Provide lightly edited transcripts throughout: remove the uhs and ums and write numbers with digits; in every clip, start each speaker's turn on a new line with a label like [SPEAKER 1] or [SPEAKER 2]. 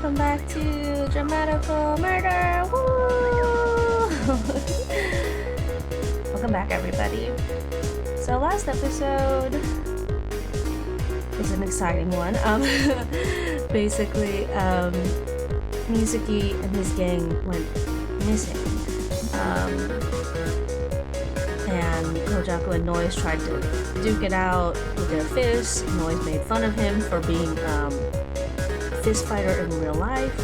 [SPEAKER 1] welcome back to Dramatical Murder! Woo! Welcome back, everybody. So last episode was an exciting one. Basically, Mizuki and his gang went missing. And Kojaku and Noise tried to duke it out with their fists. Noise made fun of him for being fist fighter in real life.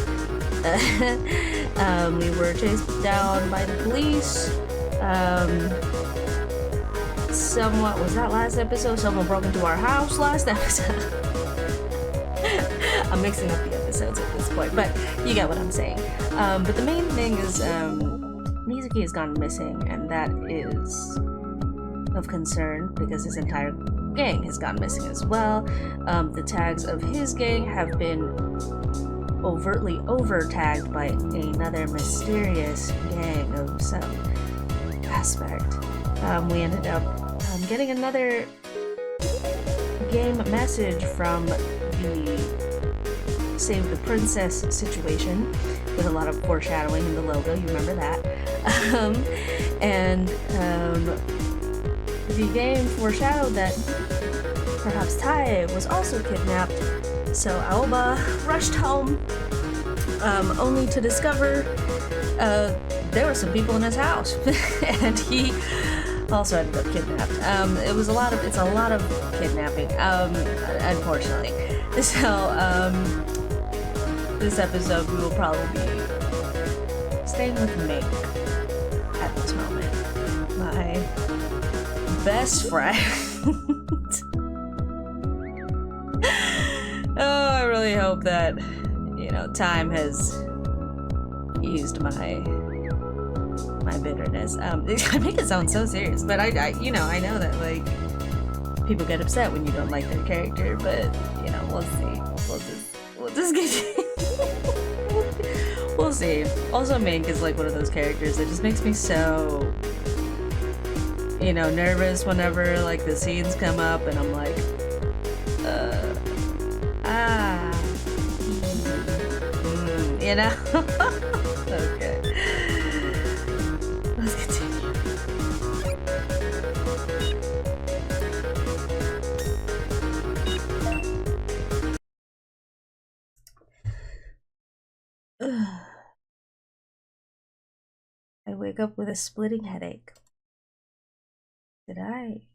[SPEAKER 1] We were chased down by the police. Somewhat was that last episode? Someone broke into our house last episode. I'm mixing up the episodes at this point, but you get what I'm saying. But the main thing is Mizuki has gone missing, and that is of concern because his entire gang has gone missing as well. The tags of his gang have been overtly over-tagged by another mysterious gang of some aspect. We ended up getting another game message from the Save the Princess situation with a lot of foreshadowing in the logo, you remember that. The game foreshadowed that perhaps Tai was also kidnapped, so Aoba rushed home, only to discover there were some people in his house, and he also ended up kidnapped. It's a lot of kidnapping, unfortunately. So, this episode we will probably be staying with Mink at this moment. My best friend. Oh, I really hope that, time has eased my bitterness. I make it sound so serious, but I know that, like, people get upset when you don't like their character, but, we'll see. We'll just get we'll see. Also, Mink is like one of those characters that just makes me so, nervous whenever, like, the scenes come up, and I'm like, Okay. Let's continue. I wake up with a splitting headache. Did I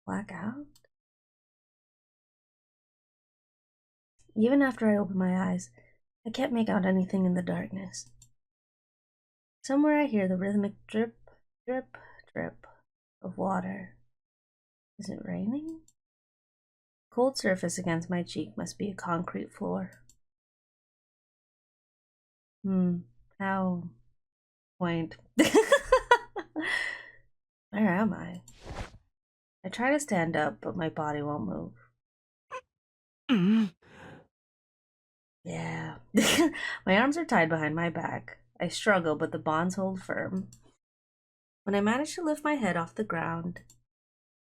[SPEAKER 1] black out? Even after I open my eyes, I can't make out anything in the darkness. Somewhere I hear the rhythmic drip, drip, drip of water. Is it raining? Cold surface against my cheek must be a concrete floor. How quaint. Where am I? I try to stand up, but my body won't move. Yeah. My arms are tied behind my back. I struggle, but the bonds hold firm. When I manage to lift my head off the ground,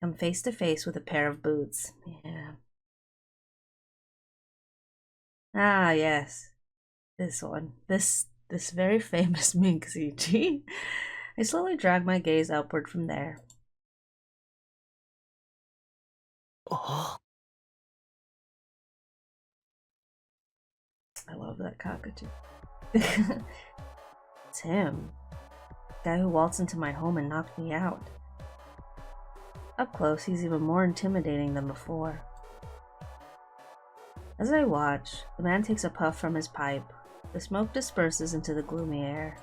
[SPEAKER 1] I'm face to face with a pair of boots. Yeah. Ah, yes. This one. This very famous Mink CG. I slowly drag my gaze upward from there.
[SPEAKER 2] Oh.
[SPEAKER 1] I love that cockatoo. It's him. The guy who waltzed into my home and knocked me out. Up close, he's even more intimidating than before. As I watch, the man takes a puff from his pipe. The smoke disperses into the gloomy air.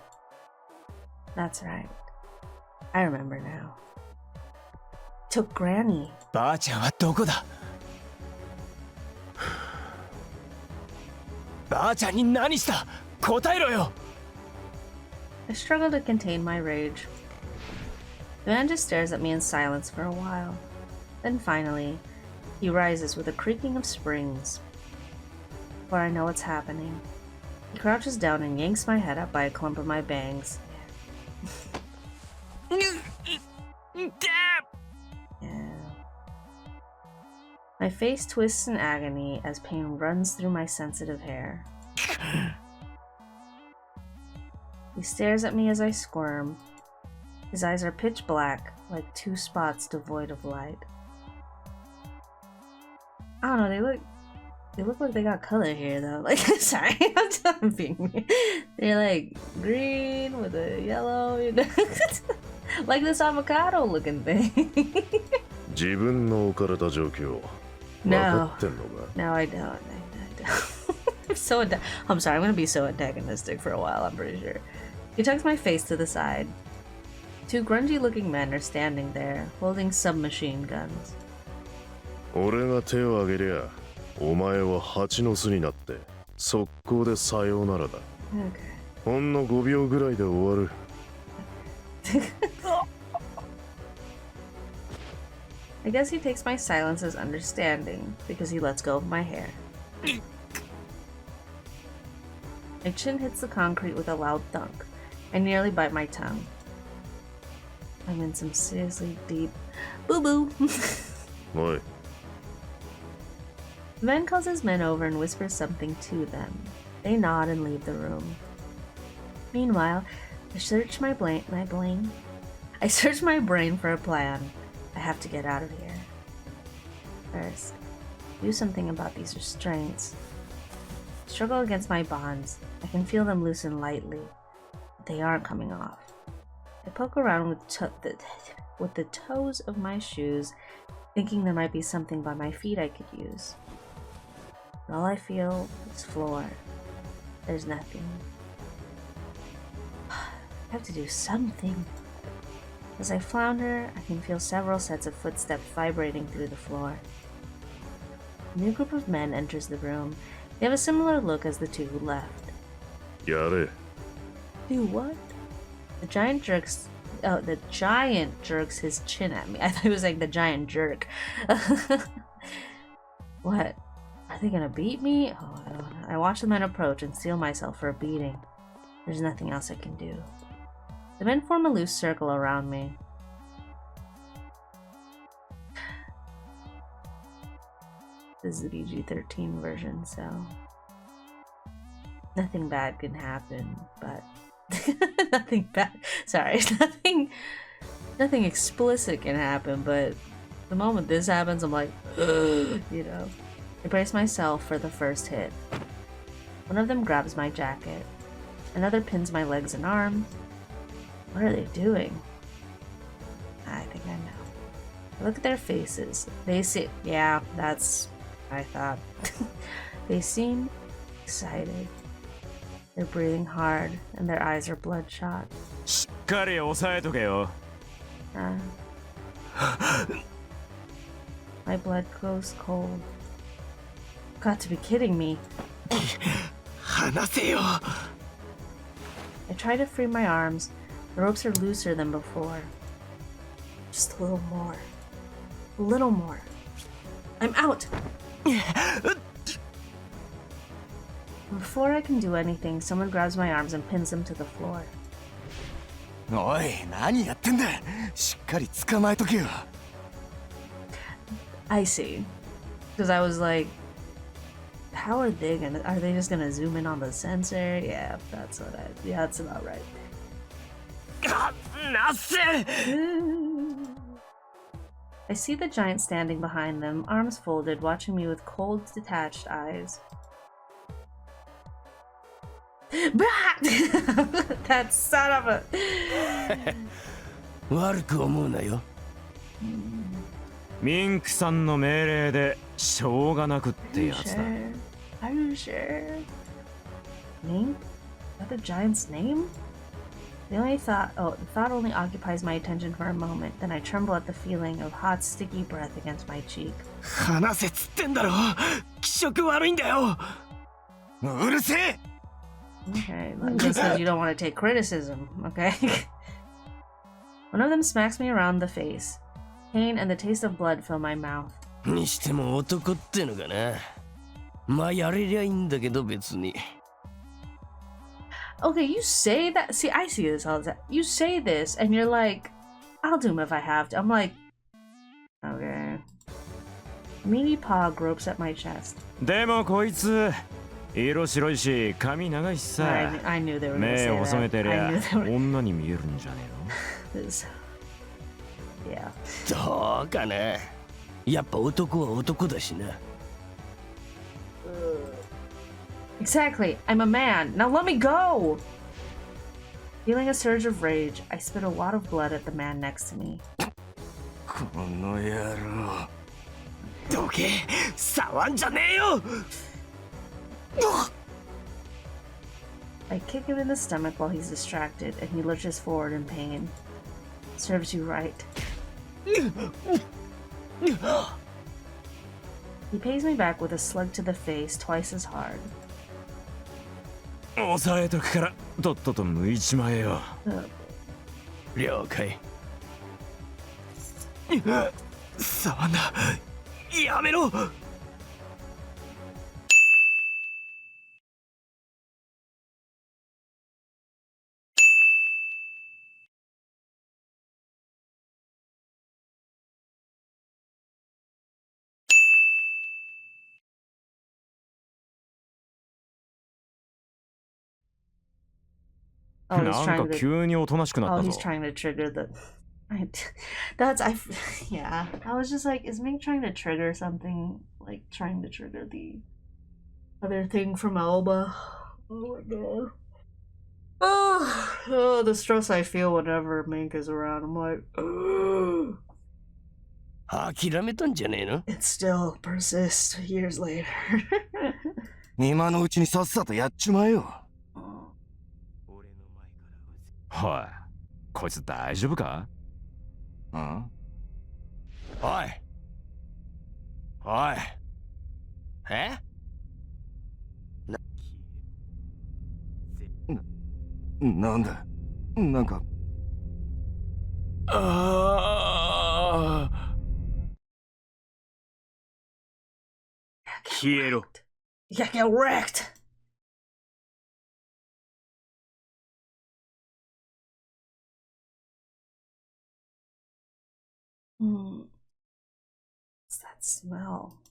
[SPEAKER 1] That's right. I remember now. Took Granny.
[SPEAKER 2] ばあちゃんはどこだばあちゃんに何した答えろよ
[SPEAKER 1] I struggle to contain my rage. The man just stares at me in silence for a while. Then finally, he rises with a creaking of springs. Before I know what's happening, he crouches down and yanks my head up by a clump of my bangs. Yeah. My face twists in agony as pain runs through my sensitive hair. He stares at me as I squirm. His eyes are pitch black, like two spots devoid of light. I don't know, they look like they got color here though. Like, sorry, I'm being they're like green with a yellow, you know? Like this avocado looking thing.
[SPEAKER 3] No,
[SPEAKER 1] I don't. I'm sorry, I'm gonna be so antagonistic for a while, I'm pretty sure. He tucks my face to the side. Two grungy looking men are standing there, holding submachine guns. Okay. I guess he takes my silence as understanding, because he lets go of my hair. My chin hits the concrete with a loud thunk. I nearly bite my tongue. I'm in some seriously deep boo-boo.
[SPEAKER 3] Oi.
[SPEAKER 1] The man calls his men over and whispers something to them. They nod and leave the room. Meanwhile, I search my brain for a plan. I have to get out of here. First, do something about these restraints. Struggle against my bonds. I can feel them loosen lightly, but they aren't coming off. I poke around with the toes of my shoes, thinking there might be something by my feet I could use. But all I feel is floor. There's nothing. I have to do something. As I flounder, I can feel several sets of footsteps vibrating through the floor. A new group of men enters the room. They have a similar look as the two who left.
[SPEAKER 3] Yare.
[SPEAKER 1] Do what? The giant jerks his chin at me. I thought he was like the giant jerk. What? Are they gonna beat me? Oh, I don't know. I watch the men approach and steel myself for a beating. There's nothing else I can do. The men form a loose circle around me. This is the PG-13 version, so nothing bad can happen, but nothing bad. Sorry, nothing explicit can happen, but the moment this happens, I'm like, ugh, you know. I brace myself for the first hit. One of them grabs my jacket. Another pins my legs and arms. What are they doing? I think I know. I look at their faces. They see, yeah, that's what I thought. They seem excited. They're breathing hard, and their eyes are bloodshot. My blood goes cold. Got to be kidding me. I try to free my arms. The ropes are looser than before. Just a little more. A little more. I'm out! Before I can do anything, someone grabs my arms and pins them to the floor. I see. Because I was like, how are they just gonna zoom in on the sensor? Yeah, that's about right. I see the giant standing behind them, arms folded, watching me with cold, detached eyes. That son of a...
[SPEAKER 2] Mink さんの命令でしょうがなくってやつだ。
[SPEAKER 1] Are you sure? Mink? Is that the giant's name? The thought only occupies my attention for a moment, then I tremble at the feeling of hot, sticky breath against my cheek.
[SPEAKER 2] 話せつってんだろ。気色悪いんだよ。うるせえ。
[SPEAKER 1] Okay, just because you don't want to take criticism, okay? One of them smacks me around the face. Pain and the taste of blood fill my mouth.
[SPEAKER 4] にしても男ってのかな。まあやれりゃいいんだけど別に。
[SPEAKER 1] Okay, you say that. See, I see this all the time. You say this, and you're like, I'll do him if I have to. I'm like, okay. A meaty paw gropes at my chest.
[SPEAKER 2] でもこいつ色白いし髪長いしさ
[SPEAKER 1] I knew they were gonna
[SPEAKER 2] 目
[SPEAKER 1] say
[SPEAKER 2] 細め
[SPEAKER 1] that.
[SPEAKER 2] てり
[SPEAKER 1] I
[SPEAKER 2] ゃ
[SPEAKER 1] knew they were.
[SPEAKER 2] 女に見えるんじゃね
[SPEAKER 1] This- Yeah.
[SPEAKER 4] どうかな。やっぱ男は男だしな。
[SPEAKER 1] Exactly. I'm a man. Now let me go! Feeling a surge of rage, I spit a wad of blood at the man next to me.
[SPEAKER 4] この野郎。
[SPEAKER 2] どけ触んじゃねえよ
[SPEAKER 1] I kick him in the stomach while he's distracted, and he lurches forward in pain. Serves you right. He pays me back with a slug to the face twice as hard.
[SPEAKER 2] 押さえとくからとっとと抜いちまえよ
[SPEAKER 4] 了解。
[SPEAKER 2] 触んなやめろ
[SPEAKER 1] Oh, he's
[SPEAKER 2] なん
[SPEAKER 1] trying
[SPEAKER 2] か
[SPEAKER 1] to.
[SPEAKER 2] 急におとなしくなっ
[SPEAKER 1] Oh,
[SPEAKER 2] た
[SPEAKER 1] he's
[SPEAKER 2] ぞ
[SPEAKER 1] trying to trigger the. Yeah. I was just like, is Mink trying to trigger something? Like trying to trigger the other thing from Alba. Oh my god. Oh, the stress I feel whenever Mink is around. I'm like, ugh.
[SPEAKER 4] 諦めたんじゃねえの。
[SPEAKER 1] It still persists years later.
[SPEAKER 5] 今のうちにさっさとやっちまえよ。
[SPEAKER 2] おいこいつ大丈夫か
[SPEAKER 5] ん？
[SPEAKER 4] おい。おい。え？
[SPEAKER 5] なんだ？なんか。
[SPEAKER 4] ああ。消えろ。
[SPEAKER 1] Yeah, get wrecked. What's that smell?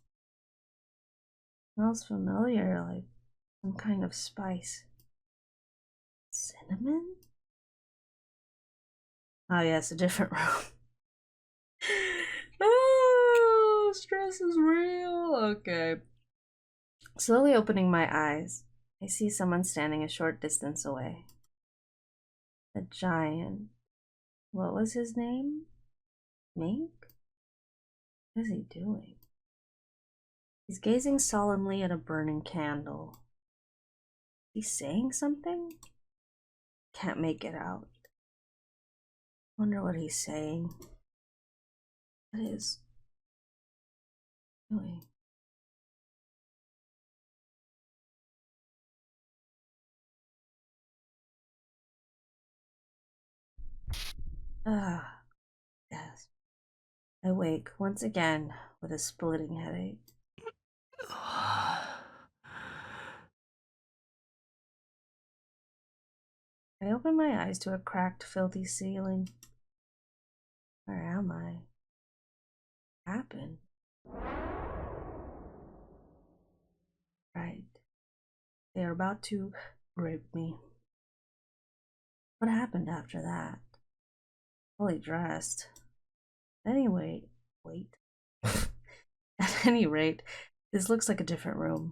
[SPEAKER 1] Smells familiar, like some kind of spice. Cinnamon? Oh yeah, it's a different room. Oh, stress is real. Okay. Slowly opening my eyes, I see someone standing a short distance away. A giant. What was his name? Mink? What is he doing? He's gazing solemnly at a burning candle. He's saying something? Can't make it out. Wonder what he's saying. What is he doing? Ah, yes. I wake once again with a splitting headache. I open my eyes to a cracked, filthy ceiling. Where am I? What happened? Right. They are about to rape me. What happened after that? Fully dressed. Anyway, wait. At any rate, this looks like a different room.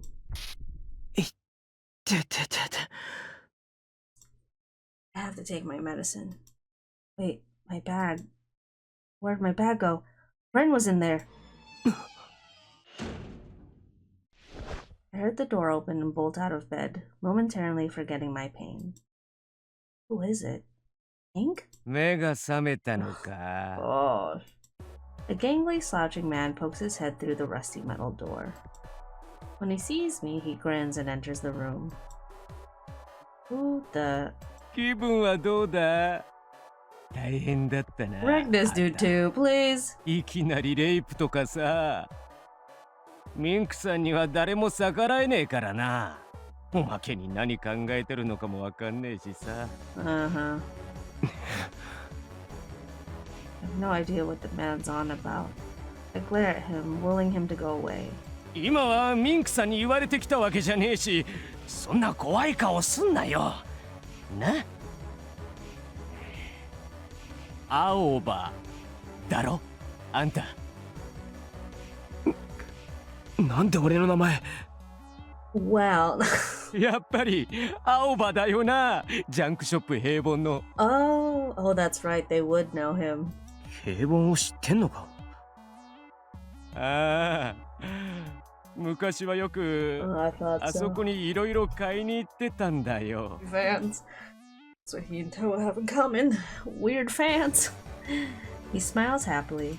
[SPEAKER 1] I have to take my medicine. Wait, my bag. Where'd my bag go? Ren was in there. I heard the door open and bolt out of bed, momentarily forgetting my pain. Who is it? Mink?
[SPEAKER 4] 目が覚めたのか。
[SPEAKER 1] Oh. A gangly, slouching man pokes his head through the rusty metal door. When he sees me, he grins and enters the room. Who the...
[SPEAKER 4] 気分はどうだ？大変だったな。
[SPEAKER 1] Wreck this dude too, please.
[SPEAKER 4] いきなりレイプとかさ。ミンクさんには誰も逆らえねえからな。おまけに何考えてるのかもわかんねえしさ。
[SPEAKER 1] Uh-huh. I have no idea what the man's on about. I glare at him, willing him to go away.
[SPEAKER 4] 今はミンクさんに言われてきたわけじゃねえし、そんな怖い顔すんなよな。青葉だろあんた。
[SPEAKER 2] なんで俺の名前。
[SPEAKER 1] Well.
[SPEAKER 4] やっぱり青葉だよな、ジャンクショップ平凡の。
[SPEAKER 1] Oh, that's right. They would know him.
[SPEAKER 2] 平凡を知ってんのか。
[SPEAKER 4] ああ、昔はよく
[SPEAKER 1] I thought
[SPEAKER 4] あそ
[SPEAKER 1] so.
[SPEAKER 4] こにいろいろ買いに行ってたんだよ。
[SPEAKER 1] Fans. So he and Toa have in common. Weird fans. He smiles happily.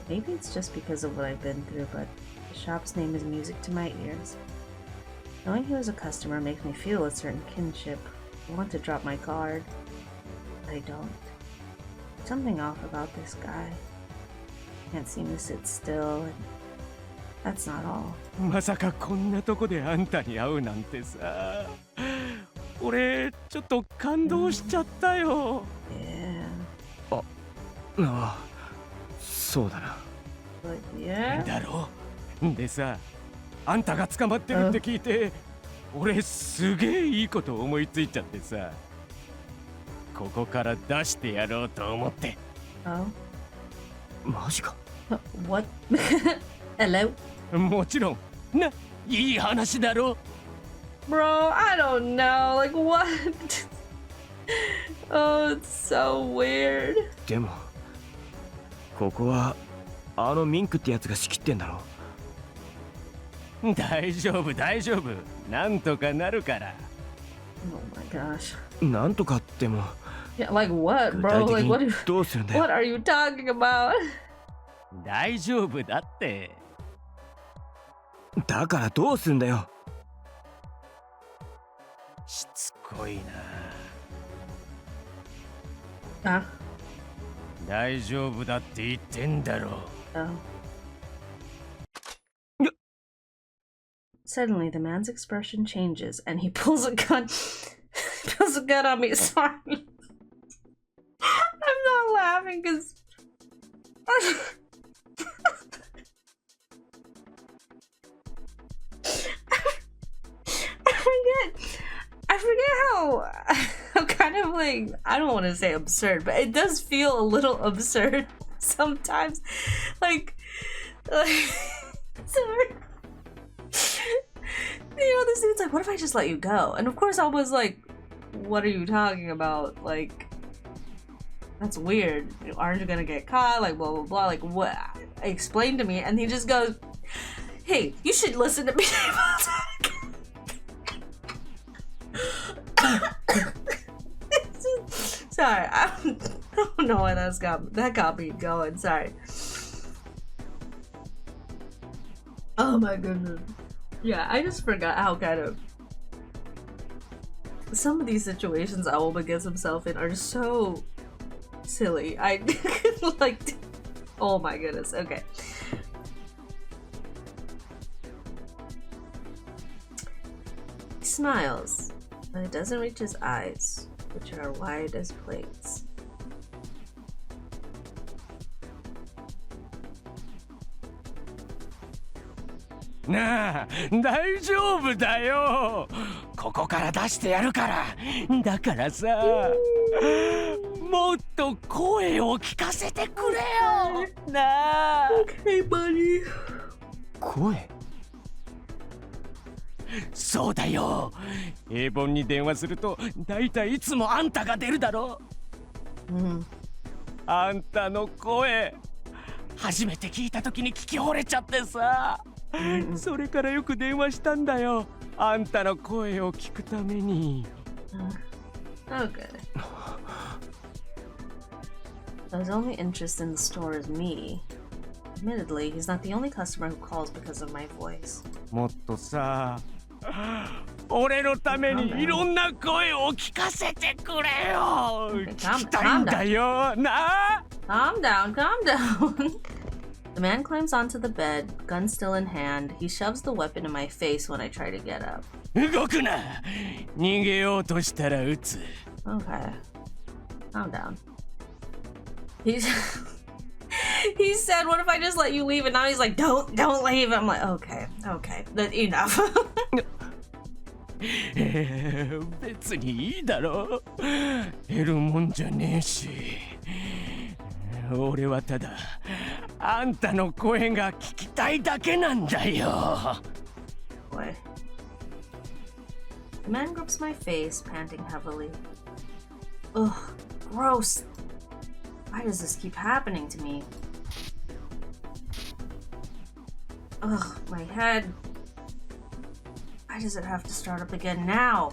[SPEAKER 1] Maybe it's just because of what I've been through, but the shop's name is music to my ears. Knowing he was a customer makes me feel a certain kinship. I want to drop my guard, but I don't. Something off about this guy. Can't seem to sit still, and that's not all.
[SPEAKER 4] まさかこんなとこであんたに会うなんてさ。俺ちょっと感動しちゃったよ。
[SPEAKER 1] Yeah.
[SPEAKER 2] ああ、そうだな。
[SPEAKER 1] But yeah.
[SPEAKER 4] だろ。でさ、あんたが捕まってるって聞いて、俺すげえいいこと思いついちゃってさ、ここから出してやろうと思って。
[SPEAKER 1] Oh.
[SPEAKER 2] マジか。
[SPEAKER 1] What? Hello?
[SPEAKER 4] もちろんな、いい話だろ。
[SPEAKER 1] Bro, I don't know. Like, what? Oh, it's so weird.
[SPEAKER 2] でもここはあのミンクってやつが仕切ってんだろ。
[SPEAKER 4] 大丈夫大丈夫、なんとかなるから。
[SPEAKER 1] Oh my gosh.
[SPEAKER 2] なんとかっても
[SPEAKER 1] Yeah, like what,
[SPEAKER 2] 具
[SPEAKER 1] bro?
[SPEAKER 2] 体的
[SPEAKER 1] Like, what?
[SPEAKER 2] にどうするんだよ。
[SPEAKER 1] What are you talking about?
[SPEAKER 4] 大丈夫だって。
[SPEAKER 2] だからどうするんだよ。
[SPEAKER 4] しつこい
[SPEAKER 1] Ah.
[SPEAKER 4] な。大丈夫だって言ってんだろ。
[SPEAKER 1] Oh. Suddenly, the man's expression changes, and he pulls a gun. Pulls a gun on me. Sorry, I'm not laughing because. I forget how kind of like, I don't want to say absurd, but it does feel a little absurd sometimes. Like sorry. You know, this dude's like, what if I just let you go? And of course I was like, what are you talking about? Like, that's weird. Aren't you gonna get caught? Like, blah, blah, blah. Like, what? Explain to me. And he just goes, hey, you should listen to me. Sorry, I don't know why that got me going. Sorry. Oh my goodness. Yeah, I just forgot how kind of some of these situations Aoba gets himself in are so silly. I like, oh my goodness. Okay. He smiles, but it doesn't reach his eyes, which are wide as plates.
[SPEAKER 4] なあ、大丈夫だよ。ここから出してやるから。だからさ、もっと声を聞かせてくれよ。なあ。
[SPEAKER 1] Okay, buddy.
[SPEAKER 2] 声。
[SPEAKER 4] そうだよ。平凡に電話すると、だいたいいつもあんたが出るだろ。あんたの声、初めて聞いた時に聞き惚れちゃってさ。それからよく電話したんだよ。あんたの声を聞くために。
[SPEAKER 1] Okay. His only interest in the store is me. Admittedly, he's not the only customer who calls because of my voice.
[SPEAKER 4] もっとさ、俺のためにいろんな声を聞かせてくれよ。聞きたいんだよ。なあ。
[SPEAKER 1] Calm down, calm down. The man climbs onto the bed, gun still in hand. He shoves the weapon in my face when I try to get up.
[SPEAKER 4] 動くな。逃げようとしたら撃つ。
[SPEAKER 1] Okay. Calm down. He's He said, what if I just let you leave? And now he's like, don't leave. I'm like, okay, enough.
[SPEAKER 4] 別にいいだろ。得るもんじゃねえし。俺はただあんたの声が聞きたいだけなんだよ。
[SPEAKER 1] Boy. The man grips my face, panting heavily. Ugh, gross. Why does this keep happening to me? Ugh, my head. Why does it have to start up again now?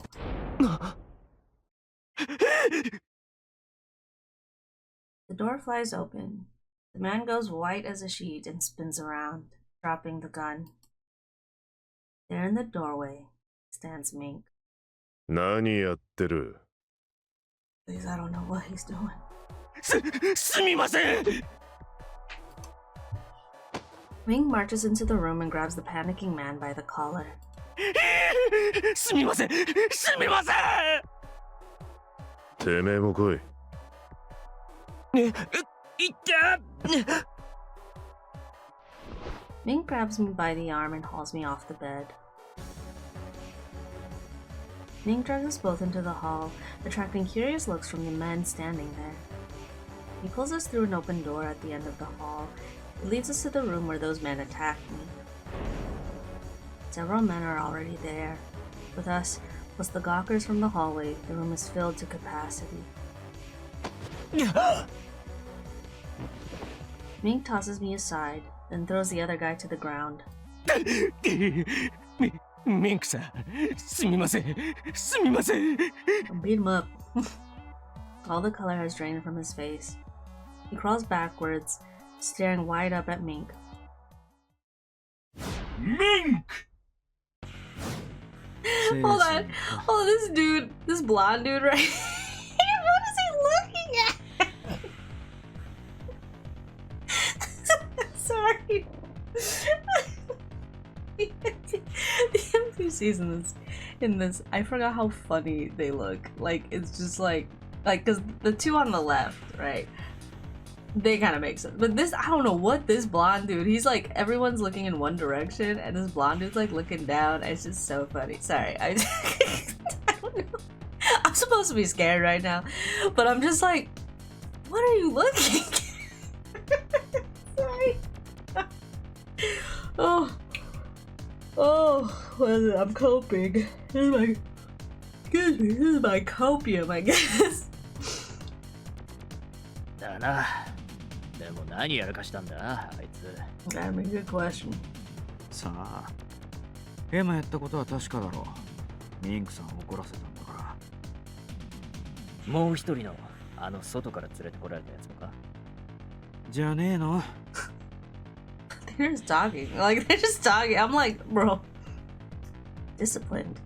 [SPEAKER 1] The door flies open. The man goes white as a sheet and spins around, dropping the gun. There in the doorway stands Mink.
[SPEAKER 3] 何やってる?
[SPEAKER 1] Please, I don't know what he's doing.
[SPEAKER 4] すみません。
[SPEAKER 1] Mink marches into the room and grabs the panicking man by the collar.
[SPEAKER 4] すみません。すみません。
[SPEAKER 3] てめえも来い。
[SPEAKER 4] いった。
[SPEAKER 1] Mink grabs me by the arm and hauls me off the bed. Mink drags us both into the hall, attracting curious looks from the men standing there. He pulls us through an open door at the end of the hall. It leads us to the room where those men attacked me. Several men are already there. With us, plus the gawkers from the hallway, the room is filled to capacity. Mink tosses me aside, then throws the other guy to the ground.
[SPEAKER 4] ミンクさん、すみません。すみません。
[SPEAKER 1] Beat him up. All the color has drained from his face. He crawls backwards, staring wide up at Mink.
[SPEAKER 4] Mink!
[SPEAKER 1] Hold on, this dude, this blonde dude right here, what is he looking at? Sorry. The NPCs in this, I forgot how funny they look. Like, it's just like, cause the two on the left, right? They kind of make sense. But this, I don't know what this blonde dude, he's like, everyone's looking in one direction and this blonde dude's like looking down. It's just so funny. Sorry. I don't know. I'm supposed to be scared right now, but I'm just like, what are you looking? Sorry. Oh, well, I'm coping. Excuse me, this is my copium, I guess.
[SPEAKER 6] だな。でも何やらかしたんだ、あいつ。
[SPEAKER 1] I mean, good question.
[SPEAKER 5] さあ、エマやったことは確かだろう。ミンクさんを怒らせたんだから。
[SPEAKER 6] もう一人のあの外から連れてこられたやつもか。
[SPEAKER 5] じゃねえの。
[SPEAKER 1] They're just talking. Like, they're just talking. I'm like, bro. Disciplined.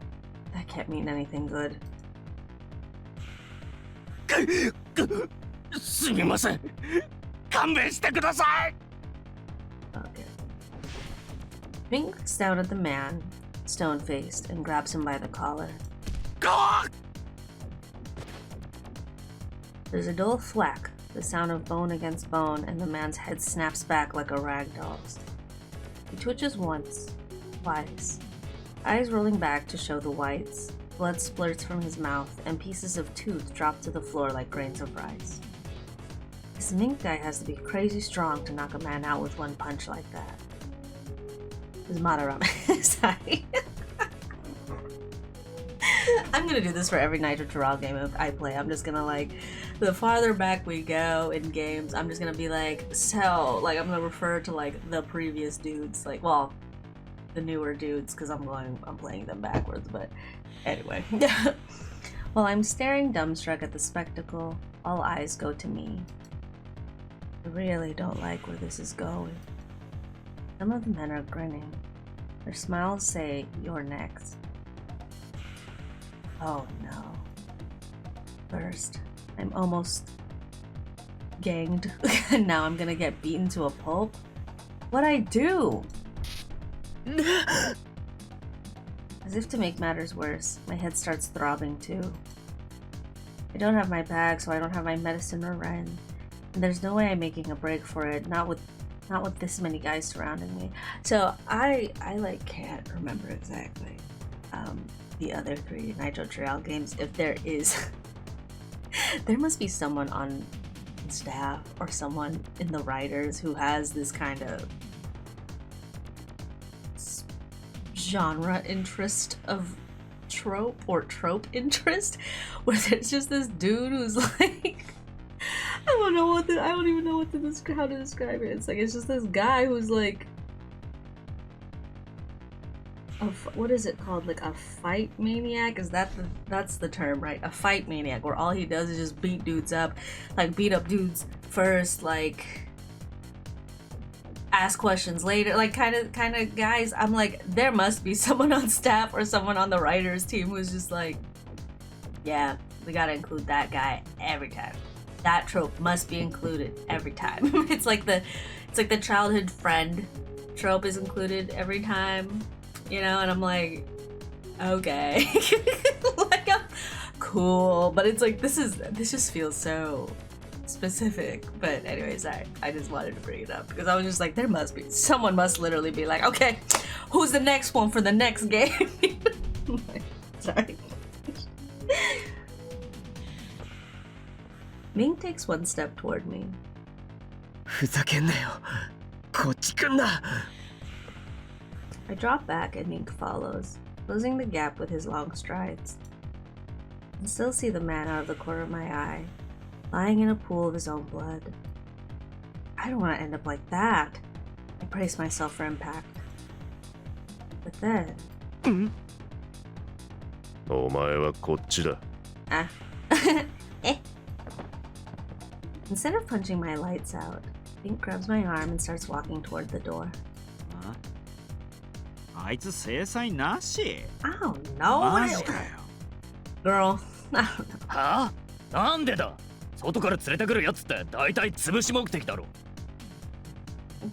[SPEAKER 1] That can't mean anything good.
[SPEAKER 4] すみません。勘弁してください。
[SPEAKER 1] Okay. Mink looks down at the man, stone-faced, and grabs him by the collar. There's a dull thwack, the sound of bone against bone, and the man's head snaps back like a ragdoll's. He twitches once, twice, eyes rolling back to show the whites. Blood splurts from his mouth, and pieces of tooth drop to the floor like grains of rice. This Mink guy has to be crazy strong to knock a man out with one punch like that. His Madarame. Sorry. I'm gonna do this for every nitro+chiral game I play. I'm just gonna, like, the farther back we go in games, I'm just gonna be like, so, like, I'm gonna refer to, like, the previous dudes, like, well, the newer dudes, because I'm playing them backwards, but anyway. While I'm staring dumbstruck at the spectacle, all eyes go to me. I really don't like where this is going. Some of the men are grinning. Their smiles say, "You're next." Oh no. First, I'm almost ganged, and now I'm gonna get beaten to a pulp? What'd I do? As if to make matters worse, my head starts throbbing too. I don't have my bag, so I don't have my medicine or rent. There's no way I'm making a break for it. Not with this many guys surrounding me. So I like can't remember exactly the other 3 nitro+chiral games. If there is, there must be someone on staff or someone in the writers who has this kind of genre interest of trope interest, where there's just this dude who's like, I don't even know how to describe it. It's like, it's just this guy who's like what is it called, like a fight maniac? Is that's the term, right? A fight maniac, where all he does is just beat dudes up, like beat up dudes first, like ask questions later, like kind of guys. I'm like, there must be someone on staff or someone on the writers team who's just like, yeah, we gotta include that guy every time. That trope must be included every time. It's like the childhood friend trope is included every time, you know. And I'm like, okay, like, cool, but it's like, this just feels so specific. But anyway, sorry, I just wanted to bring it up because I was just like, someone must literally be like, okay, who's the next one for the next game? Sorry. Mink takes one step toward me.
[SPEAKER 2] ふざけんなよ。こっち来んな。
[SPEAKER 1] I drop back and Mink follows, closing the gap with his long strides. I still see the man out of the corner of my eye, lying in a pool of his own blood. I don't want to end up like that. I brace myself for impact. But then...
[SPEAKER 3] お前はこっちだ。
[SPEAKER 1] Ah. Eh. Instead of punching my lights out, Mink grabs my arm and starts walking toward the door.
[SPEAKER 5] あいつ制裁なし。
[SPEAKER 1] I don't know.
[SPEAKER 5] マジかよ。
[SPEAKER 1] Girl, I don't know.
[SPEAKER 6] はあ？なんでだ？外から連れてくるやつって大体潰し目的だろ。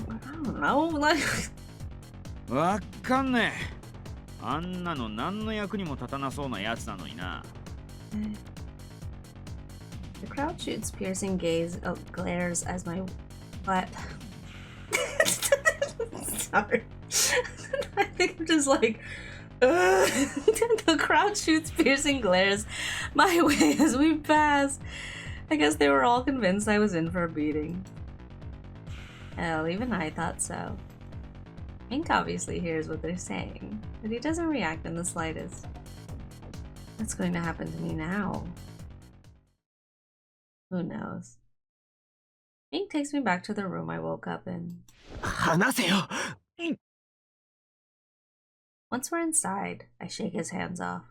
[SPEAKER 1] I don't know. Like...
[SPEAKER 5] わかんねえ。あんなの何の役にも立たなそうなやつなのにな。
[SPEAKER 1] The crowd shoots piercing glares as my what? Sorry. I think I'm just like the crowd shoots piercing glares my way as we pass. I guess they were all convinced I was in for a beating. Hell, even I thought so. Mink obviously hears what they're saying, but he doesn't react in the slightest. What's going to happen to me now? Who knows? Mink takes me back to the room I woke up in.
[SPEAKER 2] 離せよ。
[SPEAKER 1] Once we're inside, I shake his hands off.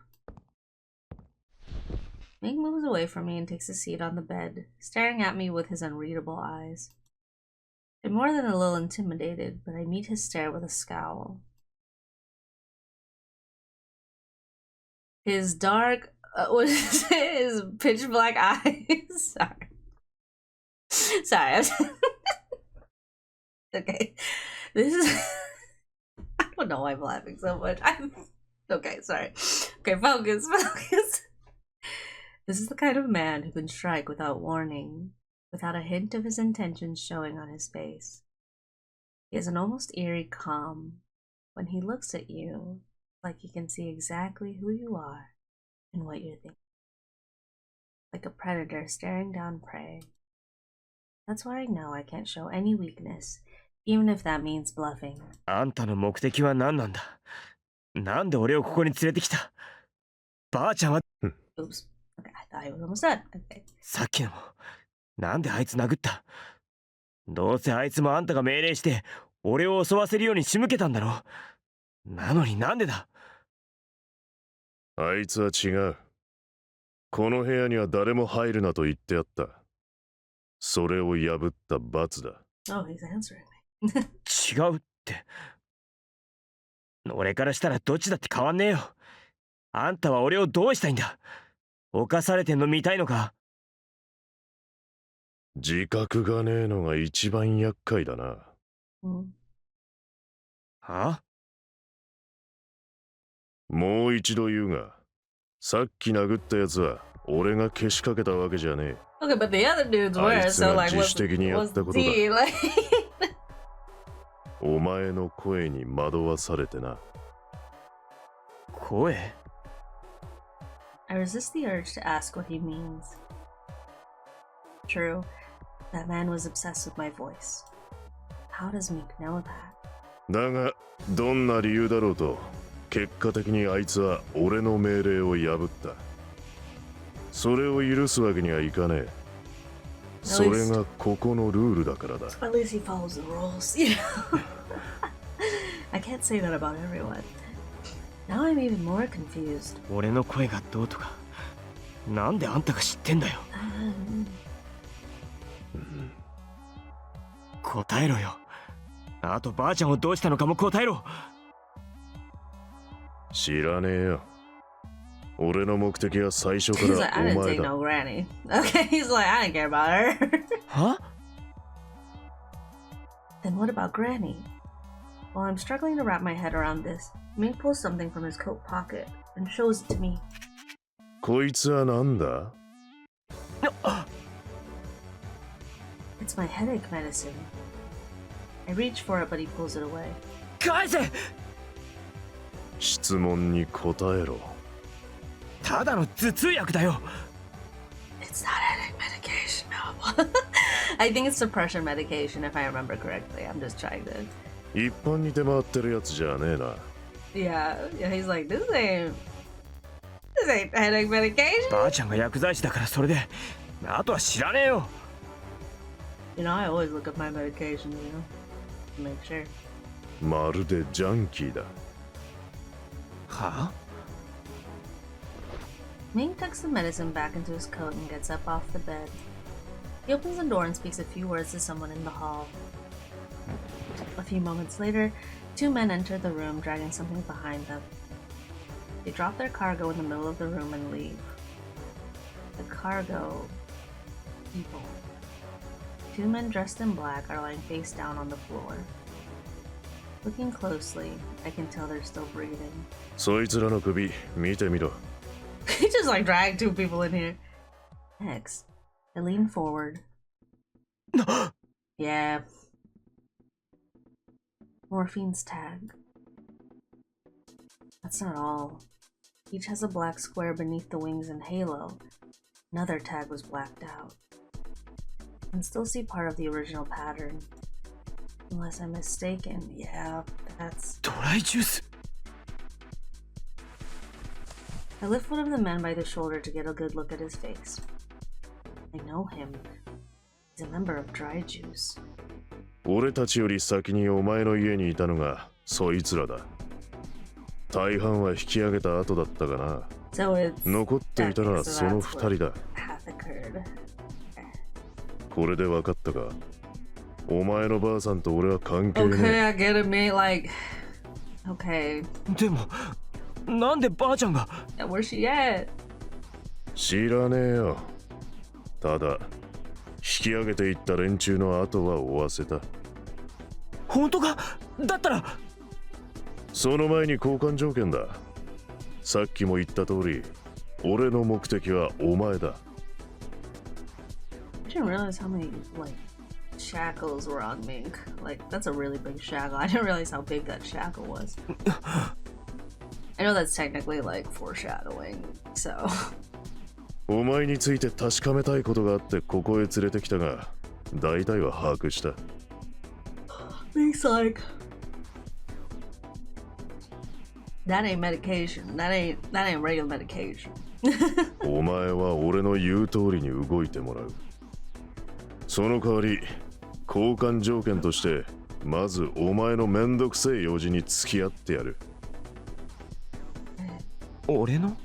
[SPEAKER 1] Mink moves away from me and takes a seat on the bed, staring at me with his unreadable eyes. I'm more than a little intimidated, but I meet his stare with a scowl. His dark, his pitch black eyes. Sorry. Okay. This is... I don't know why I'm laughing so much. Okay, sorry. Okay, focus. This is the kind of man who can strike without warning, without a hint of his intentions showing on his face. He has an almost eerie calm. When he looks at you, like he can see exactly who you are and what you're thinking. Like a predator staring down prey. That's why I know I can't show any weakness, even if that means bluffing.
[SPEAKER 2] あんたの目的は何なんだ。なんで俺をここに連れてきた。ばあちゃんは。
[SPEAKER 1] Oops. Okay, I thought he was almost done. Okay.
[SPEAKER 2] さっきのも。なんであいつ殴った。どうせあいつもあんたが命令して俺を襲わせるように仕向けたんだろ。なのになんでだ。
[SPEAKER 3] あいつは違う。この部屋には誰も入るなと言ってあった。それを破った罰だ。
[SPEAKER 1] Oh, he's answering me.
[SPEAKER 2] 違うって。俺からしたらどっちだって変わんねえよ。あんたは俺をどうしたいんだ。犯されてんの見たいのか。
[SPEAKER 3] 自覚がねえのが一番厄介だな。
[SPEAKER 2] はあ？
[SPEAKER 3] もう一度言うが、さっき殴ったやつは俺がけしかけたわけじゃねえ。
[SPEAKER 1] Okay, but the other dudes were, so like, what's the tea? Like,
[SPEAKER 3] お前の声に惑わされてな。
[SPEAKER 2] 声？
[SPEAKER 1] I resist the urge to ask what he means. True, that man was obsessed with my voice. How does Mink know that?
[SPEAKER 3] だがどんな理由だろうと結果的にあいつは俺の命令を破った。それを許すわけにはいかねえ。それがここのルールだからだ。
[SPEAKER 1] At least he follows the rules, you know? I can't say that about everyone. Now I'm even more confused.
[SPEAKER 2] 俺の声がどうとか、なんであんたが知ってんだよ。答えろよ。あとばあちゃんをどうしたのかも答えろ。
[SPEAKER 3] 知らねえよ。俺の目的は最初か
[SPEAKER 1] He's like,
[SPEAKER 3] ら
[SPEAKER 1] I
[SPEAKER 3] お
[SPEAKER 1] didn't
[SPEAKER 3] 前
[SPEAKER 1] take
[SPEAKER 3] だ。
[SPEAKER 1] no granny. Okay, he's like, I didn't care about her.
[SPEAKER 2] は？
[SPEAKER 1] Then what about Granny? While I'm struggling to wrap my head around this, Mink pulls something from his coat pocket and shows it to me.
[SPEAKER 3] こいつはなんだ？
[SPEAKER 1] It's my headache medicine. I reach for it, but he pulls it away.
[SPEAKER 2] 返せ！
[SPEAKER 3] 質問に答えろ。
[SPEAKER 2] ただの頭痛薬だよ。
[SPEAKER 1] It's not headache medication, no. I think it's suppression medication, if I remember correctly. I'm just trying to...
[SPEAKER 3] 一般に出回ってるやつじゃねえな。
[SPEAKER 1] Yeah, he's like, this ain't headache medication.
[SPEAKER 2] ばあちゃんが薬剤師だからそれで、あとは知らねえよ。
[SPEAKER 1] You know, I always look up my medication, you know, to make sure.
[SPEAKER 3] まるでジャンキーだ。
[SPEAKER 2] は？
[SPEAKER 1] Mink tucks the medicine back into his coat and gets up off the bed. He opens the door and speaks a few words to someone in the hall. A few moments later, two men enter the room, dragging something behind them. They drop their cargo in the middle of the room and leave. The cargo... people. Two men dressed in black are lying face down on the floor. Looking closely, I can tell they're still breathing.
[SPEAKER 3] そいつらの首見てみろ。
[SPEAKER 1] He just like dragged two people in here. Next, I lean forward. Yeah. Morphine's tag. That's not all. Each has a black square beneath the wings and halo. Another tag was blacked out. I can still see part of the original pattern. Unless I'm mistaken, yeah, that's...
[SPEAKER 2] ドライジュース。
[SPEAKER 1] I lift one of the men by the shoulder to get a good look at his face. I know him. He's a member of Dry Juice.
[SPEAKER 3] 俺たちより先にお前の家にいたのがそいつらだ。大半は引き上げた後だったがな。
[SPEAKER 1] So it's...
[SPEAKER 3] 残っていたらその二人だ。
[SPEAKER 1] half occurred.
[SPEAKER 3] これで分かったか。お前のばあさんと俺は関係ね
[SPEAKER 1] Okay, I get it, mate. Like... Okay.
[SPEAKER 2] でも、なんでばあちゃんが。
[SPEAKER 1] And where's she at?
[SPEAKER 3] 知らねえよ。ただ、引き上げていった連中の後は追わせた。
[SPEAKER 2] 本当か？だったら。
[SPEAKER 3] その前に交換条件だ。さっきも言った通り、俺の目的はお前だ。
[SPEAKER 1] I didn't realize how many, like, shackles were on Mink. Like, that's a really big shackle. I didn't realize how big that shackle was. I know that's technically, like, foreshadowing, so...
[SPEAKER 3] お前について確かめたいことがあってここへ連れてきたが、大体は把握した。
[SPEAKER 1] Mink's like... That ain't medication. That ain't regular medication.
[SPEAKER 3] お前は俺の言う通りに動いてもらう。その代わり、交換条件として、まずお前のめんどくせえ用事に付き合ってやる。
[SPEAKER 2] 俺の？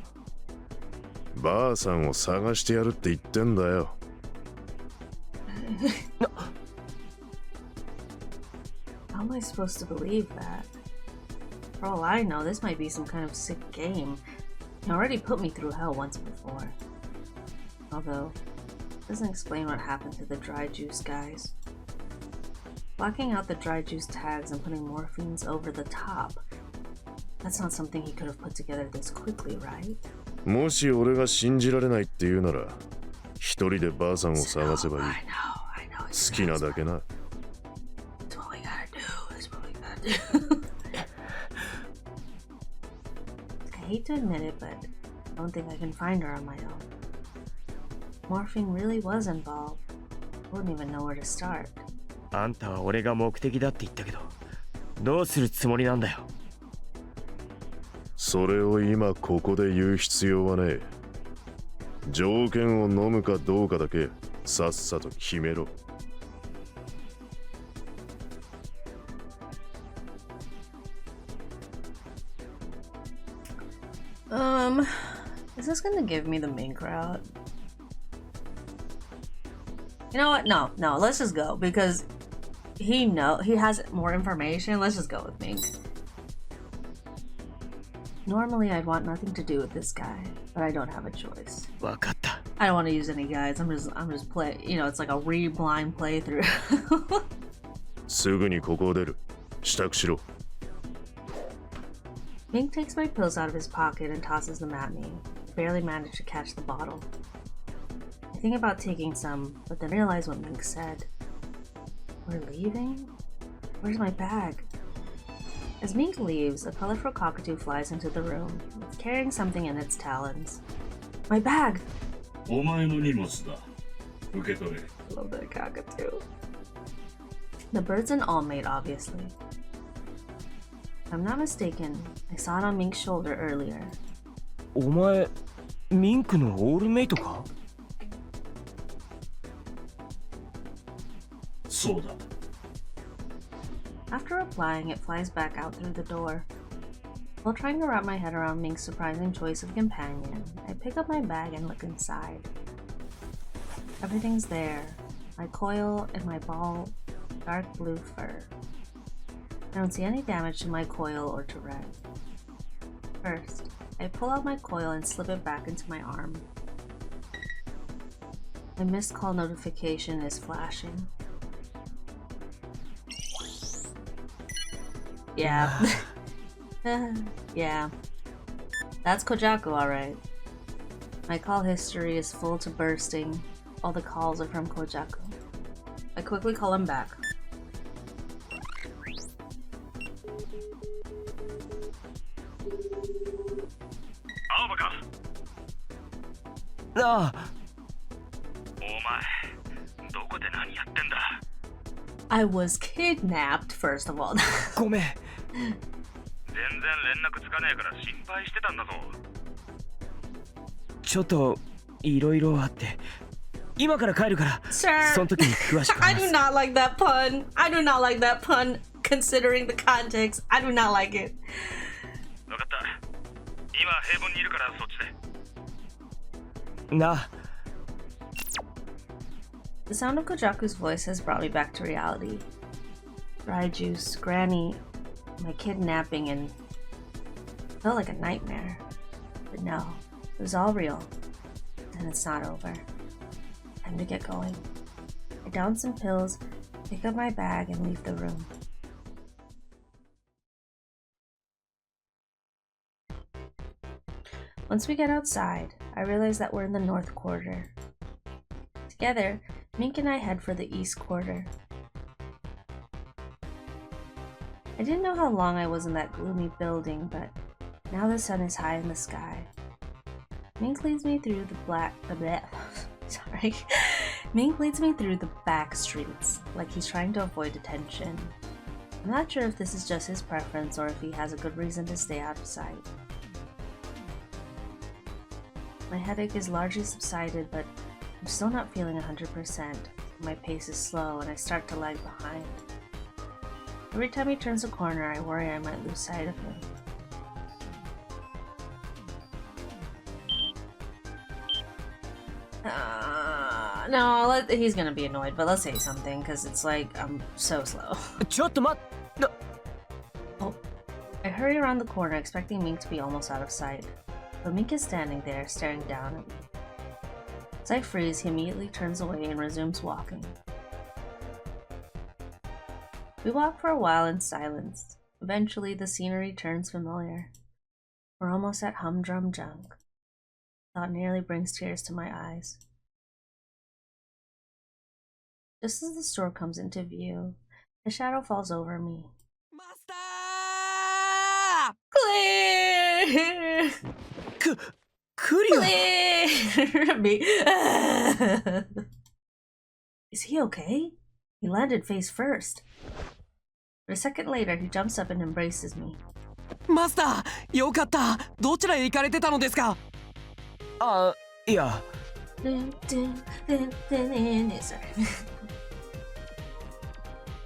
[SPEAKER 3] ばあさんを探してやるって言ってんだよ。
[SPEAKER 1] How am I supposed to believe that? For all I know, this might be some kind of sick game. He already put me through hell once before. Although, it doesn't explain what happened to the dry juice guys. Blocking out the dry juice tags and putting morphines over the top. That's not something he could have put together this quickly, right?
[SPEAKER 3] もし俺が信じられないって言うなら、一人でばあさんを探せばいい。
[SPEAKER 1] I know.
[SPEAKER 3] 好きなだけな。
[SPEAKER 1] That's what we gotta do. That's what we gotta do. I hate to admit it, but I don't think I can find her on my own. Morphing really was involved. I wouldn't even know where to start.
[SPEAKER 2] あんたは俺が目的だって言ったけど、どうするつもりなんだよ。
[SPEAKER 3] それを今ここで言う必要はねえ。条件を飲むかどうかだけさっさと決めろ。
[SPEAKER 1] Is this gonna give me the Mink route? You know what? No, let's just go because he has more information. Let's just go with Mink. Normally I'd want nothing to do with this guy, but I don't have a choice.
[SPEAKER 2] わかった。
[SPEAKER 1] I don't want to use any guides. I'm just play, you know, it's like a blind playthrough.
[SPEAKER 3] すぐにここを出る。支度しろ。
[SPEAKER 1] Mink takes my pills out of his pocket and tosses them at me. I barely manage to catch the bottle. I think about taking some, but then realize what Mink said. We're leaving? Where's my bag? As Mink leaves, a colorful cockatoo flies into the room. It's carrying something in its talons. My bag!
[SPEAKER 7] お前の荷物だ。受け取れ。
[SPEAKER 1] Love that cockatoo. The bird's an all-mate, obviously. If I'm not mistaken, I saw it on Mink's shoulder earlier.
[SPEAKER 2] お前、ミンクのオールメイトか？
[SPEAKER 7] そうだ。
[SPEAKER 1] After replying, it flies back out through the door. While trying to wrap my head around Mink's surprising choice of companion, I pick up my bag and look inside. Everything's there. My coil and my ball dark blue fur. I don't see any damage to my coil or to Red. First, I pull out my coil and slip it back into my arm. A missed call notification is flashing. Yeah. Yeah. That's Kojaku, alright. My call history is full to bursting. All the calls are from Kojaku. I quickly call him back. I was kidnapped, first of all.
[SPEAKER 2] ごめん。
[SPEAKER 8] 全然連絡つかねえから心配してたんだぞ。
[SPEAKER 2] ちょっといろいろあって、今から帰るから、
[SPEAKER 1] Sir,
[SPEAKER 2] その時に詳しく
[SPEAKER 1] I
[SPEAKER 2] 話
[SPEAKER 1] do
[SPEAKER 2] す。
[SPEAKER 1] not like that pun. I do not like that pun, considering the context. I do not like it.
[SPEAKER 8] わかった。今平凡にいるからそっちで。
[SPEAKER 2] なあ。
[SPEAKER 1] The sound of Kojaku's voice has brought me back to reality. Dry juice, Granny, my kidnapping, and it felt like a nightmare. But no, it was all real. And it's not over. Time to get going. I down some pills, pick up my bag, and leave the room. Once we get outside, I realize that we're in the North Quarter. Together, Mink and I head for the East Quarter. I didn't know how long I was in that gloomy building, but now the sun is high in the sky. Mink leads me through Mink leads me through the back streets, like he's trying to avoid attention. I'm not sure if this is just his preference or if he has a good reason to stay out of sight. My headache is largely subsided, but I'm still not feeling 100%. My pace is slow and I start to lag behind. Every time he turns a corner, I worry I might lose sight of him. No, he's gonna be annoyed, but let's say something, because it's like, I'm so slow.
[SPEAKER 2] ちょっと待っ。な
[SPEAKER 1] Oh, I hurry around the corner, expecting Mink to be almost out of sight. But Mink is standing there, staring down at me. As I freeze, he immediately turns away and resumes walking. We walk for a while in silence. Eventually, the scenery turns familiar. We're almost at Humdrum Junk. Thought nearly brings tears to my eyes. Just as the store comes into view, a shadow falls over me.
[SPEAKER 4] Master!
[SPEAKER 1] Clear!
[SPEAKER 2] Clear!
[SPEAKER 1] Me. Is he okay? He landed face first. But a second later, he jumps up and embraces me.
[SPEAKER 4] マスター、よかった。どちらへ行かれてたのですか？
[SPEAKER 2] あ、いや。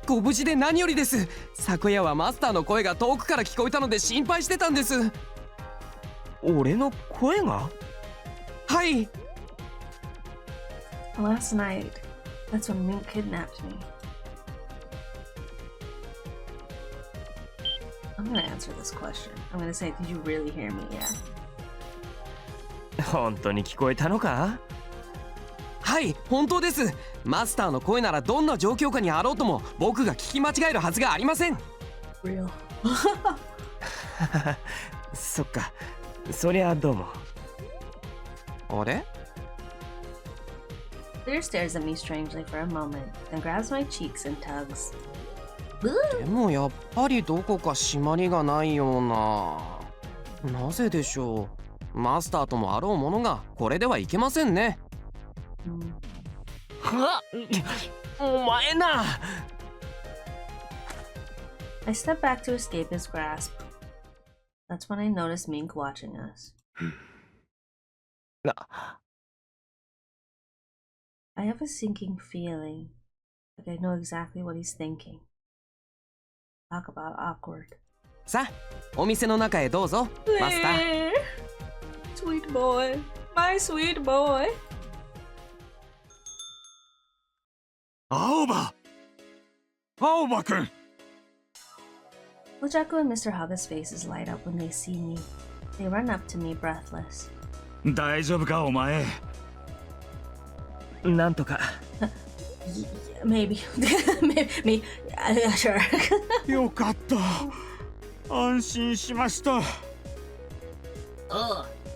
[SPEAKER 4] ご無事で何よりです。昨夜はマスターの声が遠くから聞こえたので心配してたんです。
[SPEAKER 2] 俺の声が？
[SPEAKER 4] はい。
[SPEAKER 1] Last night, that's when Mink kidnapped me. I'm gonna answer this question. I'm gonna say, did you really hear me? Yeah.
[SPEAKER 2] 本当に聞こえたのか？
[SPEAKER 4] はい、本当です。マスターの声ならどんな状況下にあろうとも僕が聞き間違えるはずがありません。
[SPEAKER 1] Real.
[SPEAKER 2] そっか。そりゃどうも。
[SPEAKER 4] あれ？
[SPEAKER 1] Clear stares at me strangely for a moment, then grabs my cheeks and tugs.
[SPEAKER 4] でもやっぱりどこか締まりがないような。なぜでしょう。マスターともあろうものがこれではいけませんね。
[SPEAKER 2] はっ、お前な。
[SPEAKER 1] I step back to escape his grasp. That's when I notice Mink watching us. I have a sinking feeling, like I know exactly what he's thinking. Talk about awkward.
[SPEAKER 4] さあ、お店の中へどうぞ、マスター。
[SPEAKER 1] Sweet boy, my sweet boy.
[SPEAKER 5] 青葉くん。
[SPEAKER 1] Ojaku and Mr. Hugga's faces light up when they see me. They run up to me breathless.
[SPEAKER 7] 大丈夫かお前？
[SPEAKER 2] なんとか。
[SPEAKER 1] Maybe. Me. Sure.
[SPEAKER 5] よかった。安心しました。
[SPEAKER 9] おう、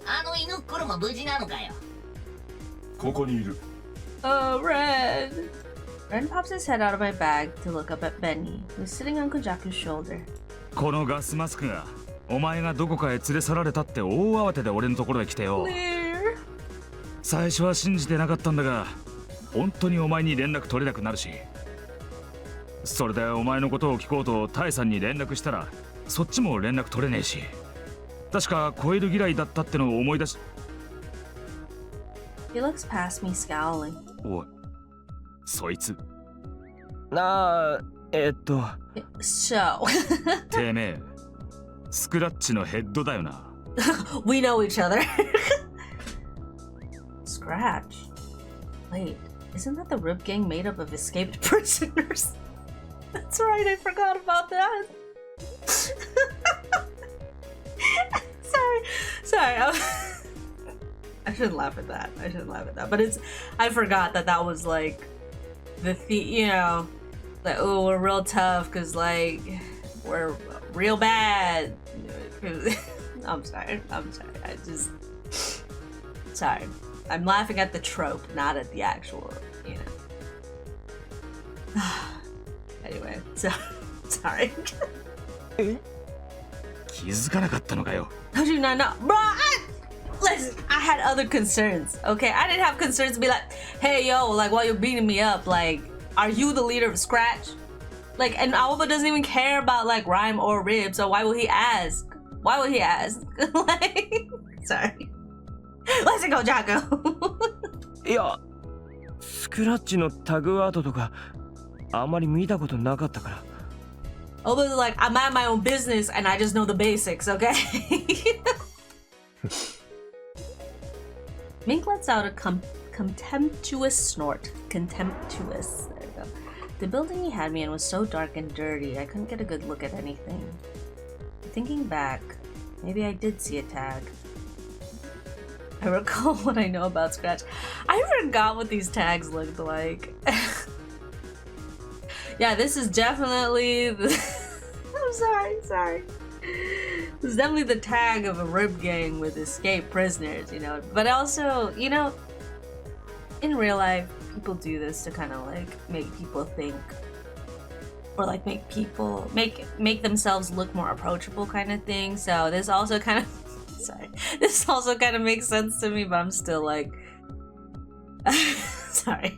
[SPEAKER 9] あの犬っころも無事なのかよ。
[SPEAKER 7] ここにいる。
[SPEAKER 1] Ren. Ren pops his head out of my bag to look up at Benny, who's sitting on Kojaku's shoulder.
[SPEAKER 7] このガスマスクがお前がどこかへ連れ去られたって大慌てで俺のところへ来てよ。最初は信じてなかったんだが、本当にお前に連絡取れなくなるし、それでお前のことを聞こうとタイさんに連絡したらそっちも連絡取れねえし、確かコイル嫌いだったってのを思い出し。
[SPEAKER 1] He looks past me scowling.
[SPEAKER 7] おい、そいつ。
[SPEAKER 1] So.
[SPEAKER 7] てめえ、スクラッチのヘッドだよな。
[SPEAKER 1] We know each other. Scratch. Wait, isn't that the Rip Gang made up of escaped prisoners? That's right, I forgot about that. Sorry. I shouldn't laugh at that. But I forgot that was like you know, like, oh, we're real tough because like we're real bad. I'm sorry. Sorry. I'm laughing at the trope, not at the actual, you know. Anyway, so sorry.
[SPEAKER 7] 気づかなかったのかよ。
[SPEAKER 1] How do you not know? Bro, listen, I had other concerns, okay? I didn't have concerns to be like, hey, yo, like, while you're beating me up, like, are you the leader of Scratch? Like, and Aoba doesn't even care about, like, Rhyme or Rib, so why would he ask? Like, sorry. Let's go, Jocko.
[SPEAKER 2] いや、スクラッチのタグアートとかあんまり見たことなかったから。
[SPEAKER 1] Oba's like, I mind my own business and I just know the basics, okay? Mink lets out a contemptuous snort. Contemptuous. There we go. The building he had me in was so dark and dirty, I couldn't get a good look at anything. Thinking back, maybe I did see a tag. I recall what I know about Scratch. I forgot what these tags looked like. Yeah, this is definitely the... I'm sorry. It's definitely the tag of a rib gang with escaped prisoners, you know. But also, you know, in real life, people do this to kind of like make people think, or like make people make themselves look more approachable, kind of thing. So this also kind of sorry, this also kind of makes sense to me, but I'm still like, sorry.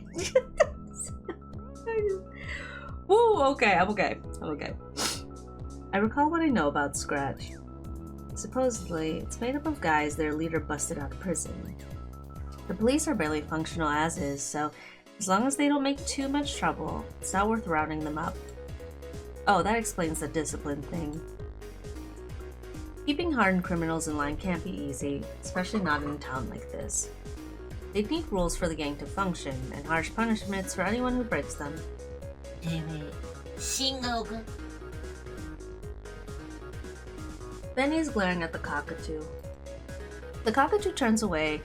[SPEAKER 1] Ooh, okay, I'm okay. I recall what I know about Scratch. Supposedly, it's made up of guys their leader busted out of prison. The police are barely functional as is, so as long as they don't make too much trouble, it's not worth rounding them up. Oh, that explains the discipline thing. Keeping hardened criminals in line can't be easy, especially not in a town like this. They'd need rules for the gang to function, and harsh punishments for anyone who breaks them. Benny is glaring at the cockatoo. The cockatoo turns away,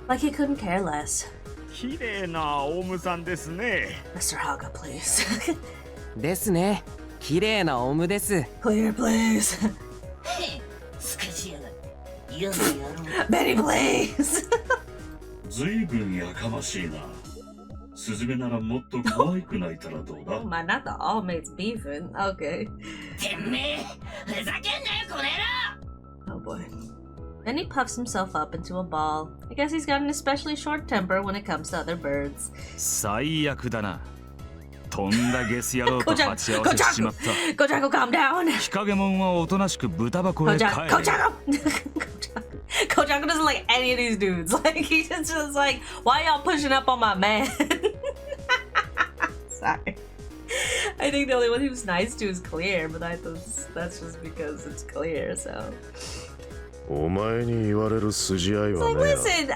[SPEAKER 1] like he couldn't care less.
[SPEAKER 7] 綺麗なオウムさんですね。
[SPEAKER 1] Mr. Haga, please.
[SPEAKER 10] ですね。綺麗なオウムです。
[SPEAKER 1] Clear, please.
[SPEAKER 9] すかしやがって読んでやろう。
[SPEAKER 1] Benny, please.
[SPEAKER 11] ずいぶんやかましいな。スズメならもっと可愛く泣いたらどうだ
[SPEAKER 1] Oh my, not the all mates beefing. Okay.
[SPEAKER 9] てめえふざけんなよこの野郎。
[SPEAKER 1] Oh boy. Benny puffs himself up into a ball. I guess he's got an especially short temper when it comes to other birds.
[SPEAKER 7] 最悪だな。とんだゲス野郎と鉢合わせしちまった。
[SPEAKER 1] Kojako, calm down.
[SPEAKER 7] 日陰門はおとなしく豚箱へ帰れ。
[SPEAKER 1] Kojako! Kojako doesn't like any of these dudes. Like, he's just like, why y'all pushing up on my man? Sorry. I think the only one he was nice to is Clear, but that's just because it's Clear, so.
[SPEAKER 3] お前に言われる筋合い
[SPEAKER 1] It's
[SPEAKER 3] は
[SPEAKER 1] like,
[SPEAKER 3] ねえ。
[SPEAKER 1] listen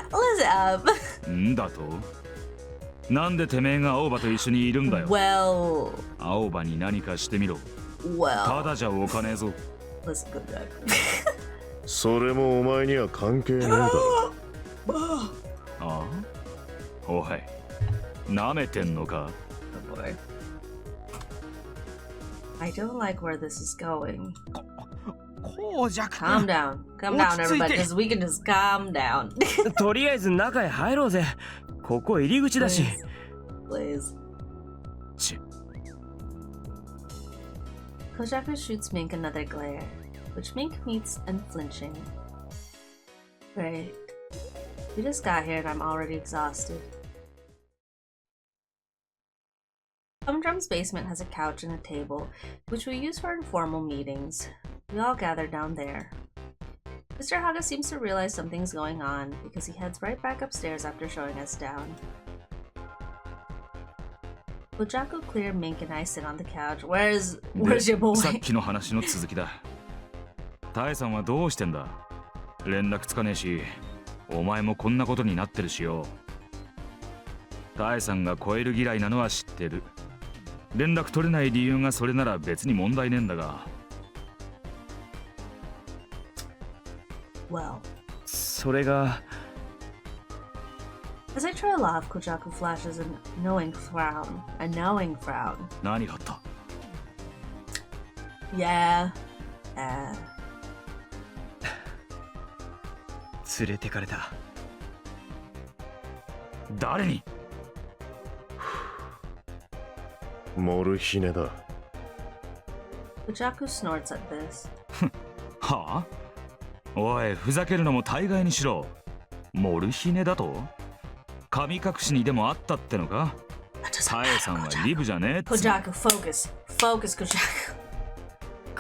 [SPEAKER 1] up.
[SPEAKER 7] んだとなんでてめえが青葉と一緒にいるんだよ。
[SPEAKER 1] Well,
[SPEAKER 7] 青葉に何かしてみろ。
[SPEAKER 1] well.
[SPEAKER 7] ただじゃおかねえぞ。
[SPEAKER 1] Listen, Kojako.
[SPEAKER 3] それもお前には関係ねえだろ。
[SPEAKER 7] ああおい、なめてんのか
[SPEAKER 1] Oh boy. I don't like where this is going.
[SPEAKER 5] こうじゃ
[SPEAKER 1] Calm down. Calm down, everybody. Just, we can just calm down.
[SPEAKER 2] とりあえず中へ入ろうぜ。ここ入り口だし。
[SPEAKER 1] Please.
[SPEAKER 7] ち
[SPEAKER 1] Kojako shoots Mink another glare, which Mink meets unflinching. Great. We just got here and I'm already exhausted. Humdrum's basement has a couch and a table, which we use for informal meetings. We all gather down there. Mr. Haga seems to realize something's going on because he heads right back upstairs after showing us down. Kojako, Clear, Mink, and I sit on the couch. Where's your boy?
[SPEAKER 7] さっきの話の続きだ。タエさんはどうしてんだ。連絡つかねえし、お前もこんなことになってるしよ。タエさんが超える嫌いなのは知ってる。連絡取れない理由がそれなら別に問題ねえんだが。
[SPEAKER 1] Well.
[SPEAKER 2] それが。
[SPEAKER 1] As I try to laugh, Kojako flashes a knowing frown. A knowing frown.
[SPEAKER 7] 何があった
[SPEAKER 1] Yeah.
[SPEAKER 2] 連れてかれた。
[SPEAKER 7] 誰に
[SPEAKER 3] モルヒネだ。
[SPEAKER 1] Kojako snorts at this.
[SPEAKER 7] はあおい、ふざけるのも大概にしろ。モルヒネだと神隠しにでもあったってのかタエさんはリブじゃねえっつ
[SPEAKER 1] Kojako, focus. Focus, Kojako.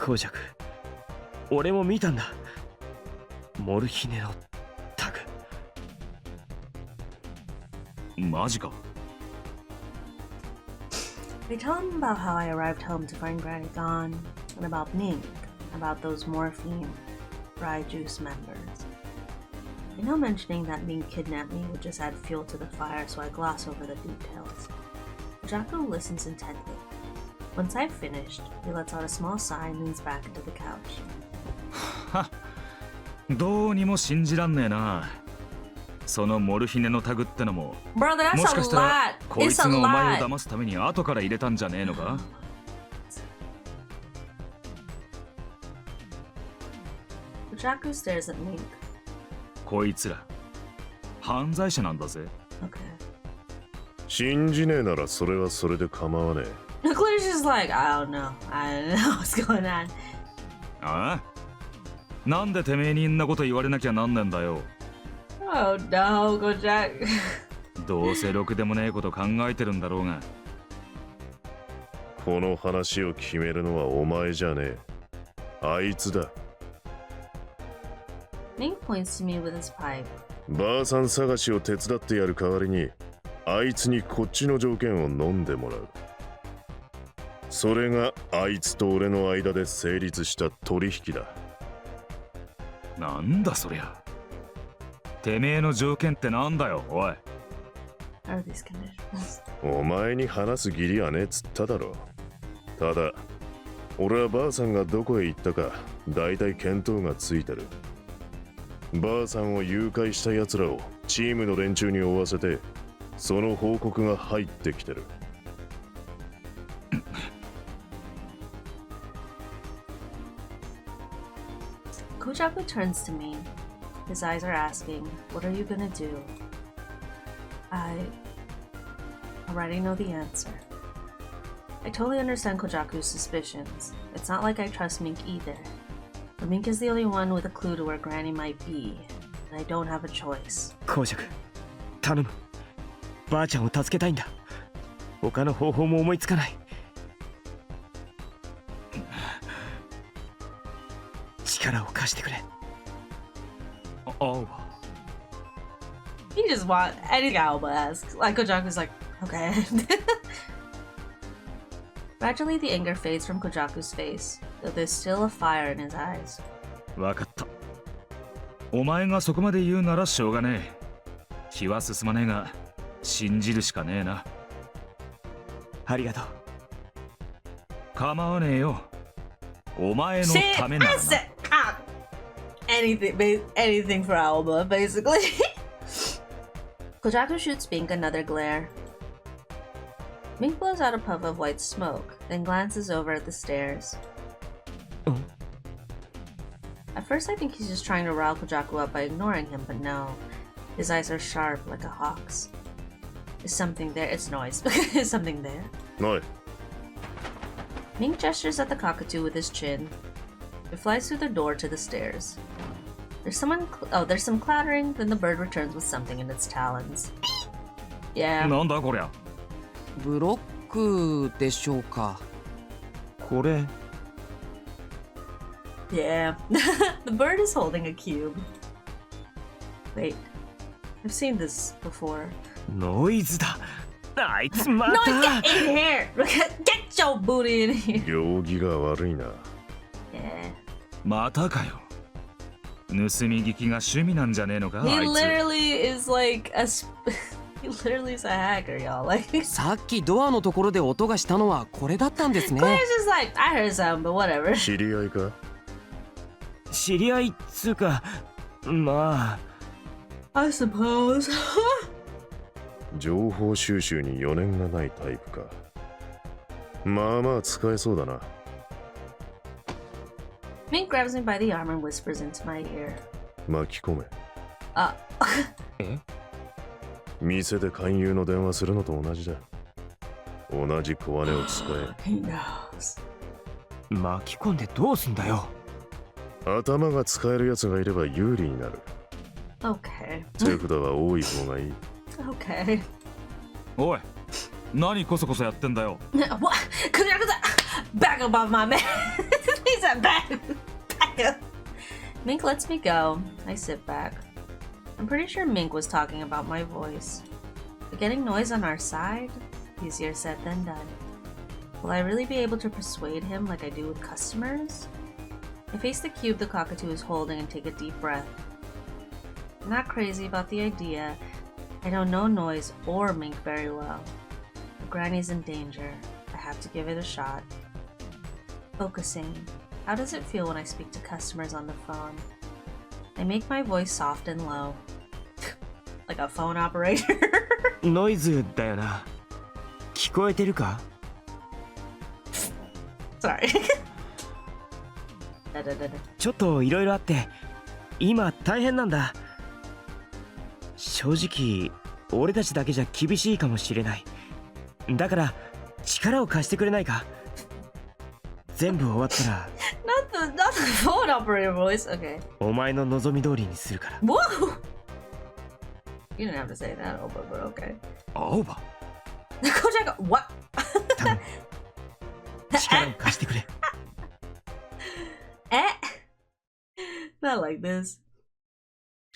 [SPEAKER 2] コジャク、俺も見たんだ。モルヒネのタグ。
[SPEAKER 7] マジか
[SPEAKER 1] I tell him about how I arrived home to find Granny gone, and about Mink, about those morphine dry juice members. I know mentioning that Mink kidnapped me would just add fuel to the fire, so I gloss over the details. Kojako listens intently. Once I've finished, he lets out a small sigh and leans back into the couch.
[SPEAKER 7] はどうにも信じらんねえな。そのモルヒネのタグってのも
[SPEAKER 1] Brother, that's
[SPEAKER 7] もしかしたら
[SPEAKER 1] a lot.
[SPEAKER 7] こい
[SPEAKER 1] It's
[SPEAKER 7] つ
[SPEAKER 1] a
[SPEAKER 7] がお前を
[SPEAKER 1] lot.
[SPEAKER 7] 騙すために後から入れたんじゃねえのか
[SPEAKER 1] Kojaku stares at Mink.
[SPEAKER 7] こいつら犯罪者なんだぜ。
[SPEAKER 1] Okay.
[SPEAKER 3] 信じねえならそれはそれで構わねえ。
[SPEAKER 1] Claire's just like, I don't know. I don't know what's going on.
[SPEAKER 7] ああ、なんでてめえにんなこと言われなきゃなんねんだよ。
[SPEAKER 1] Oh no, Kojak.
[SPEAKER 7] どうせろくでもねえこと考えてるんだろうが。
[SPEAKER 3] この話を決めるのはお前じゃねえ。あいつだ。
[SPEAKER 1] Mink points to me with his pipe.
[SPEAKER 3] ばあさん探しを手伝ってやる代わりに、あいつにこっちの条件を飲んでもらう。それがあいつと俺の間で成立した取引だ。
[SPEAKER 7] なんだそりゃ。てめえの条件ってなんだよ、おい。
[SPEAKER 1] How are these conditions?
[SPEAKER 3] お前に話す義理はねえっつっただろ。ただ、俺はばあさんがどこへ行ったか、だいたい見当がついてる。ばあさんを誘拐した奴らをチームの連中に追わせて、その報告が入ってきてる。
[SPEAKER 1] Kojaku turns to me. His eyes are asking, what are you gonna do? I already know the answer. I totally understand Kojaku's suspicions. It's not like I trust Mink either. But Mink is the only one with a clue to where Granny might be, and I don't have a choice.
[SPEAKER 2] 公爵、頼む。ばあちゃんを助けたいんだ。他の方法も思いつかない。力を貸してくれ。
[SPEAKER 7] あ、
[SPEAKER 1] He just want anything Alba asks. Like Kojaku's like, okay. Gradually, the anger fades from Kojaku's face, though there's still a fire in his eyes.
[SPEAKER 7] わかった。お前がそこまで言うならしょうがねえ。気は進まねえが、信じるしかねえな。
[SPEAKER 2] ありがとう。
[SPEAKER 7] 構わねえよ。お前のためならな。
[SPEAKER 1] Anything for Alba, basically. Kojaku shoots Mink another glare. Mink blows out a puff of white smoke, then glances over at the stairs. At first I think he's just trying to rile Kojaku up by ignoring him, but no. His eyes are sharp like a hawk's. Is something there? It's noise. Is something there?
[SPEAKER 3] No.
[SPEAKER 1] Mink gestures at the cockatoo with his chin. It flies through the door to the stairs. There's some clattering, then the bird returns with something in its talons. Yeah.
[SPEAKER 7] なんだこりゃ。
[SPEAKER 10] ブロックでしょうか。
[SPEAKER 2] これ。
[SPEAKER 1] Yeah. The bird is holding a cube. Wait. I've seen this before.
[SPEAKER 2] ノイズだ。あいつまた。
[SPEAKER 1] No, get in here! Get your booty in here!
[SPEAKER 3] 行儀が悪いな。
[SPEAKER 1] Yeah.
[SPEAKER 7] またかよ。盗み聞きが趣味なんじゃねえのか。
[SPEAKER 1] He
[SPEAKER 7] あいつ。
[SPEAKER 1] literally is like a he literally is a hacker, y'all. Like
[SPEAKER 10] さっきドアのところで音がしたのはこれだったんですね。
[SPEAKER 1] Claire's just like, I heard something, but whatever.
[SPEAKER 3] 知り合いか？
[SPEAKER 2] 知り合いっつうか、まあ。
[SPEAKER 1] I suppose.
[SPEAKER 3] 情報収集に余念がないタイプか。まあまあ使えそうだな。
[SPEAKER 1] Mink grabs me by the arm and whispers into my ear.
[SPEAKER 3] 巻き込め。
[SPEAKER 1] あ
[SPEAKER 2] え？
[SPEAKER 3] 店で勧誘の電話するのと同じだ。同じ小金を使え。
[SPEAKER 1] He knows.
[SPEAKER 2] 巻き込んでどうすんだよ。
[SPEAKER 3] 頭が使えるやつがいれば有利になる。
[SPEAKER 1] Okay.
[SPEAKER 3] 手札は多い方がいい。
[SPEAKER 1] Okay.
[SPEAKER 7] おい、何こそこそやってんだよ。
[SPEAKER 1] What? Back up off my man. He said back. Back up. Mink lets me go. I sit back. I'm pretty sure Mink was talking about my voice. But getting noise on our side? Easier said than done. Will I really be able to persuade him like I do with customers? I face the cube the cockatoo is holding and take a deep breath. I'm not crazy about the idea. I don't know Noise or Mink very well. But Granny's in danger. I have to give it a shot. Focusing. How does it feel when I speak to customers on the phone? I make my voice soft and low. Like a phone operator.
[SPEAKER 2] ノイズだよな。聞こえてるか？
[SPEAKER 1] Sorry.
[SPEAKER 2] ちょっといろいろあって今大変なんだ。正直俺たちだけじゃ厳しいかもしれない。だから力を貸してくれないか。全部終わったら
[SPEAKER 1] Not the phone operator voice. Okay.
[SPEAKER 2] お前の望み通りにするから。
[SPEAKER 1] Whoa! You didn't have to say that, Oba, but okay.
[SPEAKER 7] 青葉
[SPEAKER 1] Kojak, what?
[SPEAKER 2] 頼む。力を貸してくれ。
[SPEAKER 1] Eh? Not like this.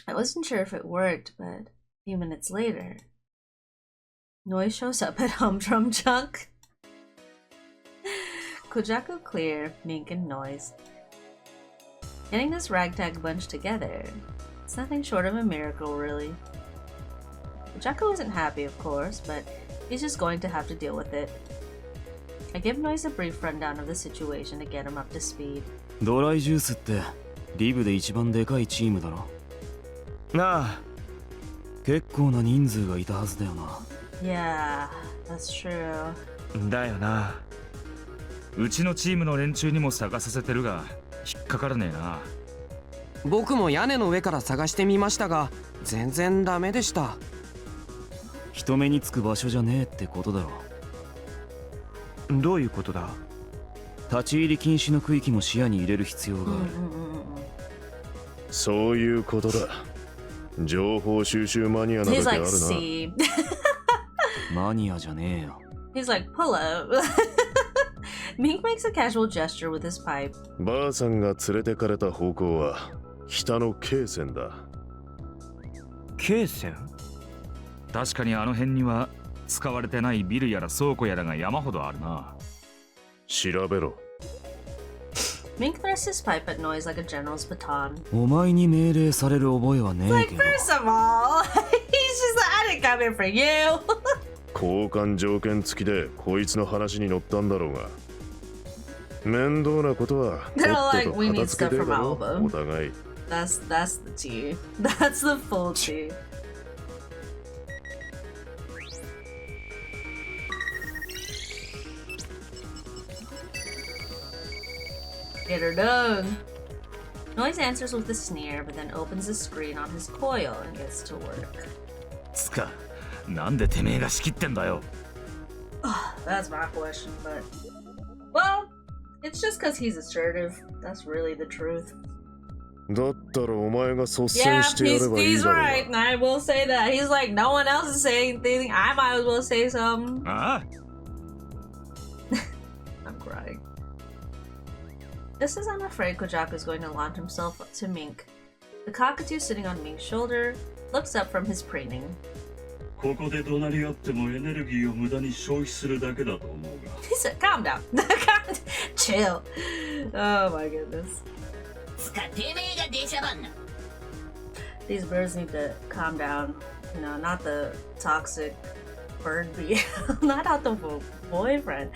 [SPEAKER 1] I wasn't sure if it worked, but a few minutes later, Noise shows up at Humdrum Junk. Kojaku Clear, Mink, and Noise. Getting this ragtag bunch together, it's nothing short of a miracle, really. Kojaku isn't happy, of course, but he's just going to have to deal with it. I give Noise a brief rundown of the situation to get him up to speed.
[SPEAKER 12] ドライジュースってリブで一番でかいチームだろ。
[SPEAKER 2] なあ、
[SPEAKER 12] 結構な人数がいたはずだよな。
[SPEAKER 1] Yeah, that's true.
[SPEAKER 2] だよな。
[SPEAKER 7] うちのチームの連中にも探させてるが引っかからねえな。
[SPEAKER 10] 僕も屋根の上から探してみましたが全然ダメでした。
[SPEAKER 12] 人目につく場所じゃねえってことだろ。
[SPEAKER 2] どういうことだ。
[SPEAKER 12] 立ち入り禁止の区域も視野に入れる必要がある。
[SPEAKER 3] そういうことだ。情報収集マニアなだけあるな。
[SPEAKER 12] マニアじゃねえよ。
[SPEAKER 1] He's like, pull up. Mink makes a casual gesture with his pipe.
[SPEAKER 3] ばあさんが連れてかれた方向は北の京線だ。
[SPEAKER 2] 京線？
[SPEAKER 7] 確かにあの辺には使われてないビルやら倉庫やらが山ほどあるな。
[SPEAKER 3] 調べろ。
[SPEAKER 1] Mink thrusts his pipe at Noise like a general's baton.
[SPEAKER 12] お前に命令される覚えはねえ
[SPEAKER 1] Like,
[SPEAKER 12] けど。
[SPEAKER 1] first of all, he's just like, I didn't come here for you.
[SPEAKER 3] 交換条件付きでこいつの話に乗ったんだろうが。面倒なことはとっ
[SPEAKER 1] They're
[SPEAKER 3] と
[SPEAKER 1] like,
[SPEAKER 3] と
[SPEAKER 1] we
[SPEAKER 3] 片
[SPEAKER 1] need
[SPEAKER 3] 付
[SPEAKER 1] stuff
[SPEAKER 3] けて
[SPEAKER 1] from
[SPEAKER 3] だろ
[SPEAKER 1] Alba.
[SPEAKER 3] お互い。
[SPEAKER 1] That's the tea. That's the full tea. Get her done. Noise answers with a sneer, but then opens the screen on his coil and gets to work.
[SPEAKER 7] つか、なんでてめえが仕切ってんだよ。
[SPEAKER 1] That's my question, but... Well, it's just because he's assertive. That's really the truth.
[SPEAKER 3] だったらお前が率
[SPEAKER 1] Yeah,
[SPEAKER 3] 先してやればいい
[SPEAKER 1] he's
[SPEAKER 3] だろう
[SPEAKER 1] right.
[SPEAKER 3] が。
[SPEAKER 1] I will say that. He's like, no one else is saying anything. I might as well say something.
[SPEAKER 7] ああ
[SPEAKER 1] I'm crying. Just as I'm afraid Kojaku's going to launch himself to Mink, the cockatoo sitting on Mink's shoulder looks up from his preening.
[SPEAKER 11] ここで怒鳴り合ってもエネルギーを無駄に消費するだけだと思うが。
[SPEAKER 1] He said, calm down. Chill. Oh my goodness.
[SPEAKER 9] つかてめえが出しゃばんな。
[SPEAKER 1] These birds need to calm down. You know, not the toxic bird bee. Not out the boyfriend.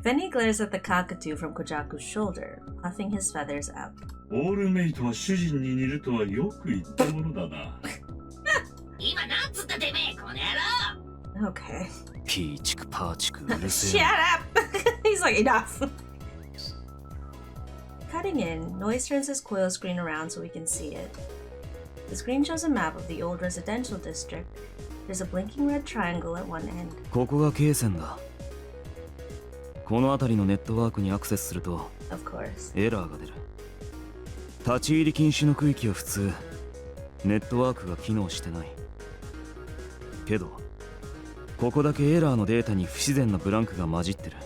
[SPEAKER 1] Then he glares at the cockatoo from Kojaku's shoulder, puffing his feathers up.
[SPEAKER 11] オールメイトは主人に似るとはよく言ったものだな。
[SPEAKER 9] 今なんつったてめえこの野郎。
[SPEAKER 1] Okay.
[SPEAKER 12] ピーチクパーチクうるせ
[SPEAKER 1] Shut
[SPEAKER 12] え。
[SPEAKER 1] up! He's like, enough! Cutting in, Noise turns his coil screen around so we can see it. The screen shows a map of the old residential district. There's a blinking red triangle at one end.
[SPEAKER 12] ここが京線だ。この辺りのネットワークにアクセスすると
[SPEAKER 1] Of course.
[SPEAKER 12] エラーが出る。立ち入り禁止の区域は普通ネットワークが機能してない。けどここだけエラーのデータに不自然なブランクが混じってる。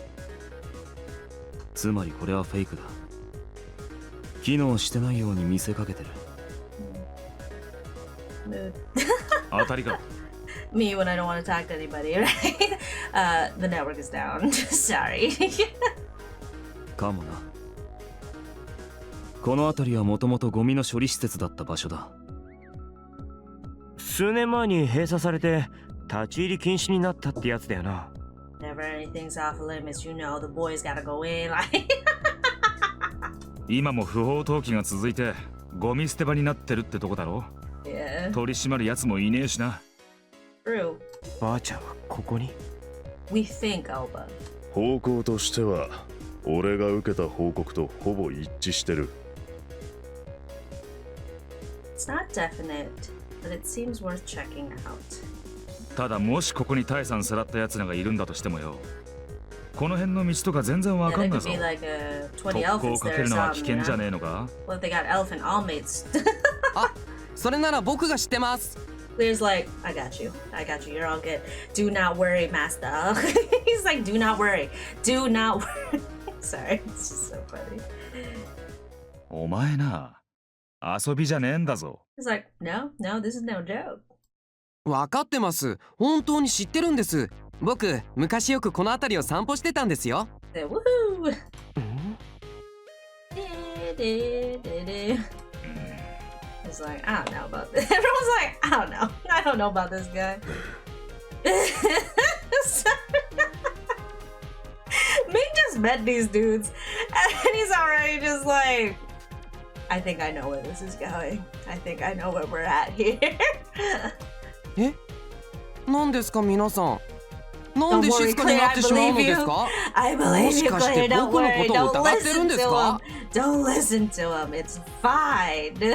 [SPEAKER 12] つまりこれはフェイクだ。機能してないように見せかけてる。
[SPEAKER 1] Mood.
[SPEAKER 7] 当たりか。
[SPEAKER 1] Me when I don't want to talk to anybody, right? The network is down. Sorry.
[SPEAKER 12] かもな。この辺りはもともとゴミの処理施設だった場所だ。
[SPEAKER 2] 数年前に閉鎖されて立ち入り禁止になったってやつだよな。
[SPEAKER 1] Never anything's off limits, you know. The boys gotta go in. Like,
[SPEAKER 7] 今も不法投棄が続いてゴミ捨て場になってるってとこだろ。
[SPEAKER 1] yeah.
[SPEAKER 7] 取り締まるやつもいねえしな。
[SPEAKER 1] True.
[SPEAKER 2] ばあちゃんはここに。
[SPEAKER 1] We think, Alba.
[SPEAKER 3] 方向としては俺が受けた報告とほぼ一致してる。
[SPEAKER 1] It's not definite, but it seems worth checking out.
[SPEAKER 7] ただもしここに大さんさらった奴らがいるんだとしてもよ、この辺の道とか全然わ
[SPEAKER 1] Yeah,
[SPEAKER 7] かん
[SPEAKER 1] there
[SPEAKER 7] ない
[SPEAKER 1] could
[SPEAKER 7] ぞ。
[SPEAKER 1] be like 20
[SPEAKER 7] 特攻を
[SPEAKER 1] elephants
[SPEAKER 7] かけ
[SPEAKER 1] there
[SPEAKER 7] る
[SPEAKER 1] or
[SPEAKER 7] のは
[SPEAKER 1] something,
[SPEAKER 7] 危
[SPEAKER 1] you
[SPEAKER 7] 険じゃ
[SPEAKER 1] know?
[SPEAKER 7] ねえのか？
[SPEAKER 1] What if they got elephant allmates?
[SPEAKER 10] あ、それなら僕が知ってます。
[SPEAKER 1] Clear's like, I got you, you're all good. Do not worry, master. He's like, do not worry, do not worry. Sorry, it's just so funny.
[SPEAKER 7] お前な、遊びじゃねえんだぞ。
[SPEAKER 1] He's like, no, this is no joke.
[SPEAKER 10] わかってます。本当に知ってるんです。僕、昔よくこの辺りを散歩してたんですよ。
[SPEAKER 1] Then, woohoo! He's like, I don't know about this. Everyone's like, I don't know about this guy. Mink just met these dudes, and he's already just like, I think I know where this is going. I think I know where we're at here.
[SPEAKER 10] え？何ですか皆さん。なんで静かになってしまうのですか？
[SPEAKER 1] I
[SPEAKER 10] も
[SPEAKER 1] believe
[SPEAKER 10] し
[SPEAKER 1] you,
[SPEAKER 10] かして
[SPEAKER 1] Claire. Don't
[SPEAKER 10] 僕の
[SPEAKER 1] worry.
[SPEAKER 10] ことを
[SPEAKER 1] Don't
[SPEAKER 10] 疑ってるん
[SPEAKER 1] listen
[SPEAKER 10] です
[SPEAKER 1] to
[SPEAKER 10] か？
[SPEAKER 1] him. Don't listen to him. It's fine.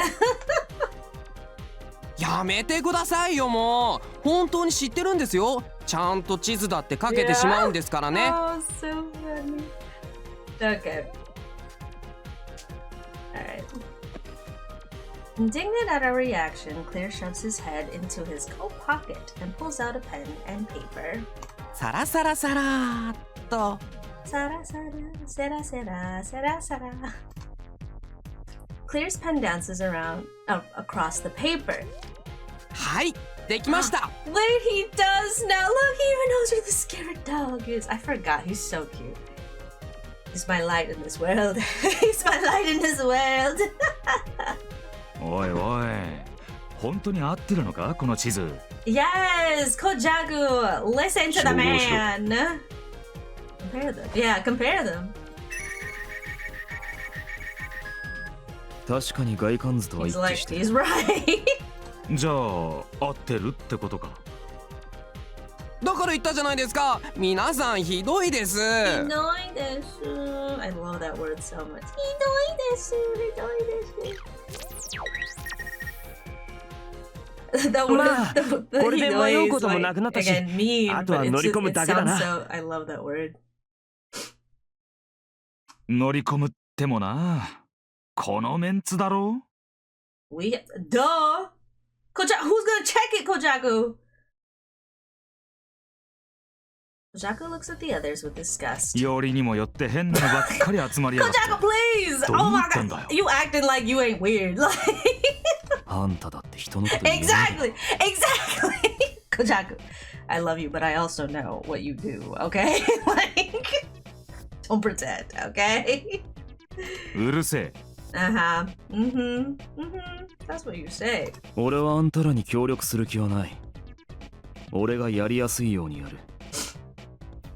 [SPEAKER 10] やめてくださいよもう。本当に知ってるんですよ。ちゃんと地図だってかけてしまうんですからね。
[SPEAKER 1] Oh, so funny. Okay. Alright. Indignant at our reaction, Claire shoves his head into his coat pocket and pulls out a pen and paper.
[SPEAKER 10] サラサラサラーっと。
[SPEAKER 1] Sara, Sara, Sera, Sera, Sera, Sera. Claire's pen dances around across the paper.
[SPEAKER 10] はい、できました。
[SPEAKER 1] Wait, he does now. Look, he even knows where the scared dog is. I forgot. He's so cute. He's my light in this world. He's my light in this world.
[SPEAKER 7] おいおい、本当に合ってるのかこの地図？
[SPEAKER 1] Yes, Kojaku, listen to the man. Compare them. Yeah, compare them.
[SPEAKER 12] 確かに外観図とは
[SPEAKER 1] He's
[SPEAKER 12] 一致
[SPEAKER 1] like,
[SPEAKER 12] してる。
[SPEAKER 1] he's right.
[SPEAKER 7] じゃあ合ってるってことか。
[SPEAKER 10] だから言ったじゃないですか。皆さんひどいです。
[SPEAKER 1] Hidoidesu. I love that word so much. Hidoidesu, hidoidesu. The
[SPEAKER 2] まあ
[SPEAKER 1] word, the
[SPEAKER 2] これで迷う
[SPEAKER 1] hidoi
[SPEAKER 2] こ
[SPEAKER 1] is
[SPEAKER 2] とも
[SPEAKER 1] like,
[SPEAKER 2] なくなったし、
[SPEAKER 1] again, mean,
[SPEAKER 2] あとは
[SPEAKER 1] but
[SPEAKER 2] 乗り込む
[SPEAKER 1] it
[SPEAKER 2] だけだ
[SPEAKER 1] sounds
[SPEAKER 2] な。
[SPEAKER 1] so, I love that word.
[SPEAKER 7] 乗り込むってもな、このメンツだろ。
[SPEAKER 1] We, duh. Kojaku, who's gonna check it, Kojaku? Kojaku looks at the others with disgust.
[SPEAKER 7] よりにもよって変なのばっかり集まりやがって。
[SPEAKER 1] Kojaku, please! Oh my god! You acting like you ain't weird. Like
[SPEAKER 12] あんただって人のこと言えない。
[SPEAKER 1] exactly! Kojaku, I love you, but I also know what you do, okay? Like, don't pretend, okay?
[SPEAKER 7] うるせえ。
[SPEAKER 1] Uh-huh. That's what you say.
[SPEAKER 12] 俺はあんたらに協力する気はない。俺がやりやすいようにやる。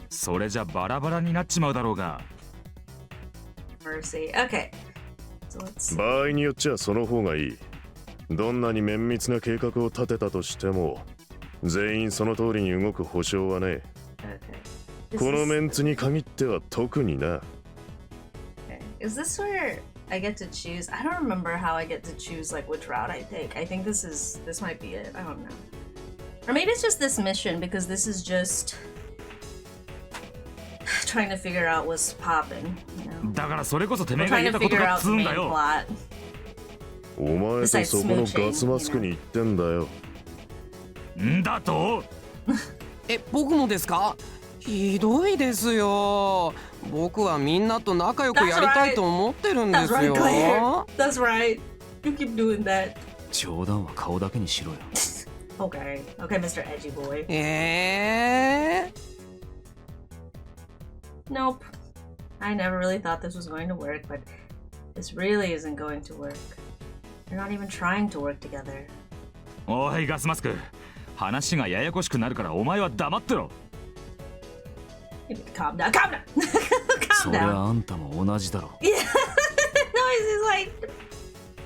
[SPEAKER 7] それじゃバラバラになっちまうだろうが。
[SPEAKER 1] Mercy. Okay. So let's see.
[SPEAKER 3] 場合によっちゃその方がいい。どんなに綿密な計画を立てたとしても、全員その通りに動く保証はね。
[SPEAKER 1] Okay.
[SPEAKER 3] このメンツに限っては特にな。
[SPEAKER 1] Okay. Is this where I get to choose? I don't remember how I get to choose like which route I take. I think this might be it. I don't know. Or maybe it's just this mission because this is just trying to figure out what's popping, you know.
[SPEAKER 7] だからそれこそてめ
[SPEAKER 1] We're
[SPEAKER 7] えが
[SPEAKER 1] trying
[SPEAKER 7] 言え
[SPEAKER 1] to
[SPEAKER 7] たこと
[SPEAKER 1] figure
[SPEAKER 7] かっ
[SPEAKER 1] out
[SPEAKER 7] つ
[SPEAKER 1] the
[SPEAKER 7] うん
[SPEAKER 1] main
[SPEAKER 7] だよ。
[SPEAKER 1] plot.
[SPEAKER 3] お前とそこのガスマスクに言ってんだよ。
[SPEAKER 7] んだと？
[SPEAKER 10] え、僕もですか？ひどいですよ。僕はみんなと仲良くやりたいと思ってるんで
[SPEAKER 1] That's
[SPEAKER 10] す
[SPEAKER 1] right,
[SPEAKER 10] よ。
[SPEAKER 1] Claire. That's right. You keep doing that.
[SPEAKER 12] 冗談は顔だけにしろよ。
[SPEAKER 1] Okay. Okay, Mr. Edgy Boy. Nope. I never really thought this was going to work, but this really isn't going to work. They're not even trying to work together.
[SPEAKER 7] おいガスマスク、話がややこしくなるからお前は黙ってろ。
[SPEAKER 1] You need to calm down. Calm down.
[SPEAKER 12] そ
[SPEAKER 1] calm
[SPEAKER 12] りゃ
[SPEAKER 1] down.
[SPEAKER 12] あんたも同じだろ。
[SPEAKER 1] Yeah. No, he's like,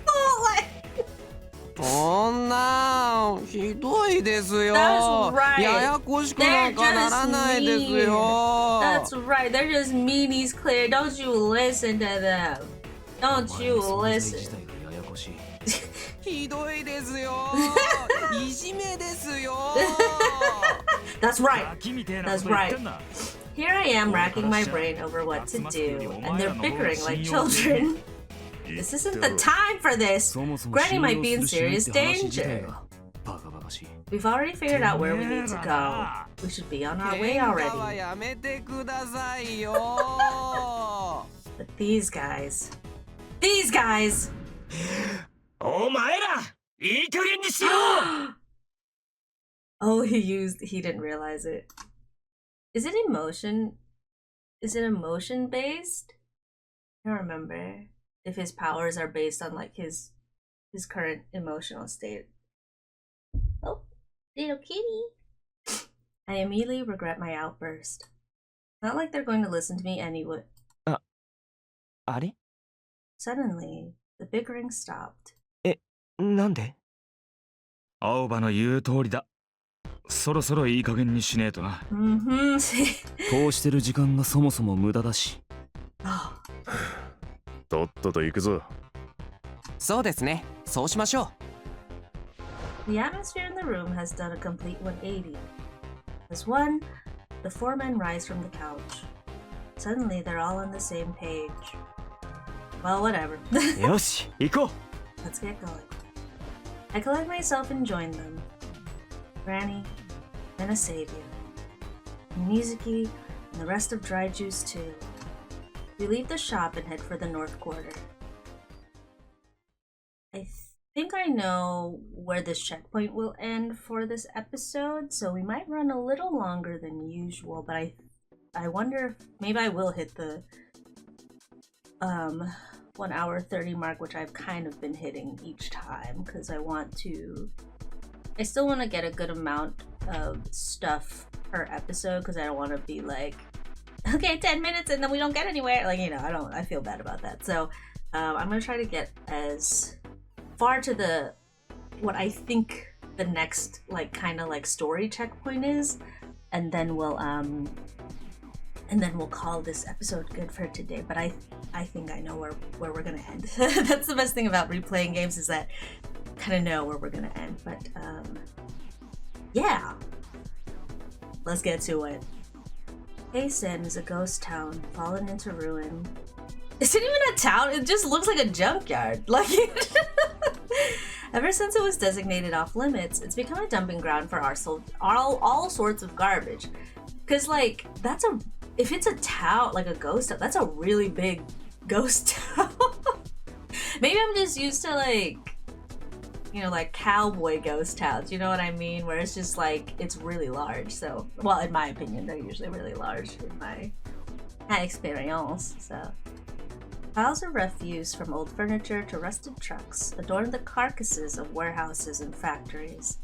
[SPEAKER 1] oh, like.
[SPEAKER 10] そんなひどいですよ。
[SPEAKER 1] That's right.
[SPEAKER 10] ややこしくなんかならないですよ。
[SPEAKER 1] That's right. They're just meanies, Claire. Don't you listen to them. Don't you listen.
[SPEAKER 12] しい。
[SPEAKER 10] ひどいですよ。いじめですよ。
[SPEAKER 1] That's right.
[SPEAKER 7] ガキみてえな
[SPEAKER 1] That's
[SPEAKER 7] こと言ってん
[SPEAKER 1] right.
[SPEAKER 7] な。
[SPEAKER 1] Here I am racking my brain over what to do, and they're bickering like children. This isn't the time for this.
[SPEAKER 12] そもそも
[SPEAKER 1] Granny
[SPEAKER 12] 信
[SPEAKER 1] might
[SPEAKER 12] 用
[SPEAKER 1] be
[SPEAKER 12] す
[SPEAKER 1] in
[SPEAKER 12] るしないっ
[SPEAKER 1] serious
[SPEAKER 12] て話自体
[SPEAKER 1] danger.
[SPEAKER 12] がバカバカしい。
[SPEAKER 1] We've already figured out where we need to go. We should be on our way
[SPEAKER 10] 喧嘩は
[SPEAKER 1] already.
[SPEAKER 10] やめてくださいよ。
[SPEAKER 1] But these guys.
[SPEAKER 4] お前らいい加減にしろ。
[SPEAKER 1] Oh, he didn't realize it. Is it emotion? Is it emotion based? I don't remember if his powers are based on like his current emotional state. Oh, little kitty. I immediately regret my outburst. Not like they're going to listen to me anyway.
[SPEAKER 2] あれ
[SPEAKER 1] Suddenly, the bickering stopped.
[SPEAKER 2] なんで？
[SPEAKER 7] 青葉の言う通りだ。そろそろいい加減にしねえとな。
[SPEAKER 12] こうしてる時間がそもそも無駄だし。
[SPEAKER 3] とっとと行くぞ。
[SPEAKER 10] そうですね。そうしましょ
[SPEAKER 1] The atmosphere in the room has done a complete 180. As one, the four men rise from the couch. Suddenly, they're all on the same page. Well, whatever.
[SPEAKER 2] よし、行こう。
[SPEAKER 1] Let's get going. I collect myself and join them. Granny, and a savior. And Mizuki, and the rest of Dry Juice too. We leave the shop and head for the North Quarter. I think I know where this checkpoint will end for this episode, so we might run a little longer than usual, but I wonder if maybe I will hit the 1 hour 30 mark, which I've kind of been hitting each time because I still want to get a good amount of stuff per episode because I don't want to be like, okay, 10 minutes and then we don't get anywhere. Like, you know, I feel bad about that. So I'm going to try to get as far to what I think the next like kind of like story checkpoint is, and then we'll call this episode good for today. But I think I know where we're gonna end. That's the best thing about replaying games, is that I kind of know where we're gonna end. But yeah, let's get to it. Haysen is a ghost town fallen into ruin. Is it even a town? It just looks like a junkyard. Like ever since it was designated off limits, it's become a dumping ground for all sorts of garbage. Cause like if it's a town, like a ghost town, that's a really big ghost town. Maybe I'm just used to like, you know, like cowboy ghost towns, you know what I mean? Where it's just like, it's really large. So, well, in my opinion, they're usually really large in my experience. So, piles of refuse from old furniture to rusted trucks adorn the carcasses of warehouses and factories.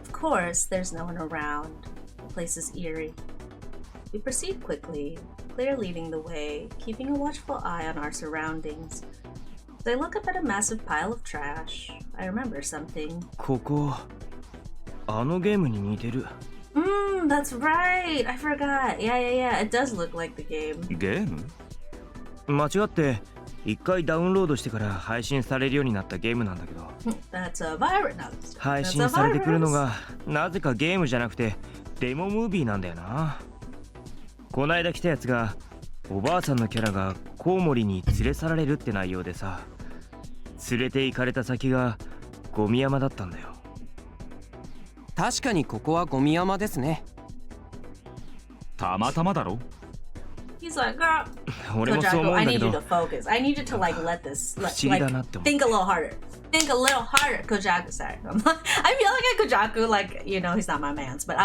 [SPEAKER 1] Of course, there's no one around. The place is eerie. We proceed quickly, Claire leading the way, keeping a watchful eye on our surroundings. As I look up at a massive pile of trash, I remember something.
[SPEAKER 2] ここ、あのゲームに似てる。
[SPEAKER 1] That's right! I forgot. Yeah. It does look like the game.
[SPEAKER 7] ゲーム？
[SPEAKER 2] 間違って一回ダウンロードしてから配信されるようになったゲームなんだけど。
[SPEAKER 1] That's a virus.
[SPEAKER 2] 配信されてくるのがなぜかゲームじゃなくてデモムービーなんだよな。こないだ来たやつがおばあさんのキャラがコウモリに連れ去られるって内容でさ、連れて行かれた先がゴミ山だったんだよ。
[SPEAKER 10] 確かにここはゴミ山ですね。
[SPEAKER 7] たまたまだろ。
[SPEAKER 1] He's like, girl,
[SPEAKER 2] 俺もそう思うん
[SPEAKER 1] I
[SPEAKER 2] だけ
[SPEAKER 1] need you
[SPEAKER 2] ど。
[SPEAKER 1] to focus. I need you to like let this,
[SPEAKER 2] 不思議だなって思う。
[SPEAKER 1] think a little harder. Think a little harder, Kojaku. Sorry, I'm yelling at Kojaku like, you know, he's not my man's, but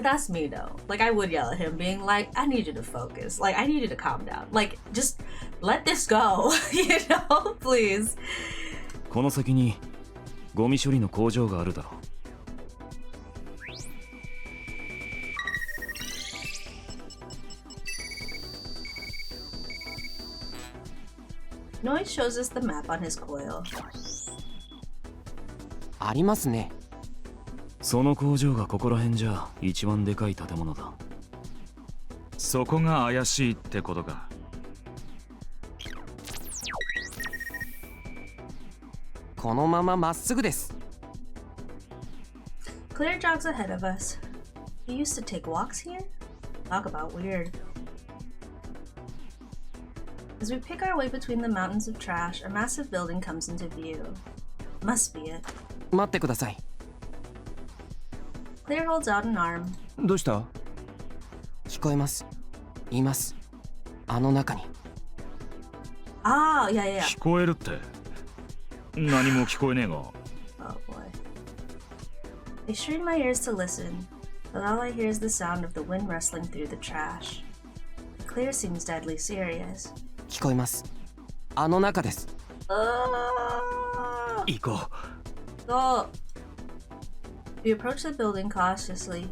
[SPEAKER 1] that's me though. Like I would yell at him, being like, I need you to focus. Like I need you to calm down. Like just let this go, you know, please.
[SPEAKER 12] この先にゴミ処理の工場があるだろう。
[SPEAKER 1] Noise shows us the map on his coil.
[SPEAKER 10] ありますね。
[SPEAKER 12] その工場がここら辺じゃ一番でかい建物だ。
[SPEAKER 7] そこが怪しいってことか。
[SPEAKER 10] このまままっすぐです。
[SPEAKER 1] Clear jogs ahead of us. You used to take walks here? Talk about weird. As we pick our way between the mountains of trash, a massive building comes into view. Must be it.
[SPEAKER 10] 待ってください。
[SPEAKER 1] Clear holds out an arm.
[SPEAKER 2] どうした？
[SPEAKER 10] 聞こえます。います。あの中に。
[SPEAKER 1] Ah, yeah, yeah, yeah.
[SPEAKER 7] 聞こえるって。何も聞こえねえが。
[SPEAKER 1] Oh boy. I strain my ears to listen, but all I hear is the sound of the wind rustling through the trash. Clear seems deadly serious.
[SPEAKER 10] 聞こえます。あの中です。
[SPEAKER 2] 行こう。
[SPEAKER 1] Go. We approach the building cautiously.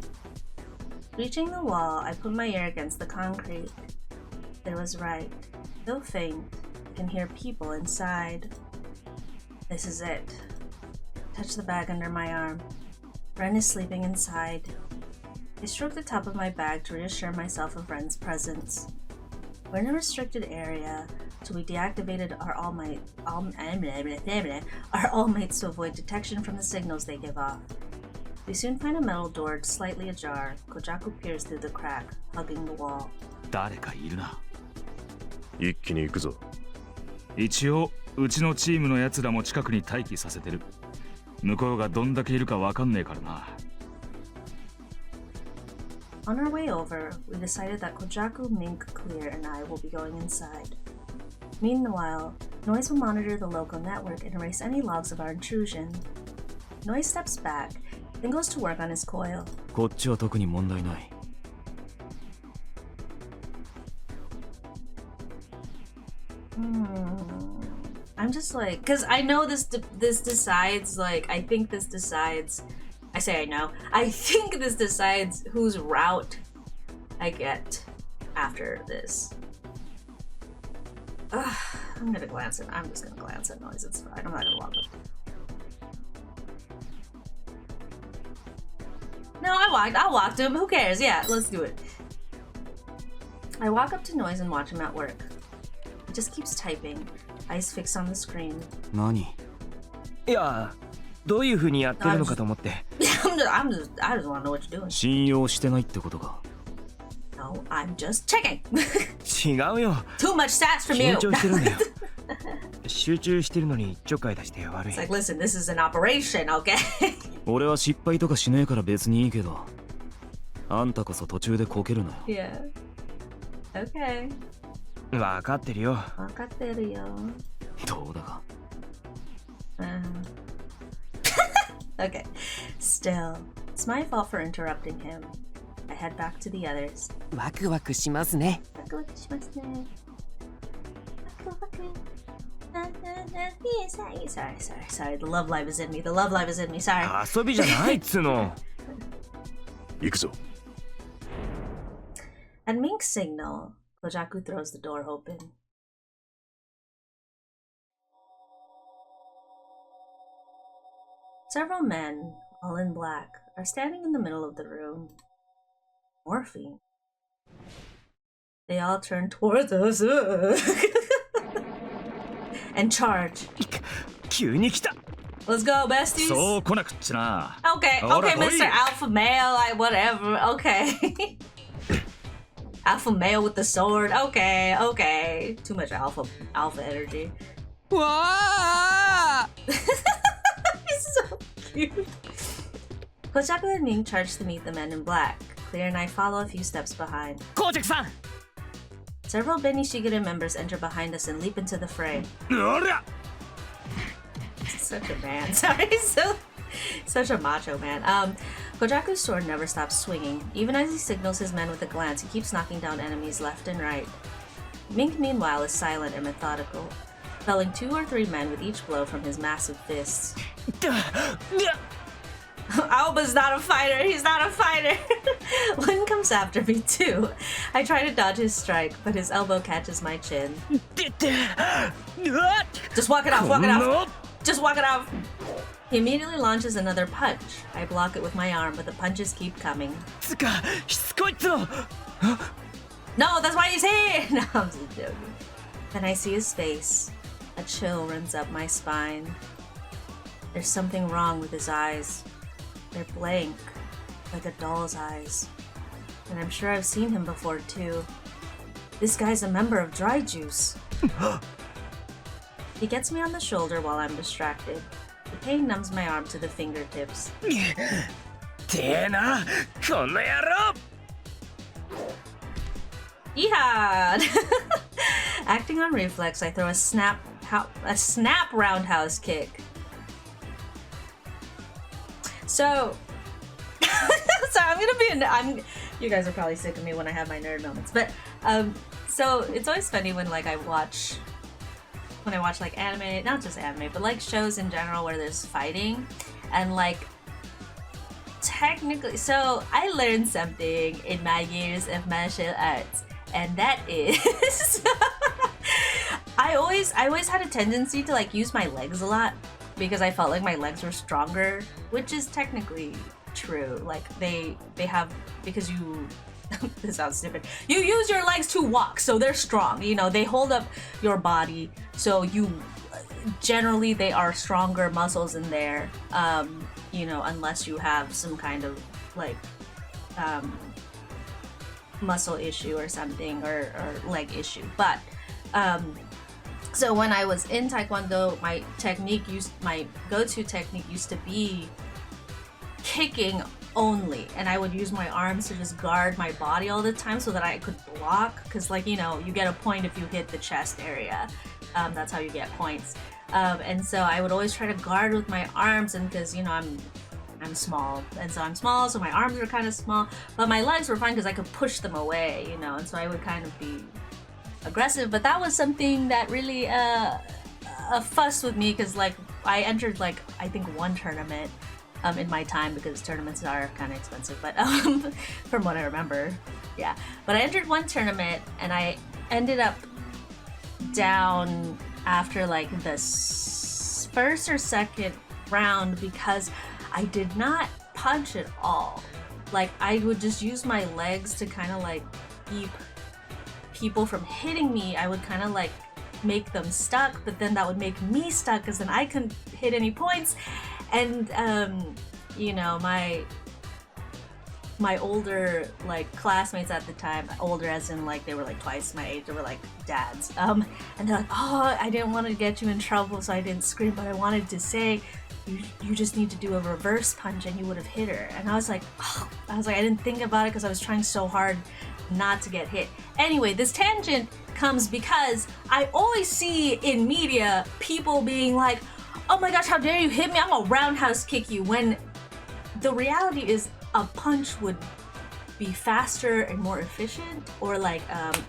[SPEAKER 1] Reaching the wall, I put my ear against the concrete. It was right. Though faint, I can hear people inside. This is it. Touch the bag under my arm. Ren is sleeping inside. I stroke the top of my bag to reassure myself of Ren's presence. We're in a restricted area, so we deactivated our all mights to avoid detection from the signals they give off. We soon find a metal door slightly ajar. Kojaku peers through the crack, hugging the wall.
[SPEAKER 7] 誰かいるな。
[SPEAKER 3] 一気に行くぞ。
[SPEAKER 7] 一応うちのチームのやつらも近くに待機させてる。向こうがどんだけいるかわかんねえからな。
[SPEAKER 1] On our way over, we decided that Kojaku, Mink, Clear, and I will be going inside. Meanwhile, Noise will monitor the local network and erase any logs of our intrusion. Noise steps back, then goes to work on his coil.
[SPEAKER 12] こっちは特に問題ない。
[SPEAKER 1] I'm just like, cause I know this decides, like, I think this decides, I say I know, I think this decides whose route I get after this. Ugh, I'm just gonna glance at Noise, it's fine, I'm not gonna walk up. No, I walked him, who cares, yeah, let's do it. I walk up to Noise and watch him at work. He just keeps typing, eyes fixed on the screen.
[SPEAKER 2] 何？いや、どういう風にやってるのかと思って。
[SPEAKER 1] I just want to know what you're doing.
[SPEAKER 12] 信用してないってことか。
[SPEAKER 1] No, I'm just checking.
[SPEAKER 2] 違うよ。
[SPEAKER 1] Too much stats from you.
[SPEAKER 2] 緊張してるんだよ。集中してるのにちょっかい出して悪い。
[SPEAKER 1] It's like, listen, this is an operation, okay?
[SPEAKER 12] 俺は失敗とかしねえから別にいいけど、あんたこそ途中でこけるなよ。
[SPEAKER 1] Yeah. Okay.
[SPEAKER 2] わかってるよ。
[SPEAKER 1] わかってるよ。
[SPEAKER 12] どうだか。
[SPEAKER 1] Okay. Still, it's my fault for interrupting him. I head back to the others.
[SPEAKER 10] ワクワクしますね。
[SPEAKER 1] ワクワクしますね。ワクワク。Sorry. The love life is in me. Sorry.
[SPEAKER 2] 遊びじゃないっつの。
[SPEAKER 3] 行くぞ。
[SPEAKER 1] At Mink's signal, Kojaku throws the door open. Several men, all in black, are standing in the middle of the room. Morphine. They all turn towards us and charge.
[SPEAKER 2] 急に来た。
[SPEAKER 1] Let's go, besties.
[SPEAKER 7] そう来なくっちな。
[SPEAKER 1] Okay, Mr. Alpha Male, whatever. Okay. Alpha male with the sword. Okay. Too much alpha energy.
[SPEAKER 10] わあ
[SPEAKER 1] He's so cute. Kojaku and Mink charge to meet the men in black. Clear and I follow a few steps behind.
[SPEAKER 6] コージェクさん
[SPEAKER 1] Several Benishigure members enter behind us and leap into the fray.
[SPEAKER 7] おりゃ
[SPEAKER 1] Such a man. Sorry, such a macho man. Kojaku's sword never stops swinging. Even as he signals his men with a glance, he keeps knocking down enemies left and right. Mink, meanwhile, is silent and methodical, felling 2 or 3 men with each blow from his massive fists. Alba's not a fighter. He's not a fighter. Lin comes after me too. I try to dodge his strike, but his elbow catches my chin. Just walk it off. Just walk it off. He immediately launches another punch. I block it with my arm, but the punches keep coming. No, that's why he's here. No, I'm just joking. Then I see his face. A chill runs up my spine. There's something wrong with his eyes. They're blank, like a doll's eyes. And I'm sure I've seen him before too. This guy's a member of Dry Juice. He gets me on the shoulder while I'm distracted. The pain numbs my arm to the fingertips.
[SPEAKER 4] てえな、この野郎!
[SPEAKER 1] Yeehaw! Acting on reflex, I throw a snap roundhouse kick. So, sorry, you guys are probably sick of me when I have my nerd moments, but so it's always funny when I watch like anime, not just anime, but like shows in general where there's fighting, and like technically, so I learned something in my years of martial arts, and that is I always had a tendency to like use my legs a lot because I felt like my legs were stronger, which is technically true. Like they have, because you this sounds stupid, you use your legs to walk, so they're strong, you know, they hold up your body, so you generally they are stronger muscles in there, you know, unless you have some kind of like muscle issue or something, or leg issue. But so when I was in Taekwondo, my go-to technique used to be kicking only, and I would use my arms to just guard my body all the time so that I could block, because like, you know, you get a point if you hit the chest area. That's how you get points. And so I would always try to guard with my arms, and because, you know, I'm small, and so I'm small, so my arms are kind of small, but my legs were fine because I could push them away, you know, and so I would kind of be aggressive. But that was something that really fussed with me, because like I entered like I think one tournament in my time, because tournaments are kind of expensive, but from what I remember, yeah. But I entered one tournament and I ended up down after like the first or second round because I did not punch at all. Like I would just use my legs to kind of like keep people from hitting me. I would kind of like make them stuck, but then that would make me stuck because then I couldn't hit any points. And you know, my older like classmates at the time, older as in like they were like twice my age, they were like dads, and they're like, oh, I didn't want to get you in trouble, so I didn't scream, but I wanted to say you just need to do a reverse punch and you would have hit her. And I was like, oh. I didn't think about it because I was trying so hard not to get hit. Anyway, this tangent comes because I always see in media people being like, oh my gosh, how dare you hit me, I'm gonna roundhouse kick you, when the reality is a punch would be faster and more efficient, or like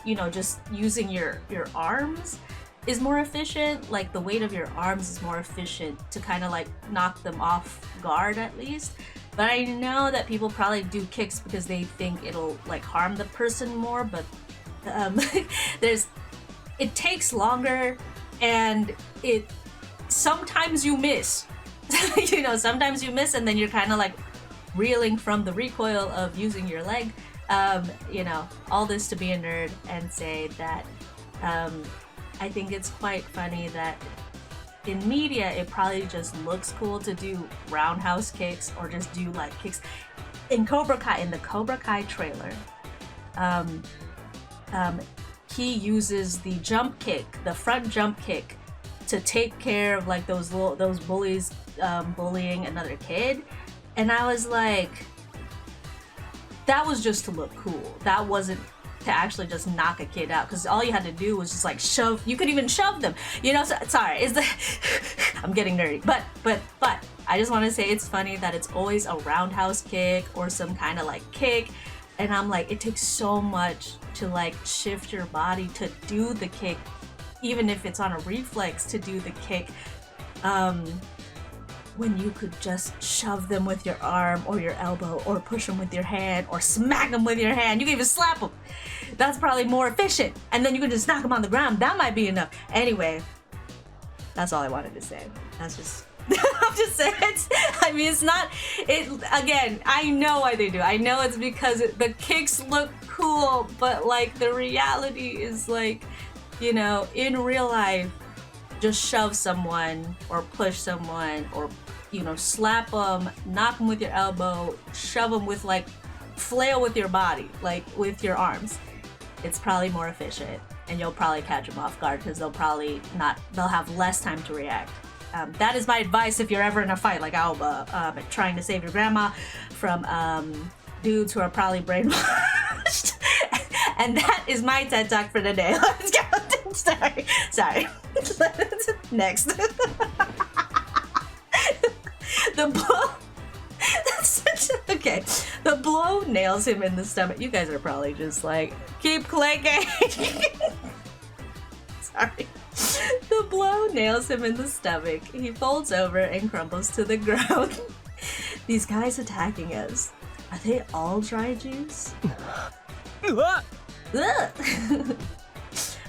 [SPEAKER 1] you know, just using your arms is more efficient. Like the weight of your arms is more efficient to kind of like knock them off guard at least. But I know that people probably do kicks because they think it'll like harm the person more, but it takes longer, and sometimes you miss. You know, sometimes you miss, and then you're kind of like reeling from the recoil of using your leg. You know, all this to be a nerd and say that I think it's quite funny that in media it probably just looks cool to do roundhouse kicks or just do like kicks. In the Cobra Kai trailer, he uses the jump kick, the front jump kick, to take care of like those bullies bullying another kid. And I was like, that was just to look cool. That wasn't to actually just knock a kid out, because all you had to do was just like shove. You could even shove them, you know. So, sorry, I'm getting nerdy, but I just want to say it's funny that it's always a roundhouse kick or some kind of like kick, and I'm like, it takes so much to like shift your body to do the kick, even if it's on a reflex to do the kick, when you could just shove them with your arm or your elbow, or push them with your hand, or smack them with your hand. You can even slap them. That's probably more efficient. And then you can just knock them on the ground. That might be enough. Anyway, that's all I wanted to say. That's just, I'm just saying, I mean, it's not, again, I know why they do. I know it's because the kicks look cool, but like the reality is like, you know, in real life, just shove someone or push someone or, you know, slap them, knock them with your elbow, shove them with like, flail with your body, like with your arms. It's probably more efficient and you'll probably catch them off guard because they'll have less time to react. That is my advice if you're ever in a fight like Alba, trying to save your grandma from dudes who are probably brainwashed. And that is my TED Talk for today. Let's go. Sorry. Next. The blow. Okay. The blow nails him in the stomach. You guys are probably just like, keep clicking. Sorry. The blow nails him in the stomach. He folds over and crumbles to the ground. These guys attacking us. Are they all dry juice?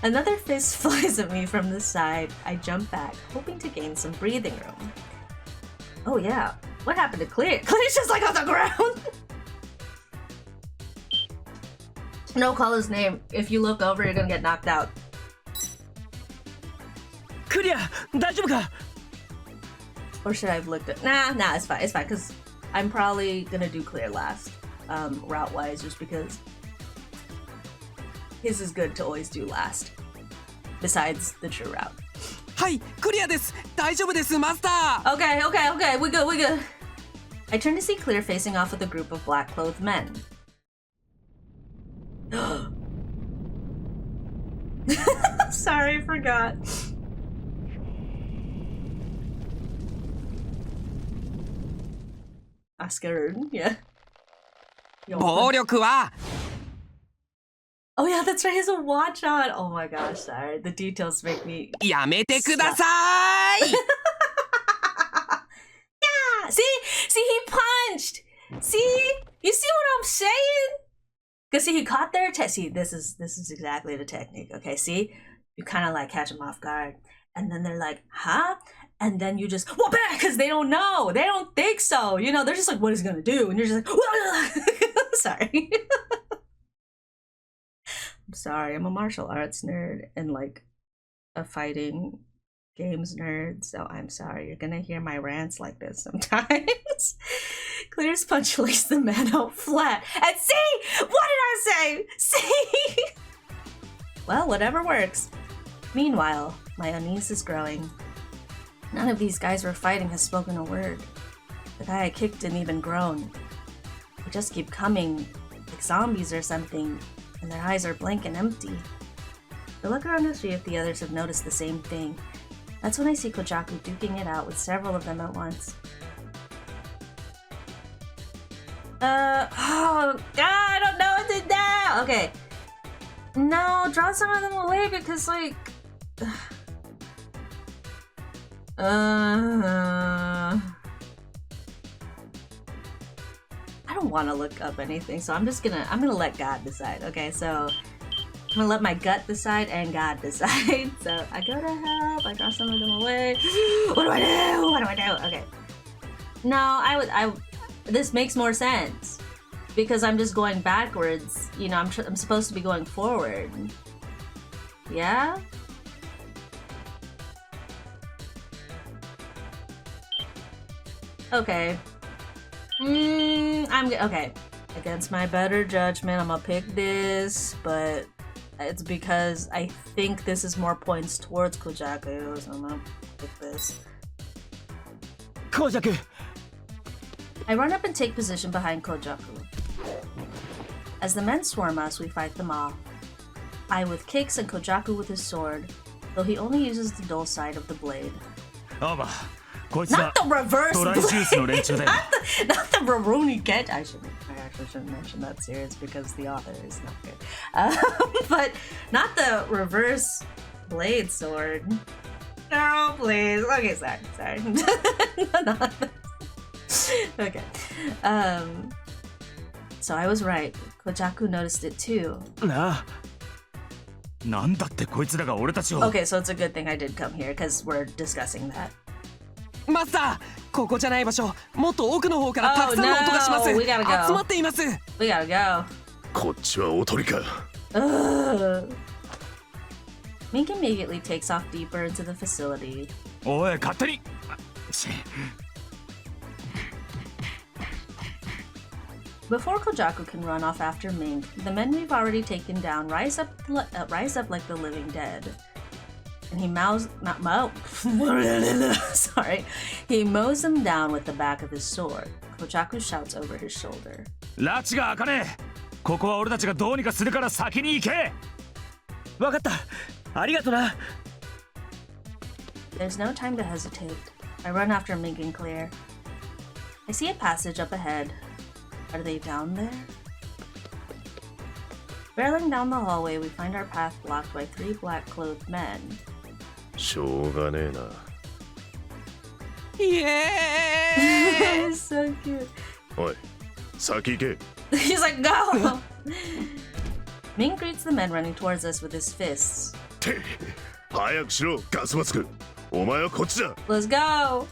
[SPEAKER 1] Another fist flies at me from the side. I jump back, hoping to gain some breathing room. Oh yeah, what happened to Clear? Clear's just like on the ground! No, call his name. If you look over, you're gonna get knocked out.
[SPEAKER 2] Clear! 大丈夫か?
[SPEAKER 1] Or should I have looked at... Nah, it's fine, because I'm probably gonna do Clear last, route-wise, just because his is good to always do last, besides the true route.
[SPEAKER 10] Hi, Clear です。大丈夫です、マスター。
[SPEAKER 1] Okay, we good. I turn to see Clear facing off with a group of black-clothed men. Sorry, I forgot. Oscar, yeah.
[SPEAKER 10] 暴力は
[SPEAKER 1] Oh yeah, that's right, he has a watch on. Oh my gosh, sorry. The details make me...
[SPEAKER 10] やめてください
[SPEAKER 1] Yeah! See, he punched! See? You see what I'm saying? Because see, he caught their... See, this is exactly the technique, okay? See? You kind of like catch them off guard. And then they're like, huh? And then you just whoop back because they don't know. They don't think so. You know, they're just like, what is he going to do? And you're just like, sorry. I'm sorry, I'm a martial arts nerd and like a fighting games nerd, so I'm sorry. You're gonna hear my rants like this sometimes. Clear's punch lays the man out flat. And see! What did I say? See? Well, whatever works. Meanwhile, my unease is growing. None of these guys we're fighting has spoken a word. The guy I kicked didn't even groan. They just keep coming, like zombies or something, and their eyes are blank and empty. I look around to see if the others have noticed the same thing. That's when I see Kojaku duking it out with several of them at once. Oh god, I don't know what to do! Okay. No, draw some of them away because, like... I don't want to look up anything, so I'm gonna let God decide. Okay, so I'm gonna let my gut decide and God decide. So I go to help, I draw some of them away. What do I do? What do I do? Okay. No, this makes more sense because I'm just going backwards. You know, I'm supposed to be going forward. Yeah? Okay. Okay. Against my better judgment, I'm gonna pick this, but it's because I think this is more points towards Kojaku, so I'm gonna pick this.
[SPEAKER 2] Kojaku!
[SPEAKER 1] I run up and take position behind Kojaku. As the men swarm us, we fight them off. I with kicks and Kojaku with his sword, though he only uses the dull side of the blade.
[SPEAKER 7] Not
[SPEAKER 1] the reverse blade! not the Raruni Get. I actually shouldn't mention that series because the author is not good. But not the reverse blade sword. No, please. Okay, sorry. No. Okay. So I was right. Kojaku noticed it too. Okay, so it's a good thing I did come here because we're discussing that.
[SPEAKER 10] マスター、ここじゃない場所、もっと奥の方からたくさんの音がします。
[SPEAKER 1] We gotta go.
[SPEAKER 10] 集まっています。
[SPEAKER 1] We gotta go.
[SPEAKER 3] こっちはおとりか。
[SPEAKER 1] Mink immediately takes off deeper into the facility.
[SPEAKER 7] おい勝手に
[SPEAKER 1] Before Kojaku can run off after Mink, the men we've already taken down rise up like the living dead. And he he mows them down with the back of his sword. Kojaku shouts over his shoulder.
[SPEAKER 7] 拉致が開かねえここは俺たちがどうにかするから先に行け
[SPEAKER 2] わかったありがとな
[SPEAKER 1] There's no time to hesitate. I run after Mink and Clear. I see a passage up ahead. Are they down there? Barreling down the hallway, we find our path blocked by 3 black-clothed men.
[SPEAKER 3] しょうがねえな。
[SPEAKER 10] イエーイ
[SPEAKER 1] So cute.
[SPEAKER 3] おい、先行け。
[SPEAKER 1] He's like, go! Mink greets the men running towards us with his fists.
[SPEAKER 3] 早くしろ、ガスマスク。お前はこっちだ。
[SPEAKER 1] Let's go!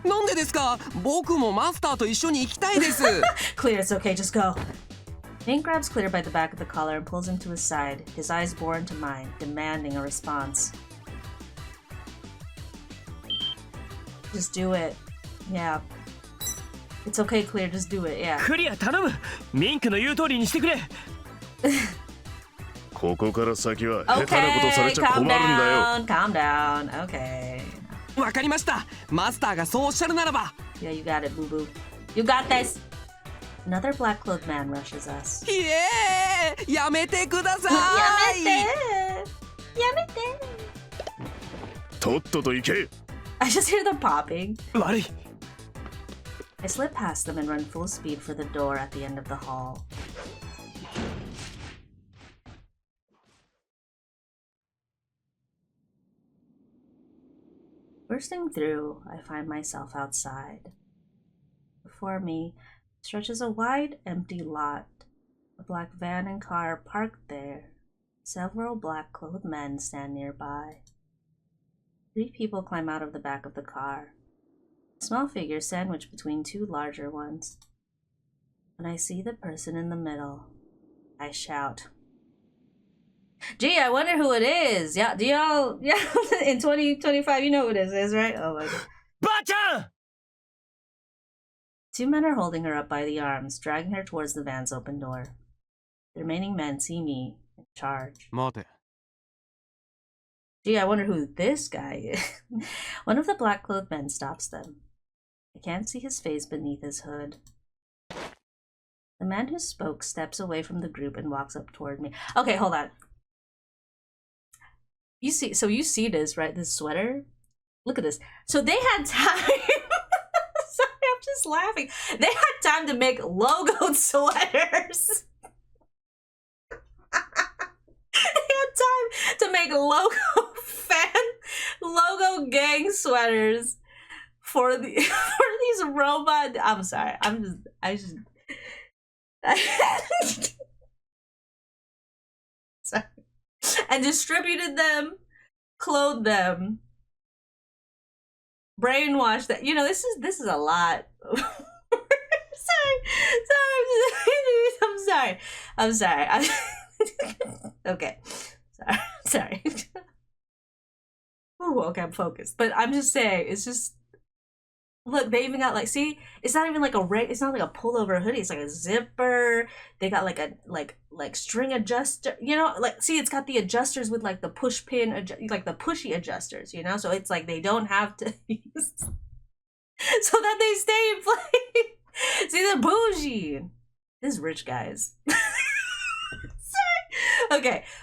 [SPEAKER 10] なんでですか僕もマスターと一緒に行きたいです
[SPEAKER 1] Clear, it's okay, just go. Mink grabs Clear by the back of the collar and pulls him to his side, his eyes bore into mine, demanding a response. Just do it. Yeah. It's okay, Clear, just do it, yeah.
[SPEAKER 2] クリア頼むミンクの言う通りにしてくれ
[SPEAKER 3] ここから先は下手なことされちゃ困るんだよ。
[SPEAKER 1] Calm down, okay.
[SPEAKER 10] わかりましたマスターがそうおっしゃるならば
[SPEAKER 1] Yeah, you got it, boo-boo. You got this! Another black-clothed man rushes us.
[SPEAKER 10] イエーイやめてください
[SPEAKER 1] やめて
[SPEAKER 3] とっとと行け
[SPEAKER 1] I just hear them popping.
[SPEAKER 2] 悪い
[SPEAKER 1] I slip past them and run full speed for the door at the end of the hall. Bursting through, I find myself outside. Before me stretches a wide, empty lot. A black van and car parked there. Several black-clothed men stand nearby. 3 people climb out of the back of the car. A small figure sandwiched between 2 larger ones. When I see the person in the middle, I shout. Gee, I wonder who it is. Yeah, do y'all? Yeah, in 2025, you know who this is, right? Oh my god.
[SPEAKER 2] Bacha!
[SPEAKER 1] 2 men are holding her up by the arms, dragging her towards the van's open door. The remaining men see me and charge.
[SPEAKER 5] 待て
[SPEAKER 1] Gee, I wonder who this guy is. One of the black-clothed men stops them. I can't see his face beneath his hood. The man who spoke steps away from the group and walks up toward me. Okay, hold on. You see this, right? This sweater? Look at this. So they had time. Sorry, I'm just laughing. They had time to make logoed sweaters. They had time to make logo gang sweaters for these robot. I'm sorry. Sorry. And distributed them, clothed them, brainwashed that. You know, this is a lot. I'm sorry. Okay. Sorry. Ooh, okay, I'm focused. But I'm just saying, it's just, look, they even got like, see, it's not even like it's not like a pullover hoodie. It's like a zipper. They got like a like string adjuster. You know, like see, it's got the adjusters with like the push pin, like the pushy adjusters. You know, so it's like they don't have to use, so that they stay in place. See, they're bougie. This rich guys. Sorry.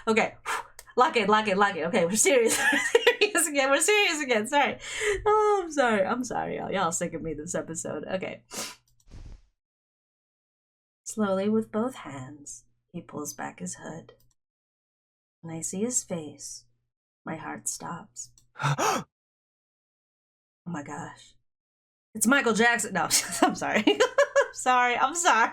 [SPEAKER 1] Okay. Lock it. Okay, we're serious. We're serious again. Sorry. Oh, I'm sorry, y'all. Y'all sick of me this episode. Okay. Slowly, with both hands, he pulls back his hood. When I see his face, my heart stops. Oh my gosh. It's Michael Jackson. No, I'm sorry. I'm sorry.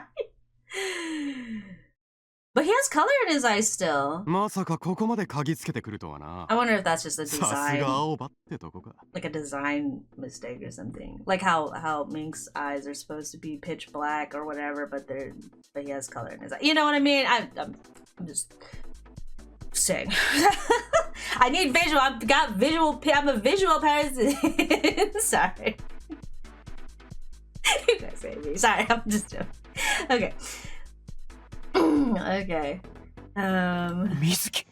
[SPEAKER 1] But he has color in his eyes still.
[SPEAKER 5] まさかここまで嗅ぎつけてくるとはな
[SPEAKER 1] I wonder if that's just a
[SPEAKER 5] さす
[SPEAKER 1] design,
[SPEAKER 5] が青葉ってとこか
[SPEAKER 1] like a design mistake or something. Like how Mink's eyes are supposed to be pitch black or whatever, but he has color in his eye. You know what I mean? I'm just saying. I need visual. I've got visual. I'm a visual person. Sorry. You guys hate me. Sorry, I'm just joking. Okay. Okay.
[SPEAKER 2] Mizuki.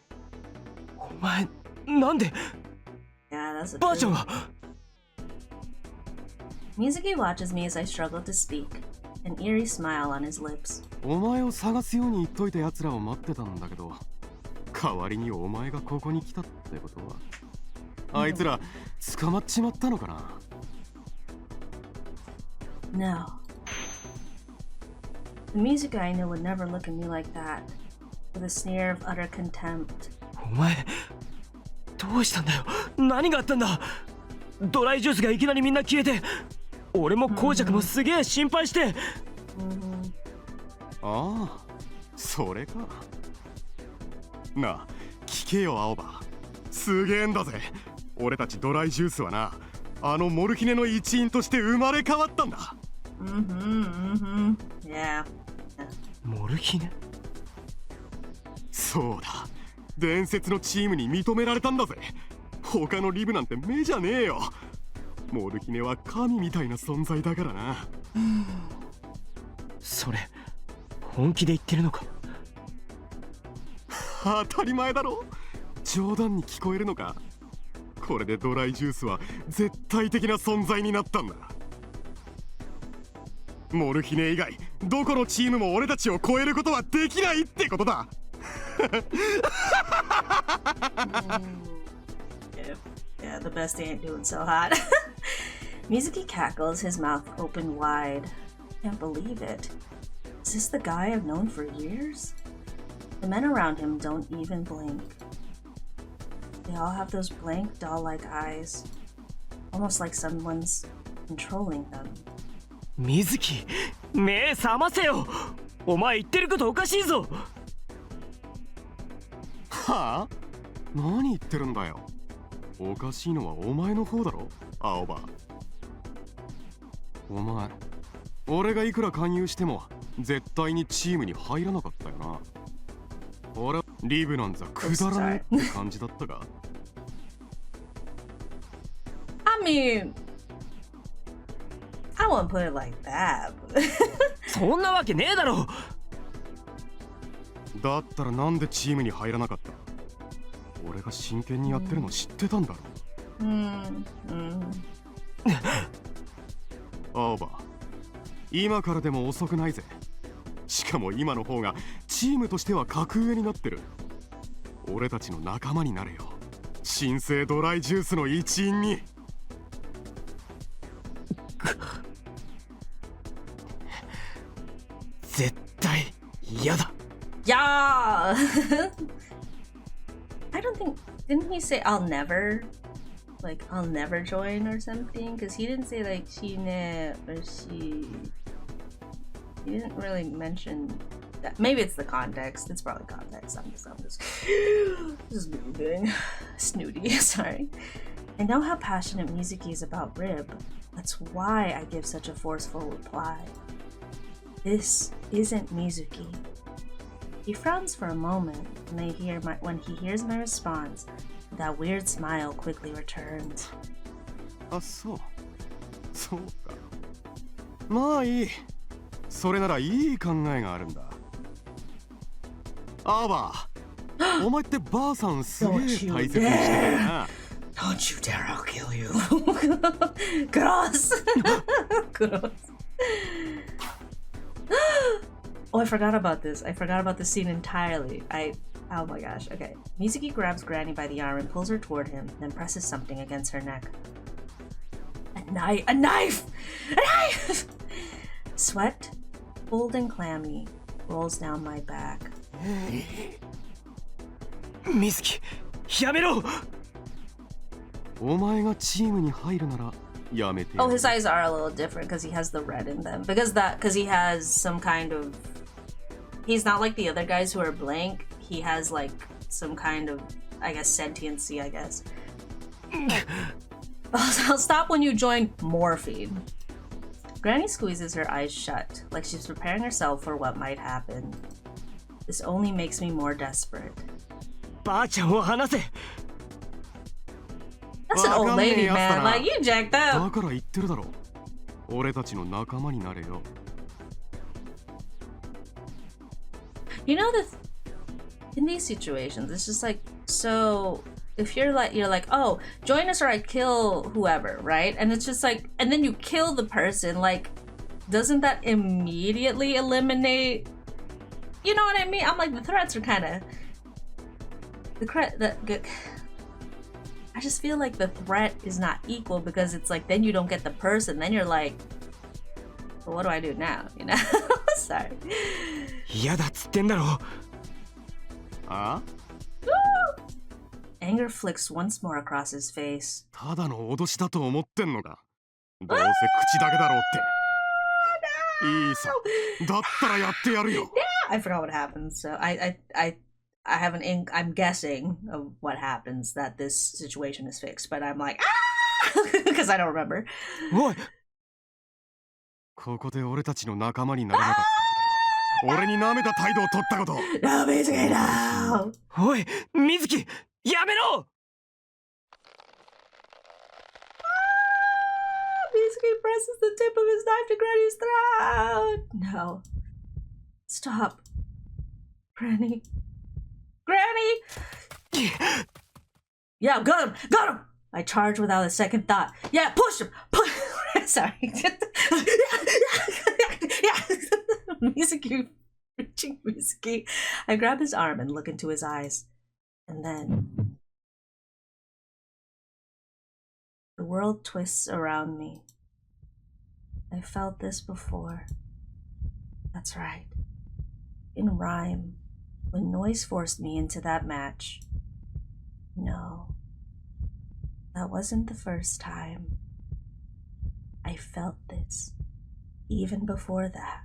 [SPEAKER 2] お前、なんで
[SPEAKER 1] Yeah, that's a
[SPEAKER 2] ばあちゃんは
[SPEAKER 1] Mizuki watches me as I struggle to speak, an eerie smile on his lips.
[SPEAKER 13] お前を探すように言っといた奴らを待ってたんだけど、代わりにお前がここに来たってことは、あいつら捕まっちまったのかな
[SPEAKER 1] No. The Mizuki I knew would never look at me like that, with a sneer of utter contempt.
[SPEAKER 2] お前、どうしたんだよ。何があったんだ。ドライジュースがいきなりみんな消えて、俺も紅雀もすげえ心配して。
[SPEAKER 13] ああ、それか。なあ、聞けよ青葉。すげえんだぜ。俺たちドライジュースはな、あのモルヒネの一員として生まれ変わったんだ。
[SPEAKER 1] Yeah.
[SPEAKER 2] モルヒネ？
[SPEAKER 13] そうだ。伝説のチームに認められたんだぜ。他のリブなんて目じゃねえよ。モルヒネは神みたいな存在だからな。
[SPEAKER 2] それ、本気で言ってるのか？
[SPEAKER 13] 当たり前だろ。冗談に聞こえるのか。これでドライジュースは絶対的な存在になったんだ。モルヒネ以外どこのチームも俺たちを超えることはできないってことだ。
[SPEAKER 1] Yeah, the bestie ain't doing so hot. Mizuki cackles, his mouth open wide. Can't believe it. Is this the guy I've known for years? The men around him don't even blink. They all have those blank, doll-like eyes. Almost like someone's controlling them.
[SPEAKER 2] Mizuki, 目覚ませよ。お前言ってることおかしいぞ。
[SPEAKER 13] はあ？何言ってるんだよ。おかしいのはお前の方だろ、青葉。お前、俺がいくら勧誘しても絶対にチームに入らなかったよな。俺はリブなんざくだらねえって感じだったか。
[SPEAKER 1] I mean, I wouldn't put it like that.
[SPEAKER 2] そんなわけねえだろ。
[SPEAKER 13] だったらなんでチームに入らなかった？俺が真剣にやってるの知ってたんだろ。青葉、今からでも遅くないぜ。しかも今の方がチームとしては格上になってる。俺たちの仲間になれよ。新生ドライジュースの一員に。
[SPEAKER 2] 絶対嫌だ。
[SPEAKER 1] Yeah. I don't think, didn't he say I'll never join or something? Because he didn't say like shine or she. He didn't really mention that. Maybe it's the context. It's probably context. I'm just being snooty. Sorry. I know how passionate Mizuki is about Rib. That's why I give such a forceful reply. This isn't Mizuki. He frowns for a moment when he hears my response. That weird smile quickly returns.
[SPEAKER 13] あ、そう。そうか。まあいい。それならいい考えがあるんだ。アーバー、お前ってばあさんすげえ大切にしてたよな。
[SPEAKER 9] Don't you dare, I'll kill you.
[SPEAKER 1] Gross. Gross. Oh, I forgot about this. I forgot about this scene entirely. Oh my gosh. Okay. Mizuki grabs Granny by the arm and pulls her toward him, then presses something against her neck. A knife! A knife! A knife! Sweat, cold and clammy, rolls down my back.
[SPEAKER 2] Mizuki, やめろ!
[SPEAKER 13] お前がチームに入るならやめて。
[SPEAKER 1] Oh, his eyes are a little different because he has the red in them. Because he has some kind of. He's not like the other guys who are blank. He has like some kind of, I guess, sentiency, I guess. I'll stop when you join morphine. Granny squeezes her eyes shut, like she's preparing herself for what might happen. This only makes me more desperate.
[SPEAKER 2] ばあちゃんを離せ。
[SPEAKER 1] That's an old lady, man. Like, you jacked up.
[SPEAKER 13] だから言ってるだろ。俺たちの仲間になれよ。
[SPEAKER 1] You know that in these situations, it's just like, so if you're like, oh, join us or I kill whoever, right? And it's just like, and then you kill the person, like, doesn't that immediately eliminate, you know what I mean? I'm like, the threats are kind of, I just feel like the threat is not equal, because it's like, then you don't get the person, then you're like, well, what do I do now, you know? Sorry.
[SPEAKER 2] 嫌だっつってんだろ。
[SPEAKER 13] あ?
[SPEAKER 1] Anger flicks once more across his face.
[SPEAKER 13] ただの脅しだと思ってんのか。どうせ口だけだろうって。いいさ。だったらやってやるよ。
[SPEAKER 1] I forgot what happens, so I have I'm guessing of what happens, that this situation is fixed, but I'm like, because I don't remember.
[SPEAKER 2] おい。
[SPEAKER 13] ここで俺たちの仲間にならなかった。俺に舐めた態度を取ったこと。
[SPEAKER 1] No, Mizuki, no!
[SPEAKER 2] おい、水木、やめろ!
[SPEAKER 1] Bluesky presses the tip of his knife to Granny's throat. No. Stop. Granny. Granny! Yeah, got him! Got him! I charged without a second thought. Yeah, push him! Sorry. Mizuki, reaching Mizuki. I grab his arm and look into his eyes. And then the world twists around me. I felt this before. That's right. In rhyme, when noise forced me into that match. No, that wasn't the first time. I felt this even before that,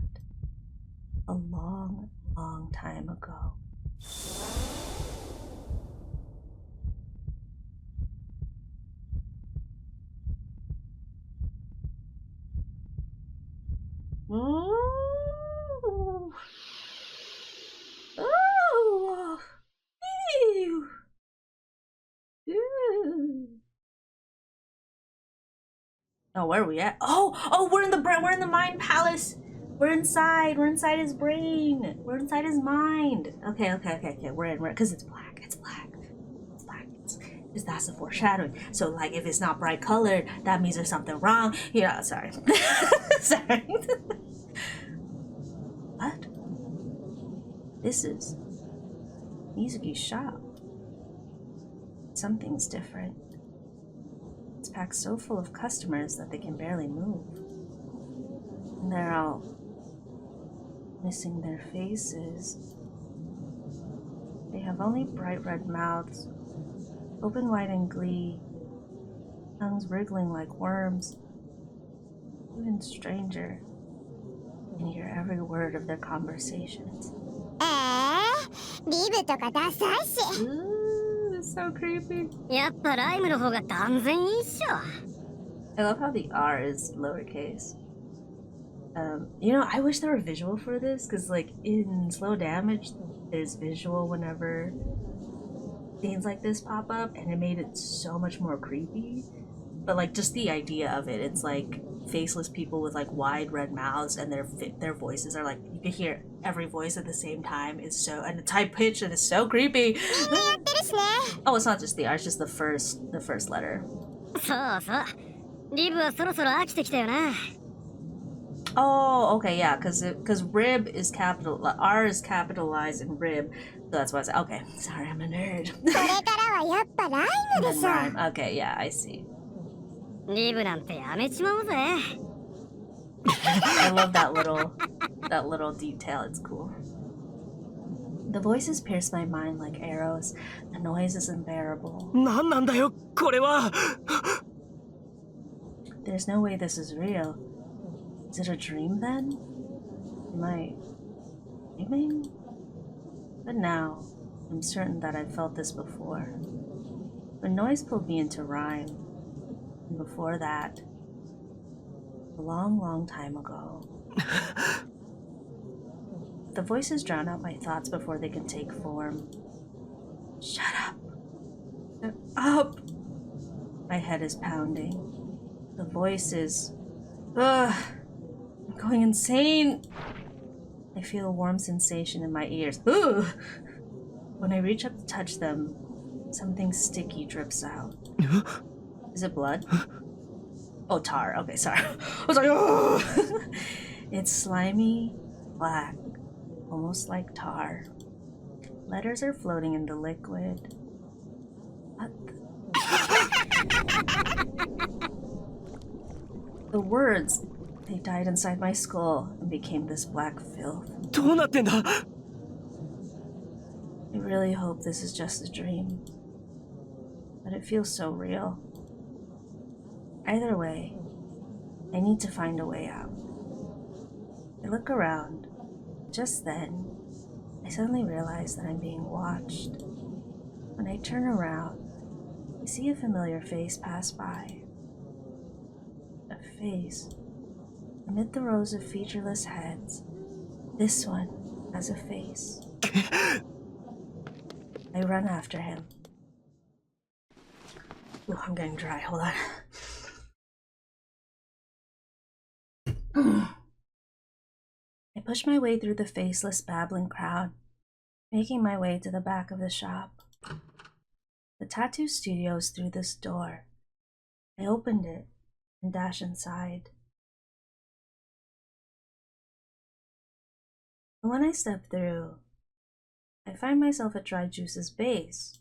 [SPEAKER 1] a long, long time ago. Ooh. Ooh. Ew. Ew. Oh, where are we at? Oh, we're in the mind palace. We're inside his brain. We're inside his mind. Okay. We're because it's black. It's black. Because that's the foreshadowing. So, like, if it's not bright colored, that means there's something wrong. Yeah, sorry. Sorry. What? This is Mizuki's shop. Something's different. It's packed so full of customers that they can barely move. And they're all missing their faces. They have only bright red mouths, open wide in glee, tongues wriggling like worms. Even stranger, you can hear every word of their conversations. Ooh, it's so creepy. I love how the R is lowercase. You know, I wish there were visual for this, because like in Slow Damage, there's visual whenever scenes like this pop up, and it made it so much more creepy. But like just the idea of it, it's like faceless people with like wide red mouths, and their voices are like, you can hear every voice at the same time. It's so, and it's high pitched, and it's so creepy. Oh, it's not just the R, it's just the first letter. Oh, okay, yeah, because rib is capital, R is capitalized in rib, so that's why I said, okay, sorry, I'm a nerd. And then rhyme. Okay, yeah, I see. I love that little detail, it's cool. The voices pierce my mind like arrows. The noise is unbearable.
[SPEAKER 2] 何なんだよ、これは!
[SPEAKER 1] There's no way this is real. Is it a dream then? Am I dreaming? But now, I'm certain that I've felt this before. When noise pulled me into rhyme, and before that, a long, long time ago. The voices drown out my thoughts before they can take form. Shut up. Shut up. My head is pounding. The voice is... Ugh! I'm going insane! I feel a warm sensation in my ears. Ugh! When I reach up to touch them, something sticky drips out. Is it blood? Oh, tar. Okay, sorry. I was like, oh! It's slimy, black, almost like tar. Letters are floating in the liquid. What the words, they died inside my skull and became this black filth.
[SPEAKER 2] どうなってんだ?
[SPEAKER 1] I really hope this is just a dream. But it feels so real. Either way, I need to find a way out. I look around. Just then, I suddenly realize that I'm being watched. When I turn around, I see a familiar face pass by. A face. Amid the rows of featureless heads, this one has a face. I run after him. Ooh, I'm getting dry. Hold on. I push my way through the faceless, babbling crowd, making my way to the back of the shop. The tattoo studio is through this door. I opened it and dash inside. But when I step through, I find myself at Dry Juice's base.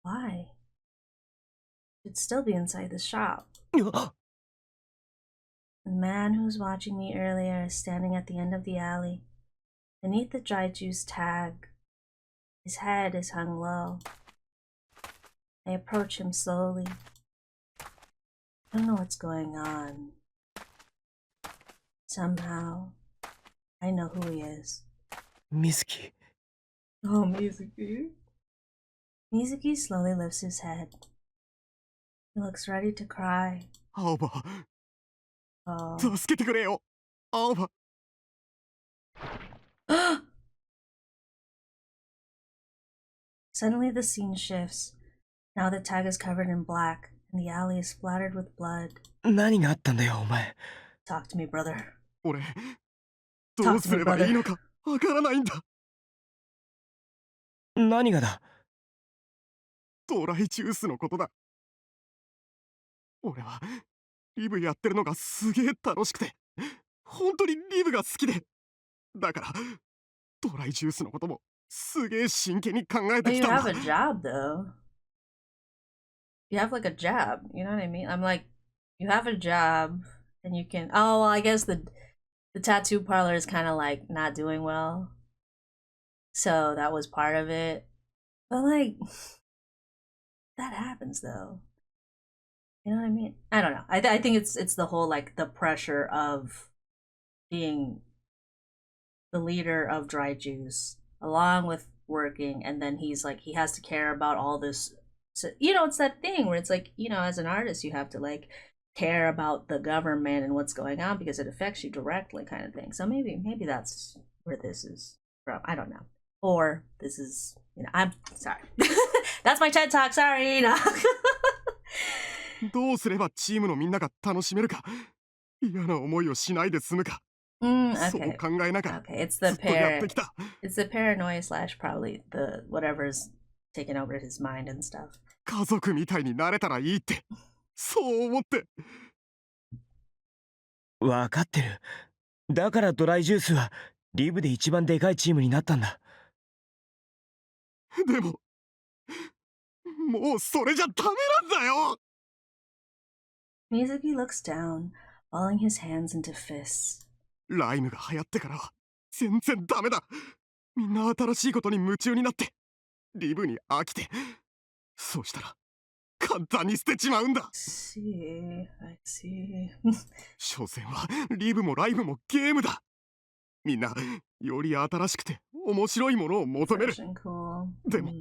[SPEAKER 1] Why? Should still be inside the shop. The man who was watching me earlier is standing at the end of the alley, beneath the Dry Juice tag. His head is hung low. I approach him slowly. I don't know what's going on. Somehow, I know who he is.
[SPEAKER 2] Mizuki.
[SPEAKER 1] Oh, Mizuki. Mizuki slowly lifts his head. He looks ready to cry. Oh. Suddenly the scene shifts. Now the tag is covered in black, and the alley is splattered with blood.
[SPEAKER 2] 何があったんだよ、お前。
[SPEAKER 1] Talk to me, brother.
[SPEAKER 13] 俺、どうすればいいのかわからないんだ。
[SPEAKER 2] 何がだ？
[SPEAKER 13] ドライジュースのことだ。俺はリブやってるのがすげえ楽しくて、本当にリブが好きで。だからドライジュースのこともすげえ真剣に考えてきたんだ。
[SPEAKER 1] You have a job though. You have like a job, you know what I mean? I'm like, you have a job and you can. Oh, well, I guess the tattoo parlor is kind of like not doing well, so that was part of it. But like, that happens though. You know what I mean? I don't know. I think it's the whole like the pressure of being the leader of Dry Juice, along with working, and then he's like he has to care about all this. So, you know, it's that thing where it's like, you know, as an artist, you have to like care about the government and what's going on because it affects you directly, kind of thing. So maybe that's where this is from. I don't know. Or this is, you know, I'm sorry. That's my TED Talk. Sorry. No.
[SPEAKER 13] どうすればチームのみんなが楽しめるか、嫌な思いをしないで済むか。そう考えながらずっとやってきた。
[SPEAKER 1] It's the paranoia slash probably the whatever's taking over his mind and stuff.
[SPEAKER 13] 家族みたいになれたらいいって、そう思って。
[SPEAKER 2] わかってる。だからドライジュースはリブで一番でかいチームになったんだ。
[SPEAKER 13] でも、もうそれじゃダメなんだよ。
[SPEAKER 1] Mizuki looks down, balling his hands into fists.
[SPEAKER 13] ライムが流行ってからは全然ダメだ。みんな新しいことに夢中になってリブに飽きて、そうしたら簡単に捨てちまうんだ。
[SPEAKER 1] I see.
[SPEAKER 13] 所詮はリブもライブもゲームだ。みんなより新しくて面白いものを求める。でも、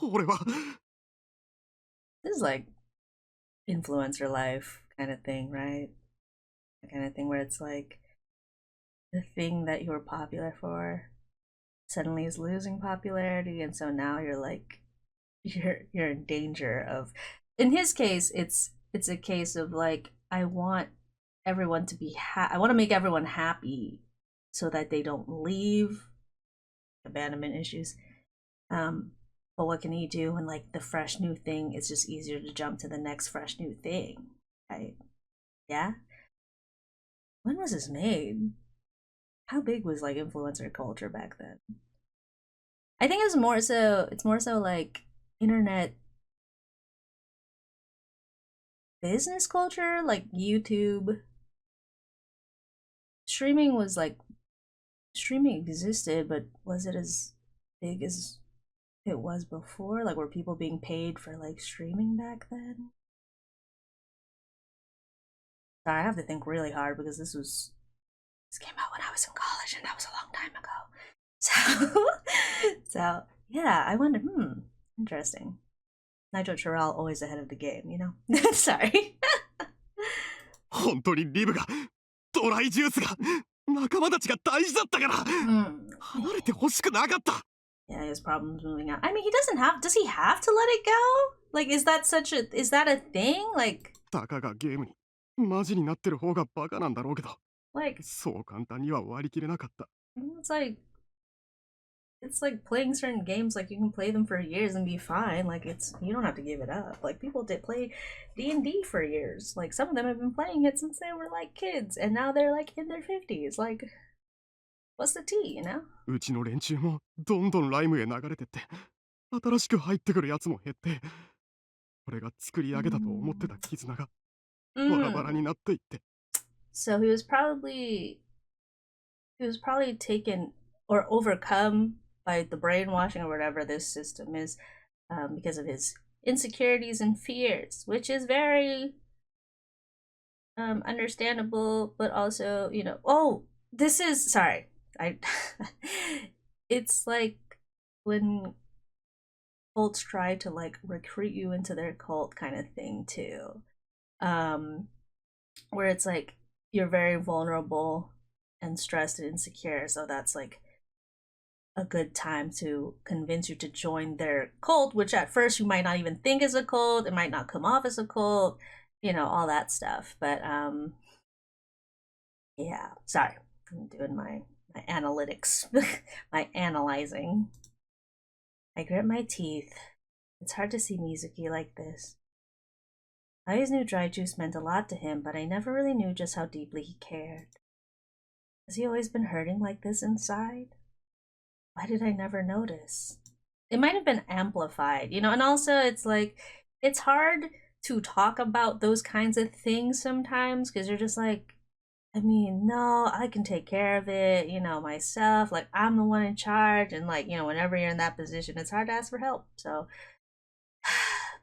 [SPEAKER 13] 俺は
[SPEAKER 1] This is like influencer life kind of thing, right? The kind of thing where it's like the thing that you were popular for suddenly is losing popularity, and so now you're like you're in danger of in his case, it's a case of like, I want everyone to be I want to make everyone happy so that they don't leave. Abandonment issues. But what can he do when like the fresh new thing, it's just easier to jump to the next fresh new thing, right? Yeah. When was this made? How big was like influencer culture back then? I think it's more so like internet business culture, like YouTube. Streaming existed, but was it as big as it was before? Like, were people being paid for like streaming back then? Sorry, I have to think really hard because this came out when I was in college, and that was a long time ago. So yeah, I wonder. Interesting. Nitro+chiral always ahead of the game, you know. Sorry.
[SPEAKER 13] 本当にリブがドライジュースが仲間たちが大事だったから離れてほしくなかった。
[SPEAKER 1] Yeah, his problems moving out. I mean, does he have to let it go? Like, is that a thing? Like,
[SPEAKER 13] たかがゲームにマジになってる方がバカなんだろうけど、
[SPEAKER 1] like
[SPEAKER 13] そう簡単には割り切れなかった。
[SPEAKER 1] it's like playing certain games, like you can play them for years and be fine. Like, you don't have to give it up. Like, people did play D&D for years. Like, some of them have been playing it since they were like kids, and now they're like in their 50s. Like, what's the tea, you know?
[SPEAKER 13] うちの連中もどんどんライムへ流れてって、新しく入ってくるやつも減って、俺が作り上げたと思ってた絆がバラバラになっていって。
[SPEAKER 1] So he was probably taken or overcome by the brainwashing or whatever this system is, because of his insecurities and fears, which is very understandable, but also, you know, it's like when cults try to like recruit you into their cult kind of thing too, where it's like you're very vulnerable and stressed and insecure, so that's like a good time to convince you to join their cult, which at first you might not even think is a cult, it might not come off as a cult, you know, all that stuff. But yeah, sorry, I'm doing my analytics, my analyzing. I grit my teeth. It's hard to see Mizuki like this. I always knew dry juice meant a lot to him, but I never really knew just how deeply he cared. Has he always been hurting like this inside? Why did I never notice? It might have been amplified, you know, and also it's like, it's hard to talk about those kinds of things sometimes because you're just like, I mean, no, I can take care of it, you know, myself. Like, I'm the one in charge. And like, you know, whenever you're in that position, it's hard to ask for help. So,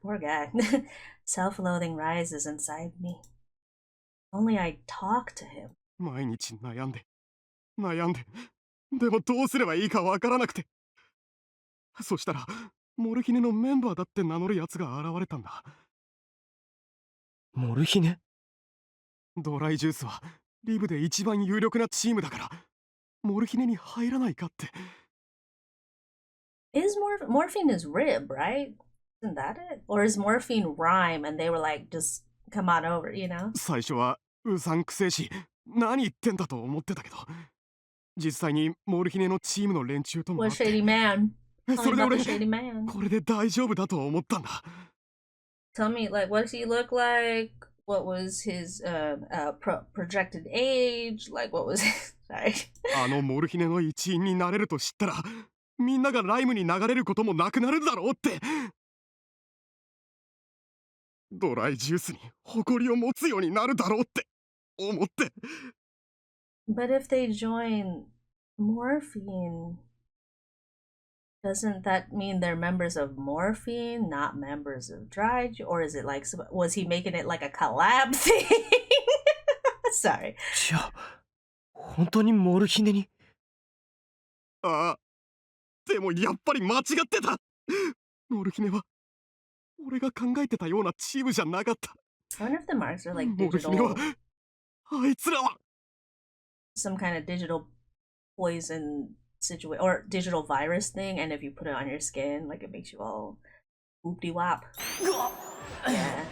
[SPEAKER 1] poor guy. Self-loathing rises inside me. Only I talk to him.
[SPEAKER 13] 毎日悩んででもどうすればいいかわからなくて、そしたらモルヒネのメンバーだって名乗るやつが現れたんだ。
[SPEAKER 2] モルヒネ？
[SPEAKER 13] ドライジュースはリブで一番有力なチームだからモルヒネに入らないかって。
[SPEAKER 1] Is morphine is rib, right? Isn't that it? Or is morphine rhyme and they were like, just come on over, you know?
[SPEAKER 13] 最初はうさんくせえし何言ってんだと思ってたけど、実際にモルヒネのチームの連中とも会って、
[SPEAKER 1] What shady man?
[SPEAKER 13] それで俺
[SPEAKER 1] shady man.
[SPEAKER 13] これで大丈夫だと思ったんだ。
[SPEAKER 1] Tell me, like, what does he look like? What was his projected age? Like, what was his... Sorry.
[SPEAKER 13] あのモルヒネの一員になれると知ったらみんながライムに流れることもなくなるだろうって。ドライジュースに誇りを持つようになるだろうって思って。
[SPEAKER 1] But if they join morphine, doesn't that mean they're members of morphine, not members of dry? Or is it like, was he making it like a collab thing? Sorry.
[SPEAKER 2] じゃあ本当にモルヒネに？
[SPEAKER 13] ああ、でもやっぱり間違ってた。モルヒネは俺が考えてたようなチームじゃなかった。
[SPEAKER 1] I wonder if the marks are like
[SPEAKER 13] モルヒネは
[SPEAKER 1] digital,
[SPEAKER 13] あいつらは
[SPEAKER 1] some kind of digital poison situation or digital virus thing, and if you put it on your skin, like it makes you all Whoop-de wop. Yeah.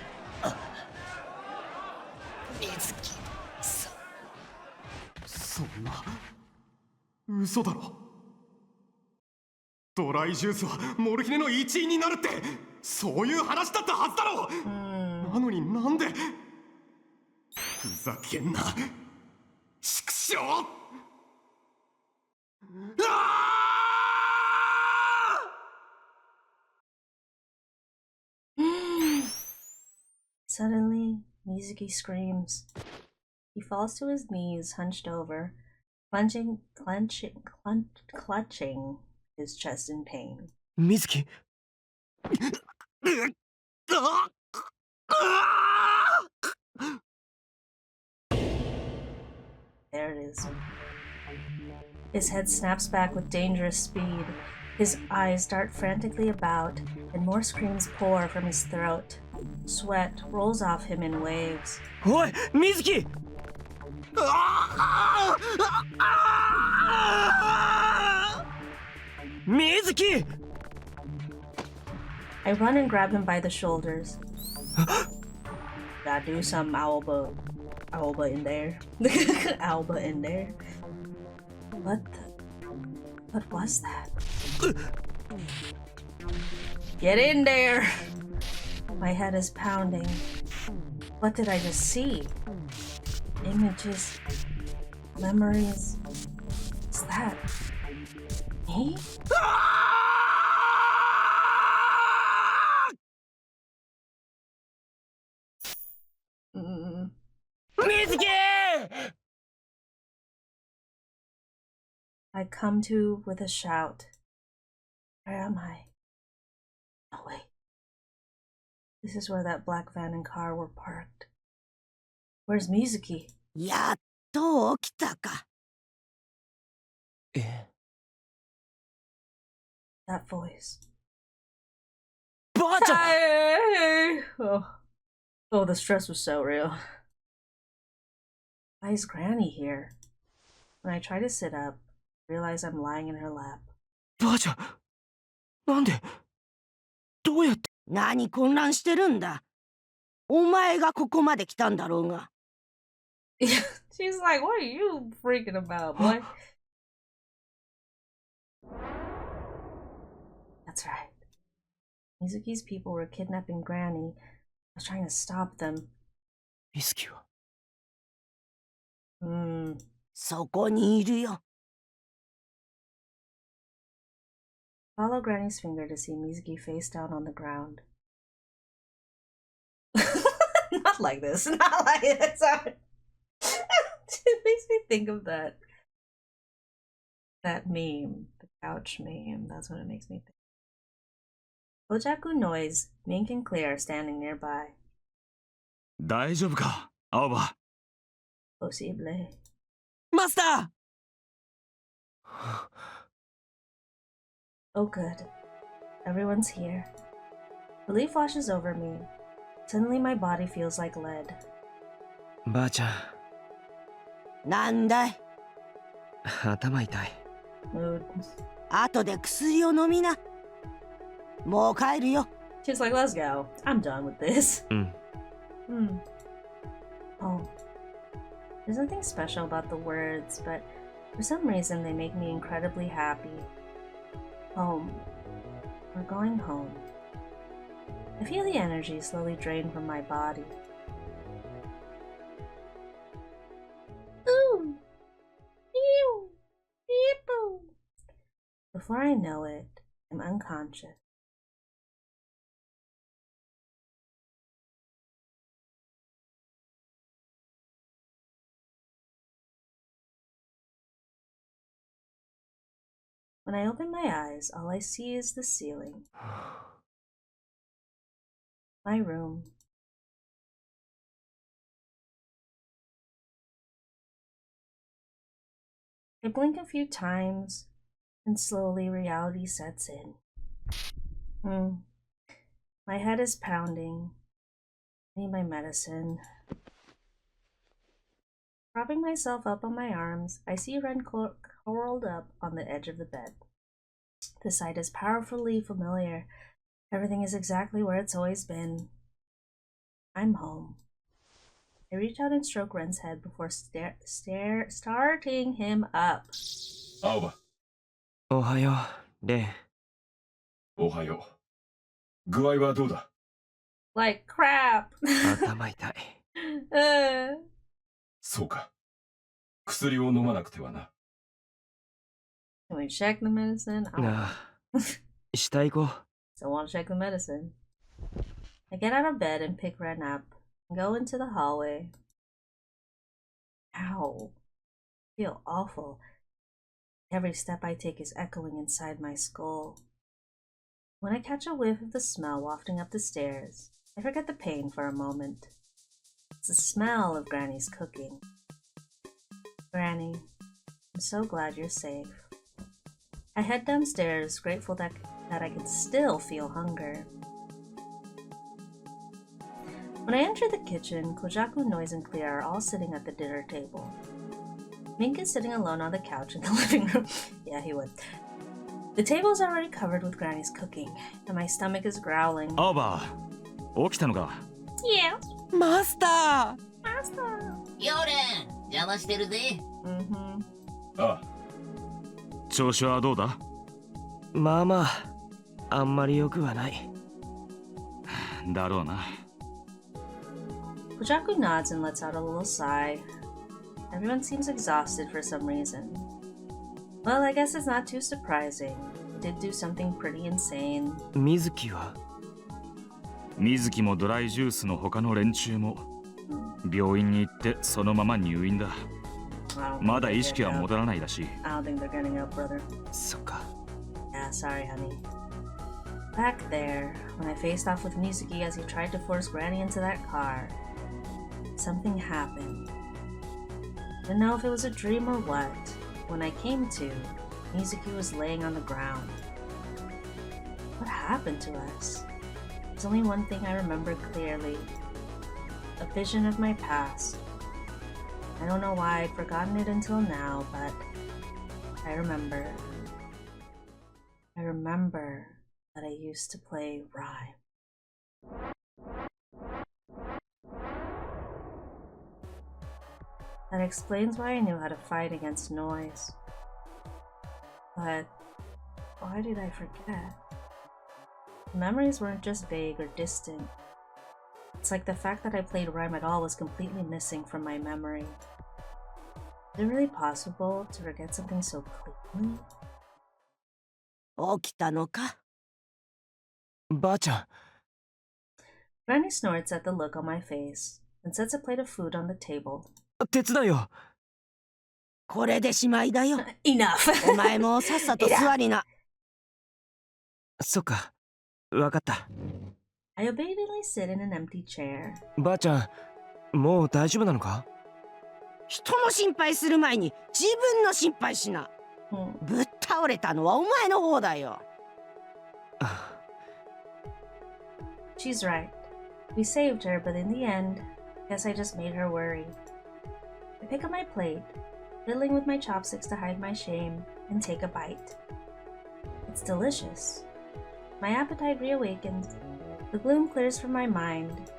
[SPEAKER 13] そんな嘘だろ。ドライジュースはモルヒネの一員になるってそういう話だったはずだろ。なのになんで。ふざけんな畜生。
[SPEAKER 1] Suddenly, Mizuki screams. He falls to his knees, hunched over, clutching his chest in pain.
[SPEAKER 2] Mizuki.
[SPEAKER 1] There it is. His head snaps back with dangerous speed. His eyes dart frantically about, and more screams pour from his throat. Sweat rolls off him in waves.
[SPEAKER 2] Oi, Mizuki! Mizuki!
[SPEAKER 1] I run and grab him by the shoulders. Gotta do some Alba in there. Alba in there. What was that? Get in there! My head is pounding. What did I just see? Images, memories. What's that? Me?
[SPEAKER 2] Mizuki!
[SPEAKER 1] I come to with a shout. Where am I? Oh wait. This is where that black van and car were parked. Where's Mizuki?
[SPEAKER 9] やっと起きたか。
[SPEAKER 1] That voice.
[SPEAKER 2] Bacha!
[SPEAKER 1] Oh, the stress was so real. Why is Granny here? When I try to sit up, I realize I'm lying in her lap.
[SPEAKER 2] Bacha! なんで？どうやって？
[SPEAKER 9] 何混乱してるんだ。お前がここまで来たんだろうが。
[SPEAKER 1] She's like, what are you freaking about, boy? That's right. Mizuki's people were kidnapping Granny. I was trying to stop them.
[SPEAKER 2] Mizuki は？
[SPEAKER 9] そこにいるよ。
[SPEAKER 1] Follow Granny's finger to see Mizuki face down on the ground. Not like this. Not like this. It makes me think of that meme, the couch meme. That's what it makes me think. Ojaku noise. Mink and Claire are standing nearby.
[SPEAKER 7] 大丈夫か、青葉。
[SPEAKER 1] Posible.
[SPEAKER 9] マスター
[SPEAKER 1] Oh good. Everyone's here. Relief washes over me. Suddenly my body feels like lead.
[SPEAKER 2] ばあちゃん。
[SPEAKER 9] なんだい。
[SPEAKER 2] 頭痛い。
[SPEAKER 1] Mood.
[SPEAKER 9] 後で薬を飲みな。もう帰るよ。
[SPEAKER 1] She's like, let's go. I'm done with this. Oh. There's nothing special about the words, but for some reason they make me incredibly happy. Home. We're going home. I feel the energy slowly drain from my body. Ooh! Ew! Ew! Before I know it, I'm unconscious. When I open my eyes, all I see is the ceiling. My room. I blink a few times, and slowly reality sets in. My head is pounding. I need my medicine. Propping myself up on my arms, I see Ren curled up on the edge of the bed. The sight is powerfully familiar. Everything is exactly where it's always been. I'm home. I reach out and stroke Ren's head before starting him up.
[SPEAKER 11] 青葉。
[SPEAKER 2] おはよう、レイ。
[SPEAKER 11] おはよう。具合はどうだ？
[SPEAKER 1] Like crap.
[SPEAKER 2] 頭痛い。
[SPEAKER 11] そうか。薬を飲まなくてはな。
[SPEAKER 1] Can we check the medicine?
[SPEAKER 2] ああ、下行こう。
[SPEAKER 1] So I want to check the medicine. I get out of bed and pick Ren up and go into the hallway. Ow. I feel awful. Every step I take is echoing inside my skull. When I catch a whiff of the smell wafting up the stairs, I forget the pain for a moment. It's the smell of Granny's cooking. Granny, I'm so glad you're safe. I head downstairs, grateful that I can still feel hunger. When I enter the kitchen, Kojaku, Noise, and Clear are all sitting at the dinner table. Mink is sitting alone on the couch in the living room. Yeah, he would. The table is already covered with Granny's cooking, and my stomach is growling.
[SPEAKER 7] 青葉、起きたのか？
[SPEAKER 1] Yeah.
[SPEAKER 10] マスター。
[SPEAKER 14] ヨーレン、邪魔してるぜ。
[SPEAKER 11] ああ。
[SPEAKER 7] 調子はどうだ？
[SPEAKER 2] まあまあ、あんまり良くはない。
[SPEAKER 7] だろうな。
[SPEAKER 1] Kojaku nods and lets out a little sigh. Everyone seems exhausted for some reason. Well, I guess it's not too surprising. I did do something pretty insane.
[SPEAKER 2] 水木は？
[SPEAKER 7] 水木もドライジュースの他の連中も病院に行ってそのまま入院だ。まだ意識は戻らないらしい。
[SPEAKER 1] I don't think they're getting up, brother.
[SPEAKER 2] そっか。
[SPEAKER 1] Yeah, sorry, honey. Back there, when I faced off with Mizuki as he tried to force Granny into that car, something happened. Didn't know if it was a dream or what. When I came to, Mizuki was laying on the ground. What happened to us? There's only one thing I remember clearly. A vision of my past. I don't know why I'd forgotten it until now, but I remember. I remember that I used to play rhyme. That explains why I knew how to fight against noise. But why did I forget? The memories weren't just vague or distant. It's like the fact that I played rhyme at all was completely missing from my memory. Is it really possible to forget something so clearly?
[SPEAKER 9] 起きたのか？
[SPEAKER 2] ばあちゃん。
[SPEAKER 1] Granny snorts at the look on my face and sets a plate of food on the table.
[SPEAKER 2] 手伝うよ。
[SPEAKER 9] これでしまいだよ。
[SPEAKER 1] Enough.
[SPEAKER 9] お前もさっさと座りな。
[SPEAKER 2] そっか。わかった。
[SPEAKER 1] I obediently sit in an empty chair.
[SPEAKER 2] ばあちゃん、もう大丈夫なのか？
[SPEAKER 9] 人の心配する前に自分の心配しな。ぶっ倒れたのはお前の方だよ。
[SPEAKER 1] She's right. We saved her, but in the end, guess I just made her worry. I pick up my plate, fiddling with my chopsticks to hide my shame, and take a bite. It's delicious. My appetite reawakens. The gloom clears from my mind.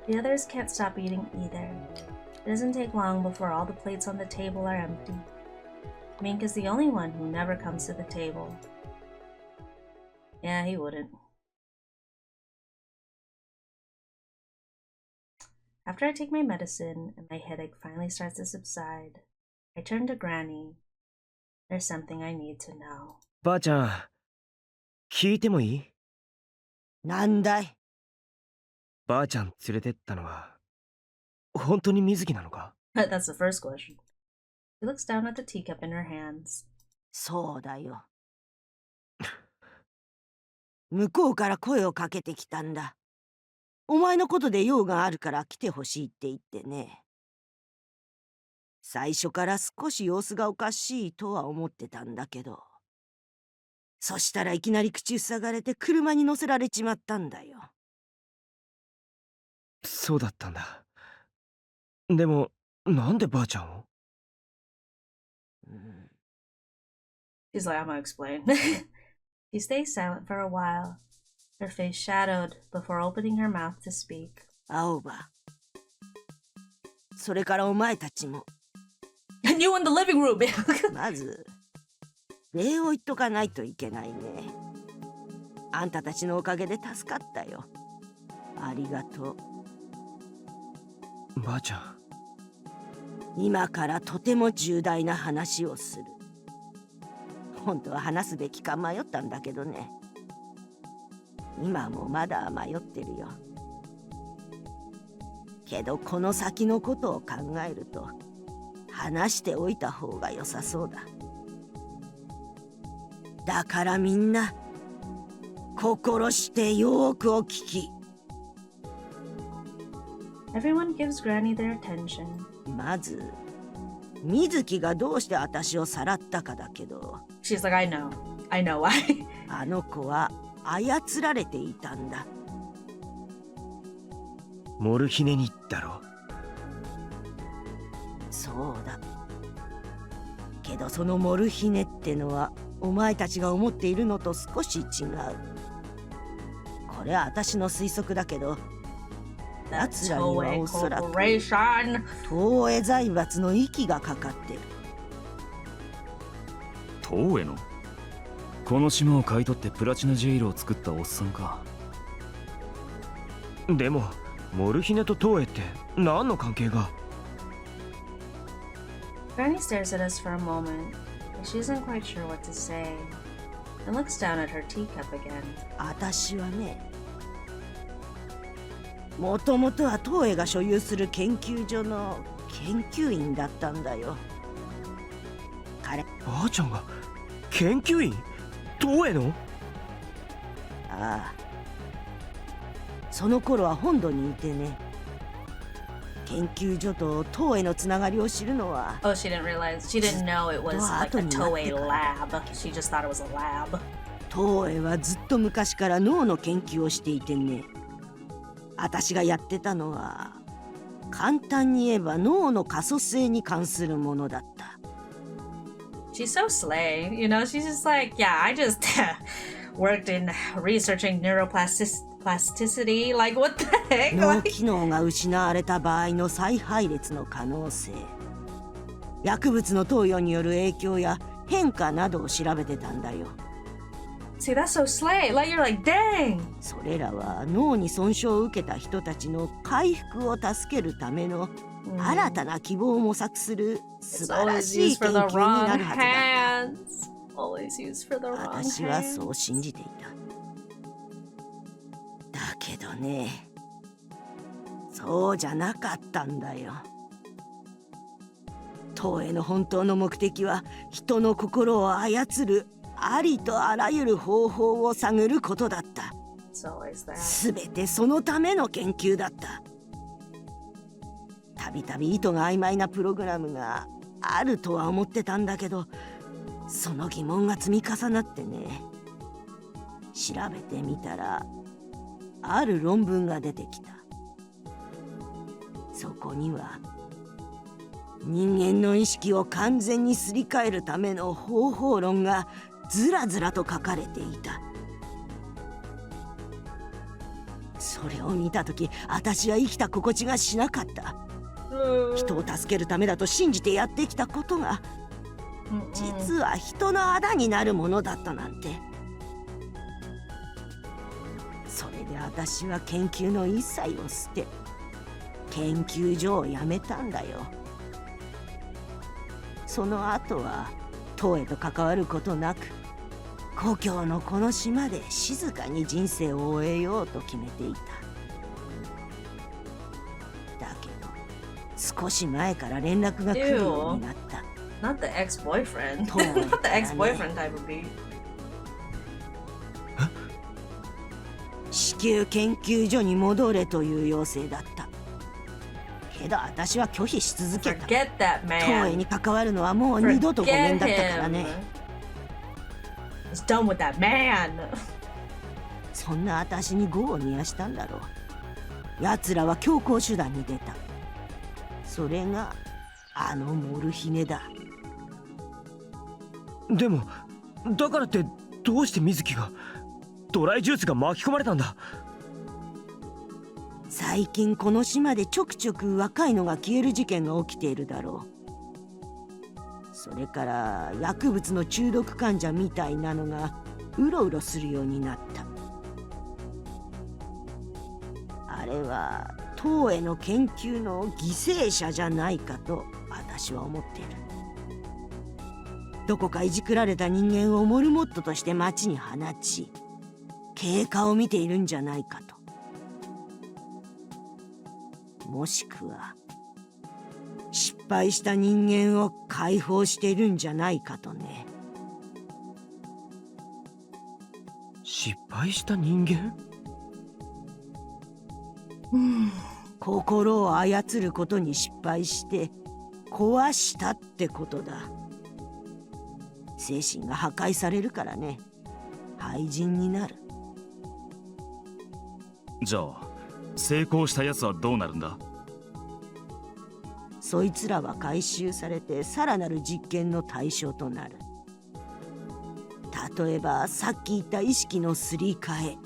[SPEAKER 1] The others can't stop eating either. It doesn't take long before all the plates on the table are empty. Mink is the only one who never comes to the table. Yeah, he wouldn't. After I take my medicine and my headache finally starts to subside, I turn to Granny. There's something I need to know.
[SPEAKER 2] ばあちゃん、聞いてもいい？
[SPEAKER 9] なんだい？
[SPEAKER 2] ばあちゃん連れてったのは本当に水木なのか？
[SPEAKER 1] That's the first question. She looks down at the teacup in her hands.
[SPEAKER 9] そうだよ。向こうから声をかけてきたんだ。お前のことで用があるから来てほしいって言ってね。最初から少し様子がおかしいとは思ってたんだけど、そしたらいきなり口塞がれて車に乗せられちまったんだよ。
[SPEAKER 2] そうだったんだ。でもなんでばあちゃんを？
[SPEAKER 1] She's like, I'm gonna explain. She stays silent for a while, her face shadowed before opening her mouth to speak.
[SPEAKER 9] 青葉。それからお前たちも。
[SPEAKER 1] And you in the living room!
[SPEAKER 9] まず、礼を言っとかないといけないね。あんたたちのおかげで助かったよ。ありがと
[SPEAKER 2] う。ばあちゃん。
[SPEAKER 9] 今からとても重大な話をする。本当は話すべきか迷ったんだけどね。今もまだ迷ってるよ。けどこの先のことを考えると話しておいた方が良さそうだ。だからみんな心してよーくお聞き。
[SPEAKER 1] Everyone gives Granny their attention.
[SPEAKER 9] まず水木がどうして私をさらったかだけど。
[SPEAKER 1] She's like, I know why.
[SPEAKER 9] あの子は操られていたんだ。
[SPEAKER 2] モルヒネにだろ。
[SPEAKER 9] そうだ。けどそのモルヒネってのはお前たちが思っているのと少し違う。これは私の推測だけど、奴らにはおそらく東映財閥の息がかかってる。
[SPEAKER 12] 東映の？この島を買い取ってプラチナジェイルを作ったおっさんか。
[SPEAKER 2] でもモルヒネと東映って何の関係が？
[SPEAKER 1] Granny stares at us for a moment, but she isn't quite sure what to say, and looks down at her teacup again.
[SPEAKER 9] 私はね、もともとは東映が所有する研究所の研究員だったんだよ。彼。
[SPEAKER 2] ばあちゃんが研究員？東映の？
[SPEAKER 9] ああ。その頃は本土にいてね。研究所と東映のつながりを知るのは。
[SPEAKER 1] Oh, she didn't realize. She didn't know it was like a Toei lab. She just thought it was a lab.
[SPEAKER 9] 東映はずっと昔から脳の研究をしていてね。私がやってたのは簡単に言えば脳の可塑性に関するものだった。
[SPEAKER 1] She's so slay, you know, she's just like, yeah, I just worked in researching neuroplasticity, like what the heck?
[SPEAKER 9] 脳機能が失われた場合の再配列の可能性、薬物の投与による影響や変化などを調べてたんだよ。
[SPEAKER 1] See, that's so slay. Like you're like, dang.
[SPEAKER 9] それらは脳に損傷を受けた人たちの回復を助けるための新たな希望を模索する素晴らしい研究になるはずだった。私はそう信じていた。だけどね、そうじゃなかったんだよ。東映の本当の目的は人の心を操るありとあらゆる方法を探ることだった。すべてそのための研究だった。たびたび意図が曖昧なプログラムがあるとは思ってたんだけど、その疑問が積み重なってね。調べてみたらある論文が出てきた。そこには人間の意識を完全にすり替えるための方法論がずらずらと書かれていた。それを見たとき、私は生きた心地がしなかった。人を助けるためだと信じてやってきたことが、実は人のあだになるものだったなんて。それで私は研究の一切を捨て、研究所を辞めたんだよ。その後は東映と関わることなく、故郷のこの島で静かに人生を終えようと決めていた。だけど少し前から連絡が来るようになった。
[SPEAKER 1] Not the ex-boyfriend. Not the ex-boyfriend type of beat.
[SPEAKER 9] 子宮研究所に戻れという要請だった。けど私は拒否し続けた。東映に関わるのはもう二度とごめんだったからね。
[SPEAKER 1] It's done with that man.
[SPEAKER 9] そんな私に業を煮やしたんだろう。奴らは強硬手段に出た。それがあのモルヒネだ。
[SPEAKER 2] でもだからってどうして水木がドライジュースが巻き込まれたんだ。
[SPEAKER 9] 最近この島でちょくちょく若いのが消える事件が起きているだろう。それから薬物の中毒患者みたいなのがうろうろするようになった。あれは塔への研究の犠牲者じゃないかと私は思っている。どこかいじくられた人間をモルモットとして町に放ち、経過を見ているんじゃないかと。もしくは失敗した人間を解放しているんじゃないかとね。
[SPEAKER 2] 失敗した人間？
[SPEAKER 9] 心を操ることに失敗して壊したってことだ。精神が破壊されるからね。廃人になる。
[SPEAKER 7] じゃあ成功したやつはどうなるんだ？
[SPEAKER 9] そいつらは回収されてさらなる実験の対象となる。例えばさっき言った意識のすり替え、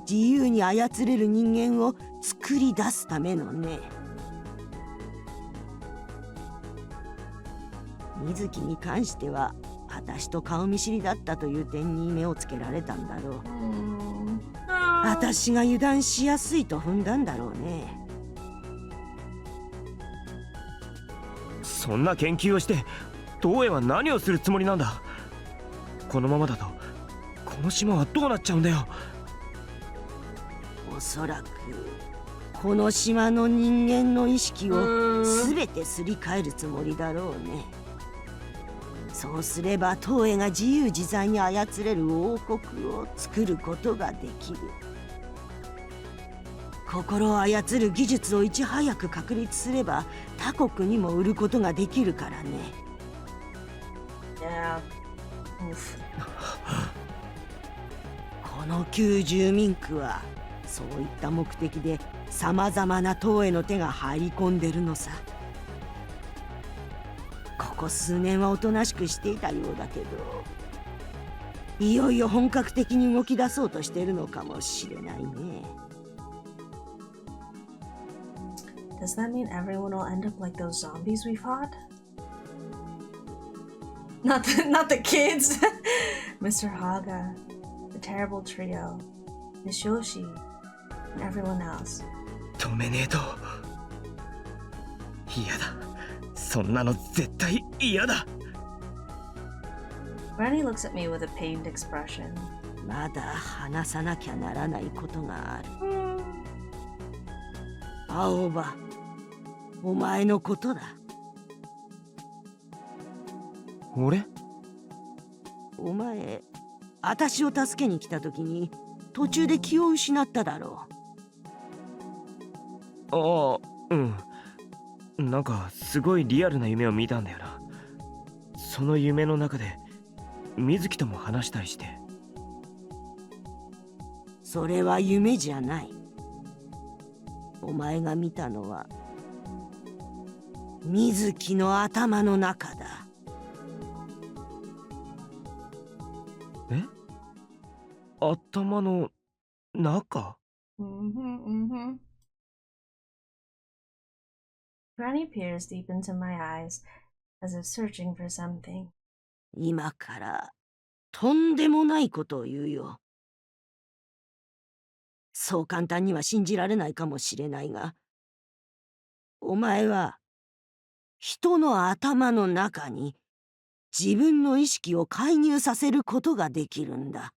[SPEAKER 9] 自由に操れる人間を作り出すためのね。水木に関しては私と顔見知りだったという点に目をつけられたんだろう。私が油断しやすいと踏んだんだろうね。
[SPEAKER 2] そんな研究をして東映は何をするつもりなんだ。このままだとこの島はどうなっちゃうんだよ。
[SPEAKER 9] おそらくこの島の人間の意識を全てすり替えるつもりだろうね。そうすれば東映が自由自在に操れる王国を作ることができる。心を操る技術をいち早く確立すれば他国にも売ることができるからね。この旧住民区はそういった目的でさまざまな東への手が入り込んでるのさ。ここ数年はおとなしくしていたようだけど、いよいよ本格的に動き出そうとしているのかもしれないね。
[SPEAKER 1] Does that mean everyone will end up like those zombies we fought? Not the kids. Mr. Haga, the terrible trio, Nishoshi, and everyone else.
[SPEAKER 2] 止めねえと。嫌だ。そんなの絶対嫌だ。
[SPEAKER 1] Granny looks at me with a pained expression.
[SPEAKER 9] まだ話さなきゃならないことがある。青葉、お前のことだ。
[SPEAKER 2] 俺？
[SPEAKER 9] お前、私を助けに来た時に途中で気を失っただろ
[SPEAKER 2] う。ああ、うん。なんかすごいリアルな夢を見たんだよな。その夢の中で水木とも話したりして。
[SPEAKER 9] それは夢じゃない。お前が見たのは水木の頭の中だ。
[SPEAKER 2] え？頭の中
[SPEAKER 1] ？Granny peers deep into my eyes, as if searching for something.
[SPEAKER 9] 今からとんでもないことを言うよ。そう簡単には信じられないかもしれないが、お前は人の頭の中に自分の意識を介入させることができるんだ。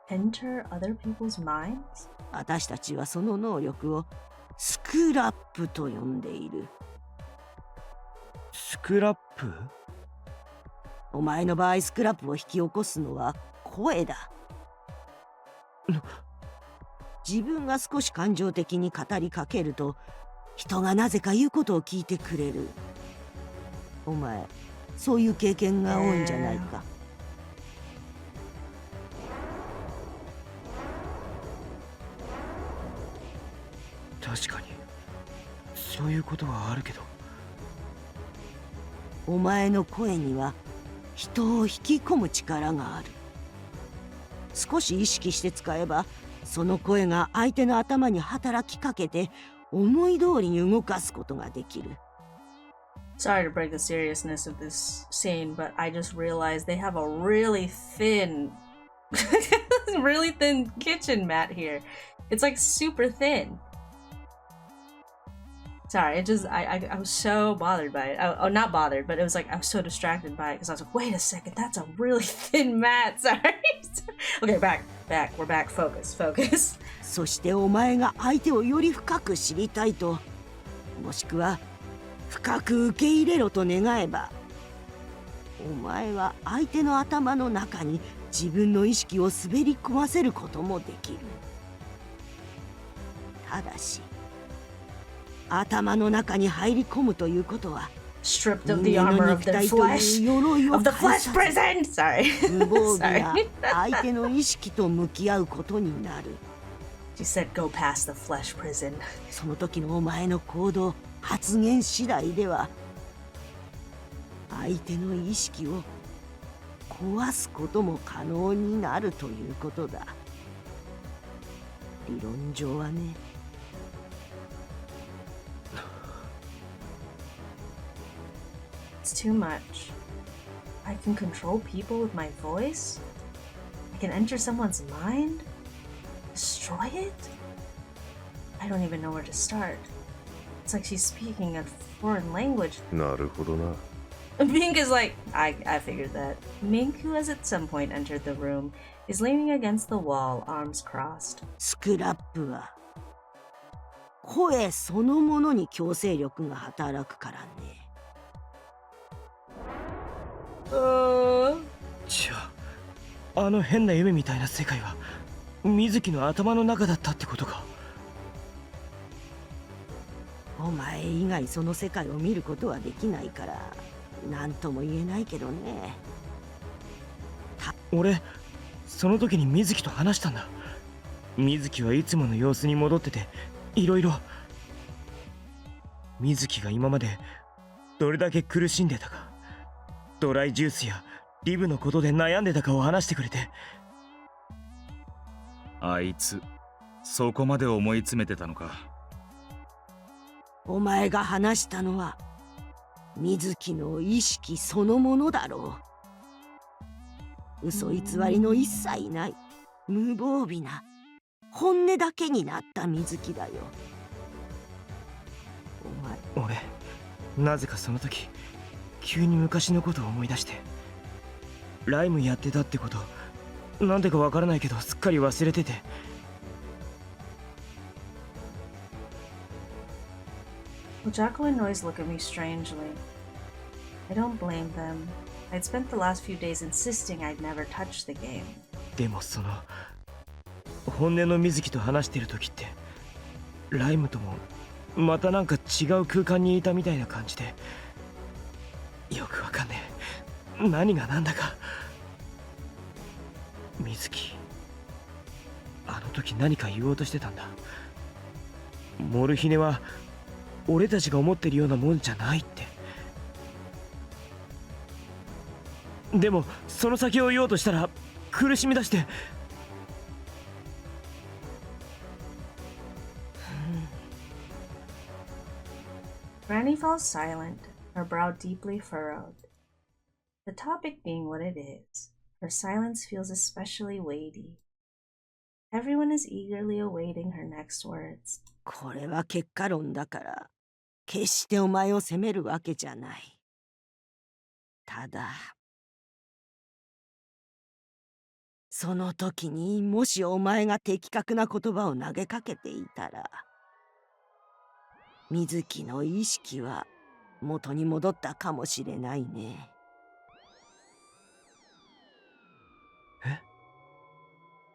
[SPEAKER 1] Enter other people's minds?
[SPEAKER 9] 私たちはその能力をスクラップと呼んでいる。
[SPEAKER 2] スクラップ？
[SPEAKER 9] お前の場合スクラップを引き起こすのは声だ。自分が少し感情的に語りかけると人がなぜか言うことを聞いてくれる。お前そういう経験が多いんじゃないか。
[SPEAKER 2] 確かにそういうことはあるけど。
[SPEAKER 9] お前の声には人を引き込む力がある。少し意識して使えば、その声が相手の頭に働きかけて思い通りに動かすことができる。
[SPEAKER 1] Sorry to break the seriousness of this scene, but I just realized they have a really thin really thin kitchen mat here. It's like super thin. Sorry, I was so bothered by it. Oh, not bothered, but it was like I was so distracted by it because I was like, wait a second, that's a really thin mat. Sorry. Okay, back. We're back. Focus.
[SPEAKER 9] そしてお前が相手をより深く知りたいと、もしくは深く受け入れろと願えば、お前は相手の頭の中に自分の意識を滑り込ませることもできる。ただし、頭の中に入り込むということは、
[SPEAKER 1] stripped of the armor of the flesh prison. Sorry.
[SPEAKER 9] 無防備な相手の意識と向き合うことになる。
[SPEAKER 1] She said go past the flesh prison.
[SPEAKER 9] その時のお前の行動、発言次第では、相手の意識を壊すことも可能になるということだ。理論上はね。
[SPEAKER 1] It's too much. I can control people with my voice? I can enter someone's mind? Destroy it? I don't even know where to start. It's like she's speaking a foreign language.
[SPEAKER 3] なるほどな。
[SPEAKER 1] Mink is like, I figured that. Mink, who has at some point entered the room, is leaning against the wall, arms crossed.
[SPEAKER 9] スクラップは声そのものに強制力が働くからね。
[SPEAKER 2] じゃあ、あの変な夢みたいな世界は水木の頭の中だったってことか。
[SPEAKER 9] お前以外その世界を見ることはできないから何とも言えないけどね。
[SPEAKER 2] 俺その時に水木と話したんだ。水木はいつもの様子に戻ってて、いろいろ水木が今までどれだけ苦しんでたか、ドライジュースやリブのことで悩んでたかを話してくれて。
[SPEAKER 7] あいつそこまで思い詰めてたのか。
[SPEAKER 9] お前が話したのは水木の意識そのものだろう。嘘偽りの一切ない無防備な本音だけになった水木だよ。
[SPEAKER 2] 俺なぜかその時急に昔のことを思い出して、ライムやってたってことなんでかわからないけどすっかり忘れてて。
[SPEAKER 1] Well, Jacko and Noise look at me strangely. I don't blame them. I'd spent the last few days insisting I'd never touch the game.
[SPEAKER 2] でもその本音の水木と話してる時ってライムともまたなんか違う空間にいたみたいな感じで、よくわかんねえ。何が何だか。水木あの時何か言おうとしてたんだ。モルヒネは俺たちが思ってるようなもんじゃないって。でもその先を言おうとしたら苦しみ出して。
[SPEAKER 1] Granny falls silent, her brow deeply furrowed. The topic being what it is, her silence feels especially weighty. Everyone is eagerly awaiting her next words.
[SPEAKER 9] これは結果論だから決してお前を責めるわけじゃない。ただその時にもしお前が的確な言葉を投げかけていたら、水木の意識は元に戻ったかもしれないね。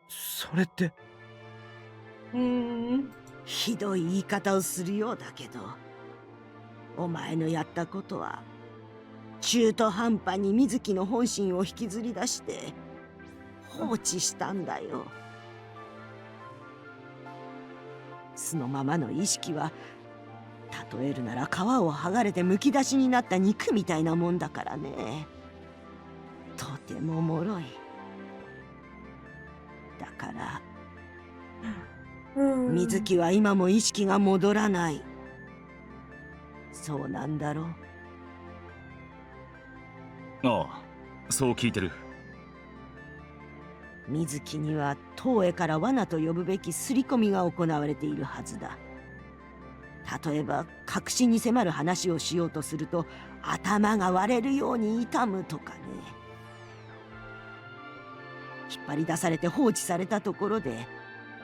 [SPEAKER 2] それって
[SPEAKER 9] ひどい言い方をするようだけど、お前のやったことは中途半端に水木の本心を引きずり出して放置したんだよ。素のままの意識は例えるなら皮を剥がれてむき出しになった肉みたいなもんだからね。とても脆い。だから水木は今も意識が戻らない。そうなんだろう。
[SPEAKER 7] ああ、そう聞いてる。
[SPEAKER 9] 水木には東へから罠と呼ぶべき刷り込みが行われているはずだ。例えば確信に迫る話をしようとすると頭が割れるように痛むとかね。引っ張り出されて放置されたところで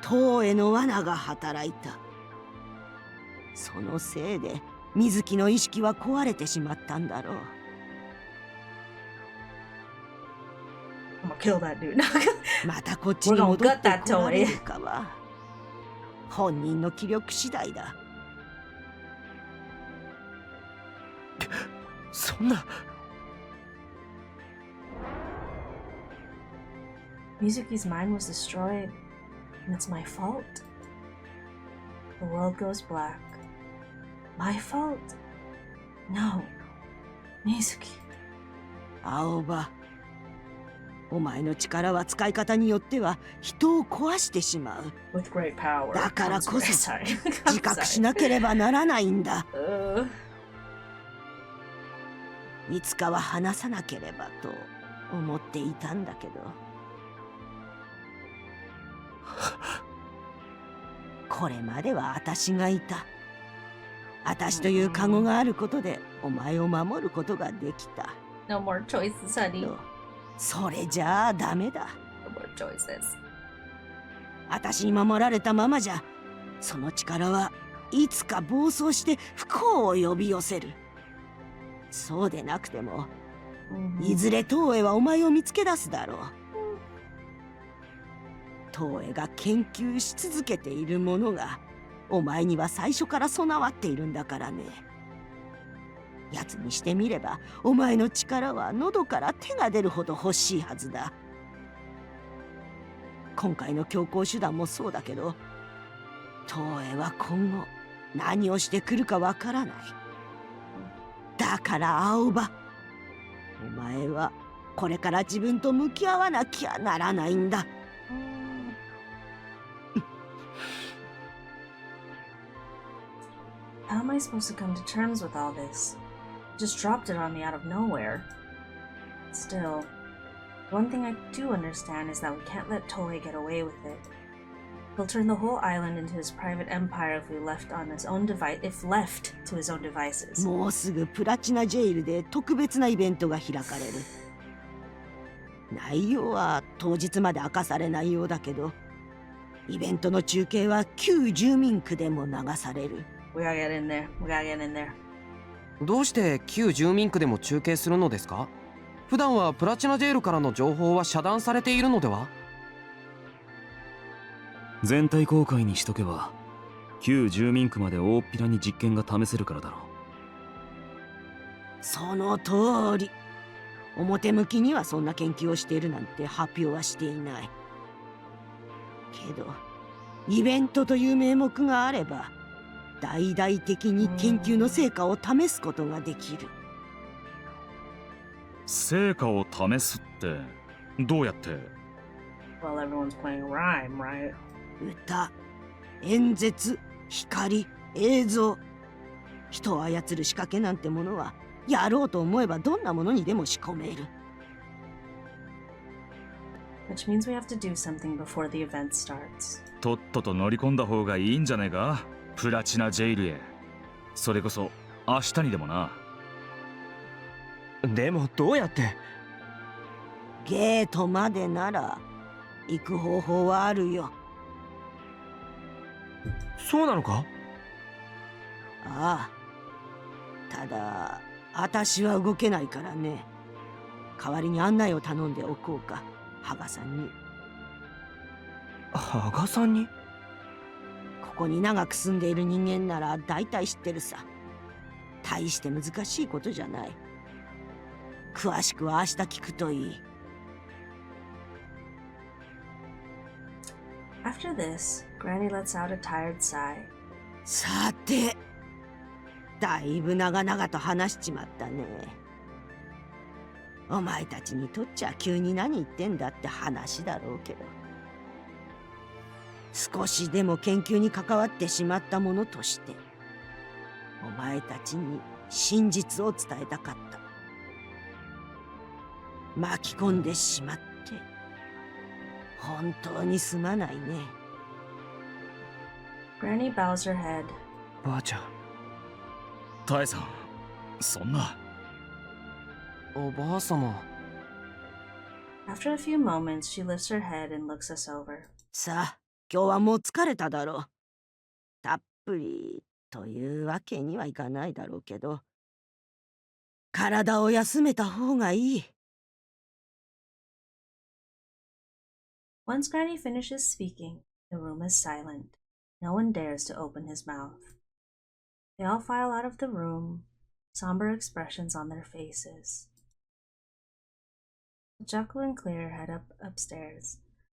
[SPEAKER 9] 東への罠が働いた。そのせいで水木の意識は壊れてしまったんだろう。またこっちに戻ってこられるかは本人の気力次第だ。
[SPEAKER 2] そんな。
[SPEAKER 1] Mizuki's mind was destroyed, and it's my fault. The world goes black. My fault? No, Mizuki.
[SPEAKER 9] 青葉、お前の力は使い方によっては人を壊してしまう。だからこそ自覚しなければならないんだ。いつかは話さなければと思っていたんだけど。これまでは私がいた。私というカゴがあることでお前を守ることができた。
[SPEAKER 1] No more choices, honey.
[SPEAKER 9] それじゃあダメだ。
[SPEAKER 1] No more choices.
[SPEAKER 9] 私に守られたままじゃ、その力はいつか暴走して不幸を呼び寄せる。そうでなくても、いずれ東映はお前を見つけ出すだろう。東映が研究し続けているものがお前には最初から備わっているんだからね。奴にしてみればお前の力は喉から手が出るほど欲しいはずだ。今回の強行手段もそうだけど、東映は今後何をしてくるかわからない。だから青葉、お前はこれから自分と向き合わなきゃならないんだ。
[SPEAKER 1] How am I supposed to come to terms with all this? Just dropped it on me out of nowhere. Still, one thing I do understand is that we can't let Toei get away with it. He'll turn the whole island into his private empire if left to his own devices.
[SPEAKER 9] もうすぐプラチナジェイルで特別なイベントが開かれる。内容は当日まで明かされないようだけど、イベントの中継は旧住民区でも流される。
[SPEAKER 1] We gotta get in there. We gotta get in there.
[SPEAKER 10] どうして旧住民区でも中継するのですか？普段はプラチナジェイルからの情報は遮断されているのでは？
[SPEAKER 12] 全体公開にしとけば旧住民区まで大っぴらに実験が試せるからだろう。
[SPEAKER 9] その通り。表向きにはそんな研究をしているなんて発表はしていない。けどイベントという名目があれば大々的に研究の成果を試すことができる。
[SPEAKER 7] 成果を試すってどうやって？
[SPEAKER 1] Well, everyone's playing rhyme, right?
[SPEAKER 9] 歌、演説、光、映像。人を操る仕掛けなんてものはやろうと思えばどんなものにでも仕込める。
[SPEAKER 1] Which means we have to do something before the event starts.
[SPEAKER 7] とっとと乗り込んだ方がいいんじゃねえか？プラチナジェイルへ。それこそ明日にでもな。
[SPEAKER 2] でもどうやって？
[SPEAKER 9] ゲートまでなら行く方法はあるよ。
[SPEAKER 2] そうなのか？
[SPEAKER 9] ああ。ただ私は動けないからね。代わりに案内を頼んでおこうか、羽賀さんに。
[SPEAKER 2] 羽賀さんに？
[SPEAKER 9] ここに長く住んでいる人間なら大体知ってるさ。大して難しいことじゃない。詳しくは明日聞くといい。
[SPEAKER 1] After this, Granny lets out a tired sigh.
[SPEAKER 9] さて、だいぶ長々と話しちまったね。お前たちにとっちゃ急に何言ってんだって話だろうけど、少しでも研究に関わってしまったものとしてお前たちに真実を伝えたかった。巻き込んでしまって本当にすまないね。
[SPEAKER 1] Granny bows her head.
[SPEAKER 2] ばあちゃん。
[SPEAKER 7] タエさん、そんな。
[SPEAKER 10] おばあ様。
[SPEAKER 1] After a few moments, she lifts her head and looks us over.
[SPEAKER 9] さあ、今日はもう疲れただろう。たっぷりというわけにはいかないだろうけど、体を休めた方がいい。
[SPEAKER 1] Once Granny finishes speaking, the room is silent. No one dares to open his mouth. They all file out of the room, somber expressions on their faces. Jackal and Clear head upstairs.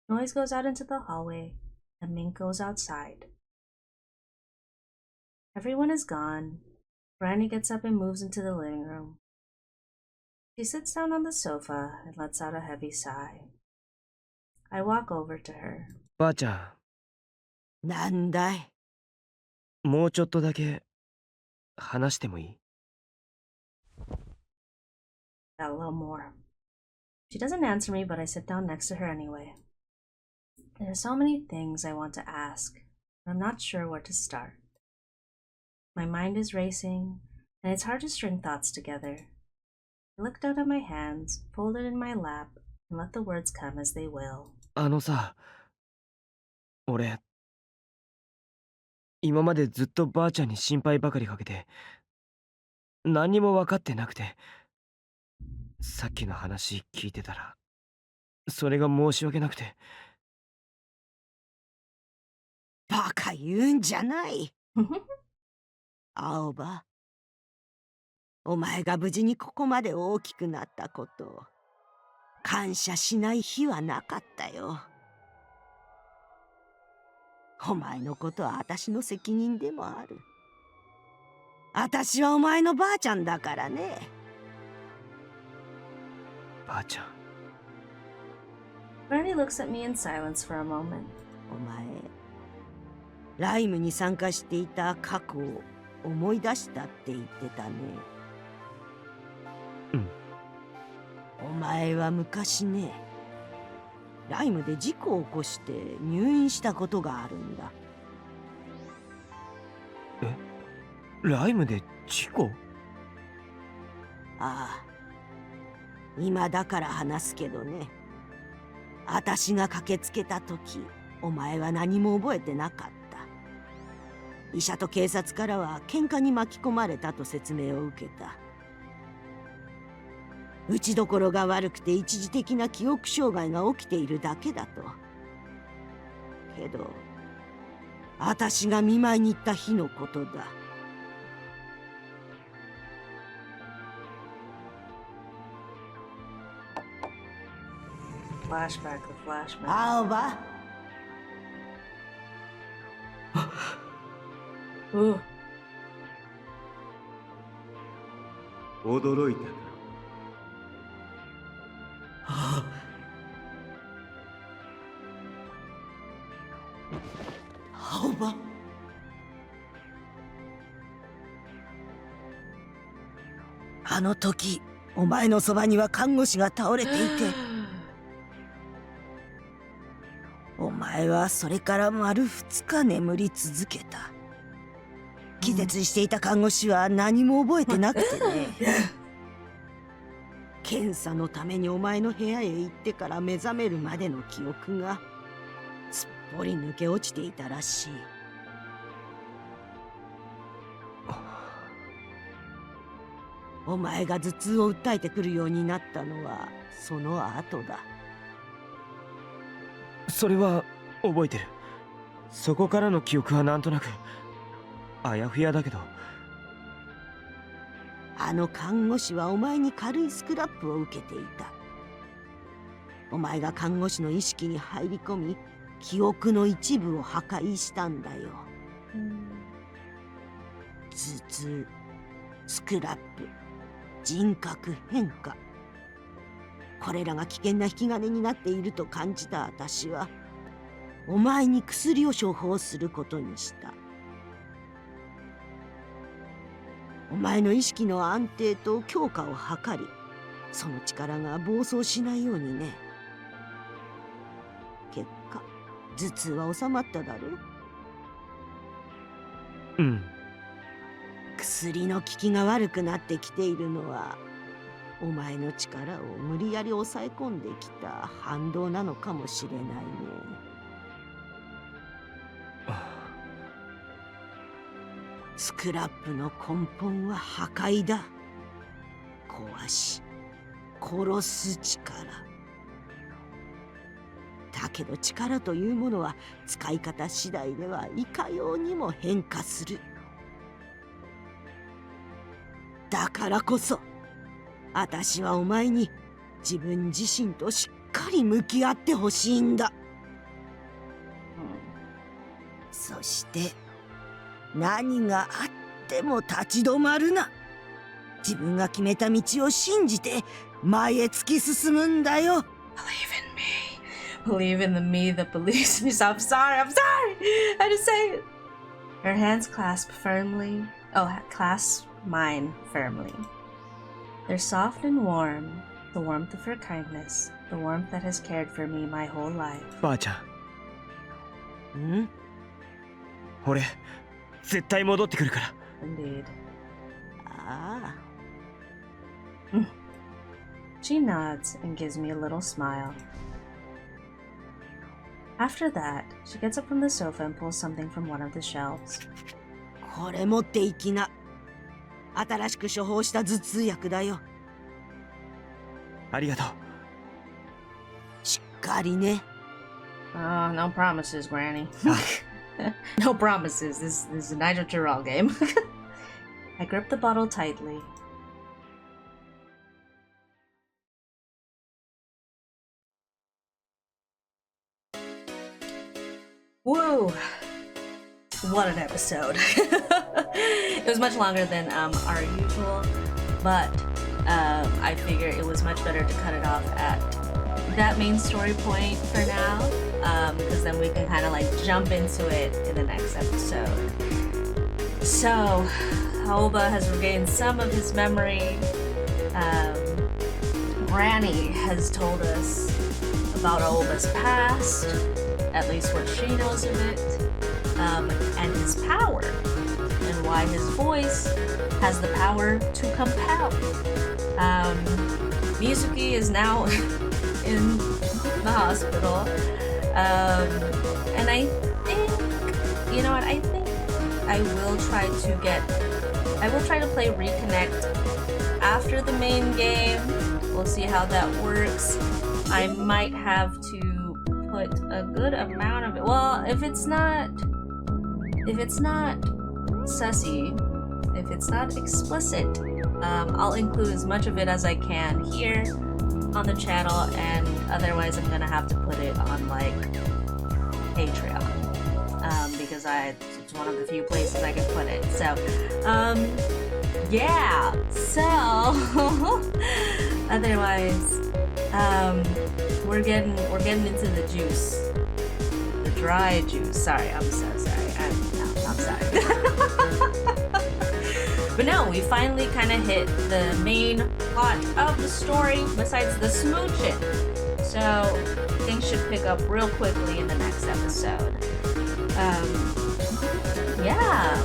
[SPEAKER 1] Noise goes out into the hallway, and Mink goes outside. Everyone is gone. Granny gets up and moves into the living room. She sits down on the sofa and lets out a heavy sigh. I walk over to her.
[SPEAKER 2] ばあちゃ
[SPEAKER 9] ん。なんだい？
[SPEAKER 2] もうちょっとだけ話してもいい？
[SPEAKER 1] A little more. She doesn't answer me, but I sit down next to her anyway. There are so many things I want to ask, but I'm not sure where to start. My mind is racing, and it's hard to string thoughts together. I look down at my hands, fold it in my lap, and let the words come as they will.
[SPEAKER 2] さ、俺、今までずっとばあちゃんに心配ばかりかけて、何にも分かってなくて、さっきの話聞いてたら、それが申し訳なくて。
[SPEAKER 9] バカ言うんじゃない。青葉、お前が無事にここまで大きくなったことを感謝しない日はなかったよ。お前のことは私の責任でもある。私はお前のばあちゃんだからね。
[SPEAKER 2] ばあちゃん。
[SPEAKER 1] Granny looks at me in silence for a moment.
[SPEAKER 9] お前、ライムに参加していた過去を思い出したって言ってたね。
[SPEAKER 2] うん。
[SPEAKER 9] お前は昔ね、ライムで事故を起こして入院したことがあるんだ。
[SPEAKER 2] え？ライムで事故？
[SPEAKER 9] ああ。今だから話すけどね。私が駆けつけた時、お前は何も覚えてなかった。医者と警察からは喧嘩に巻き込まれたと説明を受けた。打ちどころが悪くて一時的な記憶障害が起きているだけだと。けど、私が見舞いに行った日のことだ。
[SPEAKER 1] Flashback, the flashback.
[SPEAKER 9] 青葉。
[SPEAKER 15] 驚いたか。
[SPEAKER 9] 青葉。あの時、お前のそばには看護師が倒れていて、お前はそれから丸2日眠り続けた。気絶していた看護師は何も覚えてなくてね。検査のためにお前の部屋へ行ってから目覚めるまでの記憶がすっぽり抜け落ちていたらしい。お前が頭痛を訴えてくるようになったのはその後だ。
[SPEAKER 2] それは覚えてる。そこからの記憶はなんとなくあやふやだけど。
[SPEAKER 9] あの看護師はお前に軽いスクラップを受けていた。お前が看護師の意識に入り込み、記憶の一部を破壊したんだよ。頭痛、スクラップ、人格変化。これらが危険な引き金になっていると感じた私は、お前に薬を処方することにした。お前の意識の安定と強化を図り、その力が暴走しないようにね。結果、頭痛は収まっただろう。
[SPEAKER 2] うん。
[SPEAKER 9] 薬の効きが悪くなってきているのは、お前の力を無理やり抑え込んできた反動なのかもしれないね。スクラップの根本は破壊だ。壊し、殺す力。だけど力というものは使い方次第ではいかようにも変化する。だからこそ、私はお前に自分自身としっかり向き合ってほしいんだ。そして何があっても立ち止まるな。自分が決めた道を信じて前へ突き進むんだよ。
[SPEAKER 1] Believe in the me that believes me. I'm sorry. I just say it. Her hands clasp firmly. Clasp mine firmly. They're soft and warm. The warmth of her kindness. The warmth that has cared for me my whole life.
[SPEAKER 2] ばあちゃん。
[SPEAKER 9] ん？
[SPEAKER 2] 俺、絶対戻ってくるから。
[SPEAKER 1] Indeed.
[SPEAKER 9] ああ。
[SPEAKER 1] She nods and gives me a little smile. After that, she gets up from the sofa and pulls something from one of the shelves.
[SPEAKER 9] これ持っていきな。新しく処方した頭痛薬だよ。
[SPEAKER 2] ありがとう。
[SPEAKER 9] しっかりね。
[SPEAKER 1] No promises, Granny. No promises. This is a nitro+chiral game. I grip the bottle tightly. Whoa! What an episode. It was much longer than our usual, but I figure it was much better to cut it off at that main story point for now, because then we can kind of like jump into it in the next episode. So, Aoba has regained some of his memory. Granny has told us about Aoba's past, at least what she knows of it, and his power, and why his voice has the power to compel. Mizuki is now in the hospital, and I think, you know what, I think I will try to play Reconnect after the main game. We'll see how that works. I might have to put a good amount of it. Well, if it's not sussy, if it's not explicit, I'll include as much of it as I can here on the channel, and otherwise I'm gonna have to put it on like Patreon, because it's one of the few places I can put it. So yeah, so otherwise we're getting into the juice, the dry juice. Sorry, I'm so sorry. I'm sorry. But no, we finally kind of hit the main plot of the story besides the smooching. So things should pick up real quickly in the next episode. Yeah,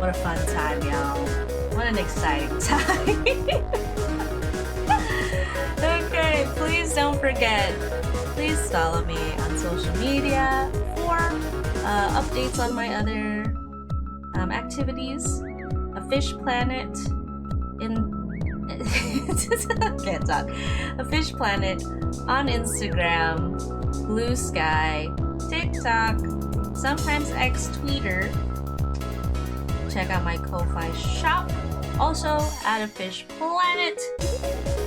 [SPEAKER 1] what a fun time, y'all. What an exciting time. Okay, please don't forget, please follow me on social media for updates on my other activities. afishplanet can't talk. afishplanet on Instagram, Bluesky, TikTok, sometimes X Twitter. Check out my Ko-Fi shop, also at afishplanet.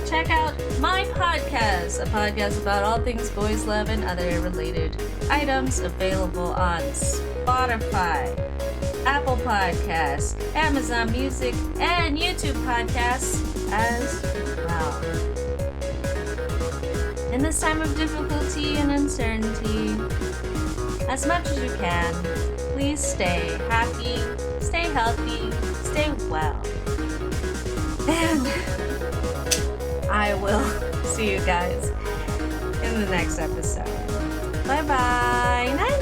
[SPEAKER 1] Check out my podcast, a podcast about all things boys love and other related items, available on Spotify, Apple Podcasts, Amazon Music, and YouTube Podcasts as well. In this time of difficulty and uncertainty, as much as you can, please stay happy, stay healthy, stay well. And I will see you guys in the next episode. Bye bye. Night.